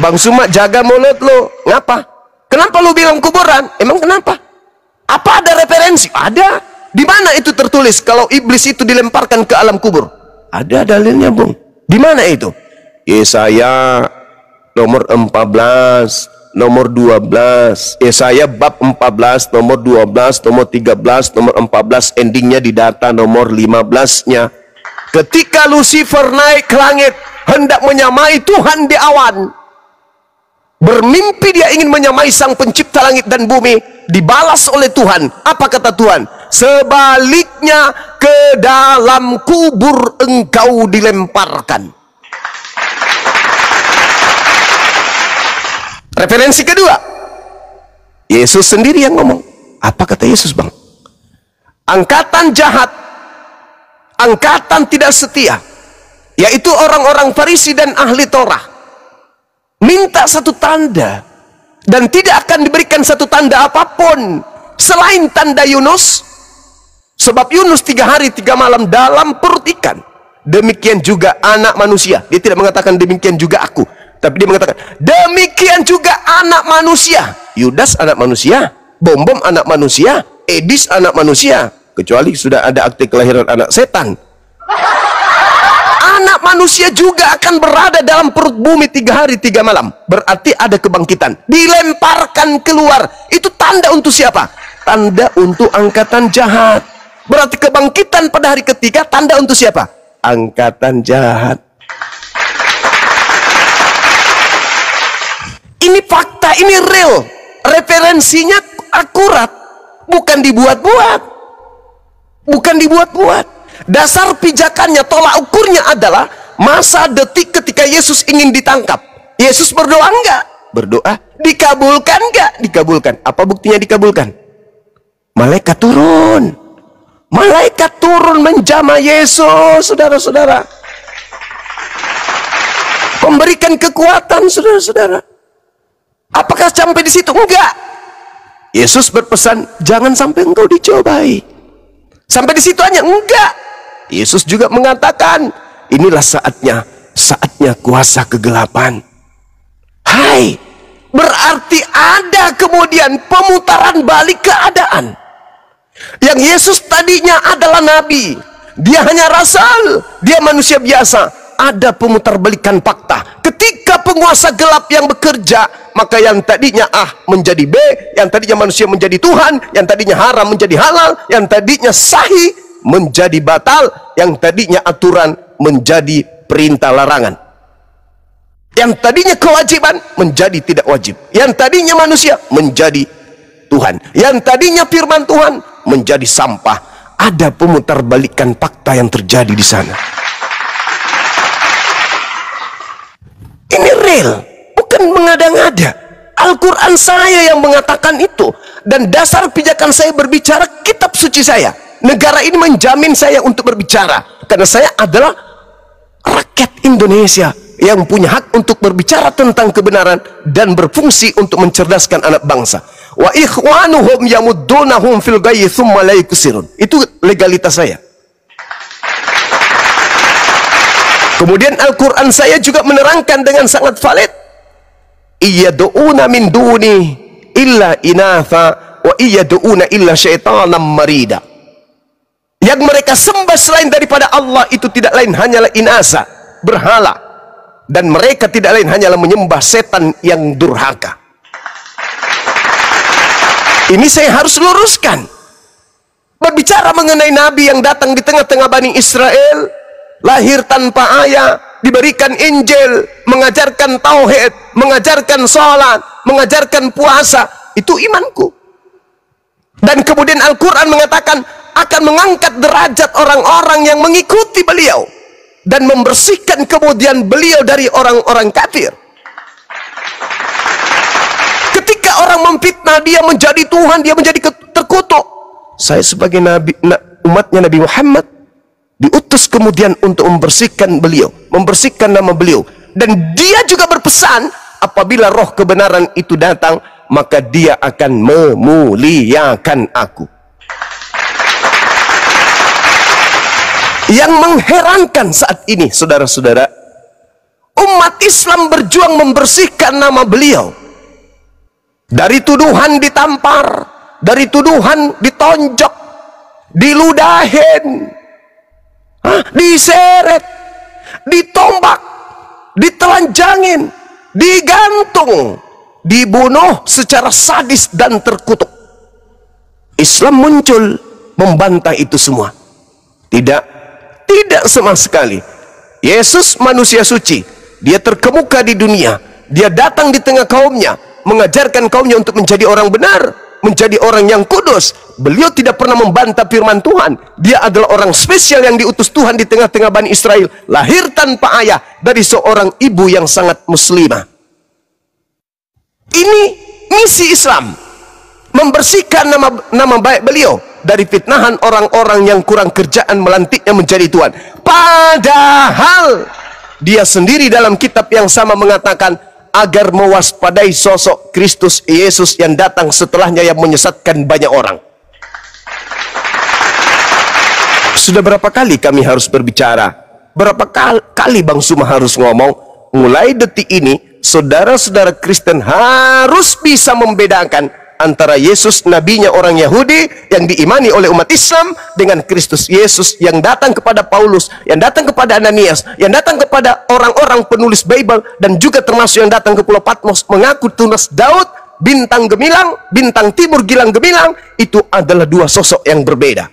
Bang Suma, jaga mulut lo. Ngapa? Kenapa lu bilang kuburan? Emang kenapa? Apa ada referensi? Ada. Di mana itu tertulis kalau iblis itu dilemparkan ke alam kubur? Ada dalilnya, Bung. Di mana itu? Yesaya nomor 14, nomor 12. Yesaya bab 14, nomor 12, nomor 13, nomor 14. Endingnya di data nomor 15-nya. Ketika Lucifer naik ke langit, hendak menyamai Tuhan di awan, bermimpi dia ingin menyamai sang pencipta langit dan bumi, dibalas oleh Tuhan. Apa kata Tuhan? Sebaliknya ke dalam kubur engkau dilemparkan. Referensi kedua, Yesus sendiri yang ngomong. Apa kata Yesus, Bang? Angkatan jahat, angkatan tidak setia, yaitu orang-orang Farisi dan ahli Torah, minta satu tanda, dan tidak akan diberikan satu tanda apapun selain tanda Yunus, sebab Yunus 3 hari 3 malam dalam perut ikan. Demikian juga anak manusia. Dia tidak mengatakan demikian juga aku, tapi dia mengatakan demikian juga anak manusia. Yudas anak manusia, Bom anak manusia, Edis anak manusia, kecuali sudah ada akte kelahiran anak setan. Anak manusia juga akan berada dalam perut bumi 3 hari 3 malam. Berarti ada kebangkitan. Dilemparkan keluar. Itu tanda untuk siapa? Tanda untuk angkatan jahat. Berarti kebangkitan pada hari ketiga tanda untuk siapa? Angkatan jahat. Ini fakta, ini real. Referensinya akurat. Bukan dibuat-buat. Bukan dibuat-buat. Dasar pijakannya, tolak ukurnya adalah masa detik ketika Yesus ingin ditangkap. Yesus berdoa enggak? Berdoa. Dikabulkan enggak? Dikabulkan. Apa buktinya dikabulkan? Malaikat turun. Malaikat turun menjamah Yesus, saudara-saudara. Memberikan kekuatan, saudara-saudara. Apakah sampai di situ? Enggak. Yesus berpesan, jangan sampai engkau dicobai. Sampai di situ hanya? Enggak. Yesus juga mengatakan, inilah saatnya kuasa kegelapan. Hai, Berarti ada kemudian pemutaran balik keadaan. Yang Yesus tadinya adalah nabi, dia hanya rasul, dia manusia biasa. Ada pemutarbalikan fakta. Ketika penguasa gelap yang bekerja, maka yang tadinya A menjadi B, yang tadinya manusia menjadi Tuhan, yang tadinya haram menjadi halal, yang tadinya sahih menjadi batal, yang tadinya aturan menjadi perintah larangan, yang tadinya kewajiban menjadi tidak wajib, yang tadinya manusia menjadi Tuhan, yang tadinya firman Tuhan menjadi sampah. Ada pemutarbalikan fakta yang terjadi di sana. Ini real, bukan mengada-ngada. Al-Quran saya yang mengatakan itu, dan dasar pijakan saya berbicara kitab suci saya. Negara ini menjamin saya untuk berbicara, karena saya adalah rakyat Indonesia yang punya hak untuk berbicara tentang kebenaran dan berfungsi untuk mencerdaskan anak bangsa. Wa ikhwanuhum yamuddunahum fil ghayyi tsumma la yuksirun. Itu legalitas saya. Kemudian Al-Quran saya juga menerangkan dengan sangat valid. Iyad'una min duni illa inatha wa iyad'una illa syaitanan marida. Yang mereka sembah selain daripada Allah itu tidak lain hanyalah inasa, berhala. Dan mereka tidak lain hanyalah menyembah setan yang durhaka. Ini saya harus luruskan. Berbicara mengenai Nabi yang datang di tengah-tengah Bani Israel, lahir tanpa ayah, diberikan Injil, mengajarkan tauhid, mengajarkan sholat, mengajarkan puasa, itu imanku. Dan kemudian Al-Quran mengatakan akan mengangkat derajat orang-orang yang mengikuti beliau dan membersihkan kemudian beliau dari orang-orang kafir. Ketika orang memfitnah dia menjadi Tuhan, dia menjadi terkutuk. Saya sebagai nabi, umatnya Nabi Muhammad, diutus kemudian untuk membersihkan beliau, membersihkan nama beliau. Dan dia juga berpesan, apabila roh kebenaran itu datang, maka dia akan memuliakan aku. Yang mengherankan saat ini, saudara-saudara, umat Islam berjuang membersihkan nama beliau dari tuduhan ditampar, dari tuduhan ditonjok, diludahin, diseret, ditombak, ditelanjangin, digantung, dibunuh secara sadis dan terkutuk. Islam muncul membantah itu semua. Tidak sama sekali. Yesus manusia suci, dia terkemuka di dunia, dia datang di tengah kaumnya, mengajarkan kaumnya untuk menjadi orang benar, menjadi orang yang kudus. Beliau tidak pernah membantah firman Tuhan. Dia adalah orang spesial yang diutus Tuhan di tengah-tengah Bani Israel, lahir tanpa ayah dari seorang ibu yang sangat muslimah. Ini misi Islam, membersihkan nama baik beliau dari fitnahan orang-orang yang kurang kerjaan melantiknya menjadi Tuhan. Padahal dia sendiri dalam kitab yang sama mengatakan agar mewaspadai sosok Kristus Yesus yang datang setelahnya yang menyesatkan banyak orang. Sudah berapa kali kami harus berbicara? Berapa kali Bang Suma harus ngomong? Mulai detik ini, saudara-saudara Kristen harus bisa membedakan antara Yesus nabinya orang Yahudi yang diimani oleh umat Islam dengan Kristus Yesus yang datang kepada Paulus, yang datang kepada Ananias, yang datang kepada orang-orang penulis Bible, dan juga termasuk yang datang ke Pulau Patmos mengaku tunas Daud, bintang gemilang, bintang timur gilang gemilang. Itu adalah dua sosok yang berbeda.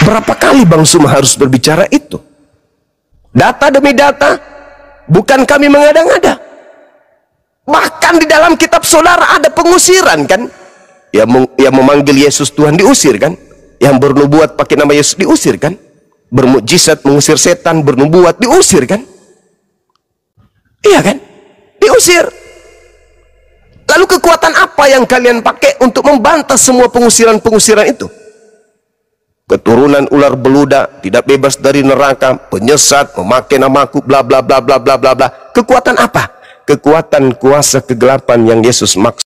Berapa kali Bang Suma harus berbicara itu? Data demi data, bukan kami mengada-ngada. Bahkan di dalam kitab saudara ada pengusiran kan? Yang memanggil Yesus Tuhan diusir kan? Yang bernubuat pakai nama Yesus diusir kan? Bermukjizat mengusir setan, bernubuat diusir kan? Iya kan? Diusir. Lalu kekuatan apa yang kalian pakai untuk membantah semua pengusiran-pengusiran itu? Keturunan ular beluda, tidak bebas dari neraka, penyesat, memakai namaku, bla bla bla bla bla bla bla. Kekuatan apa? Kekuatan kuasa kegelapan yang Yesus maksud.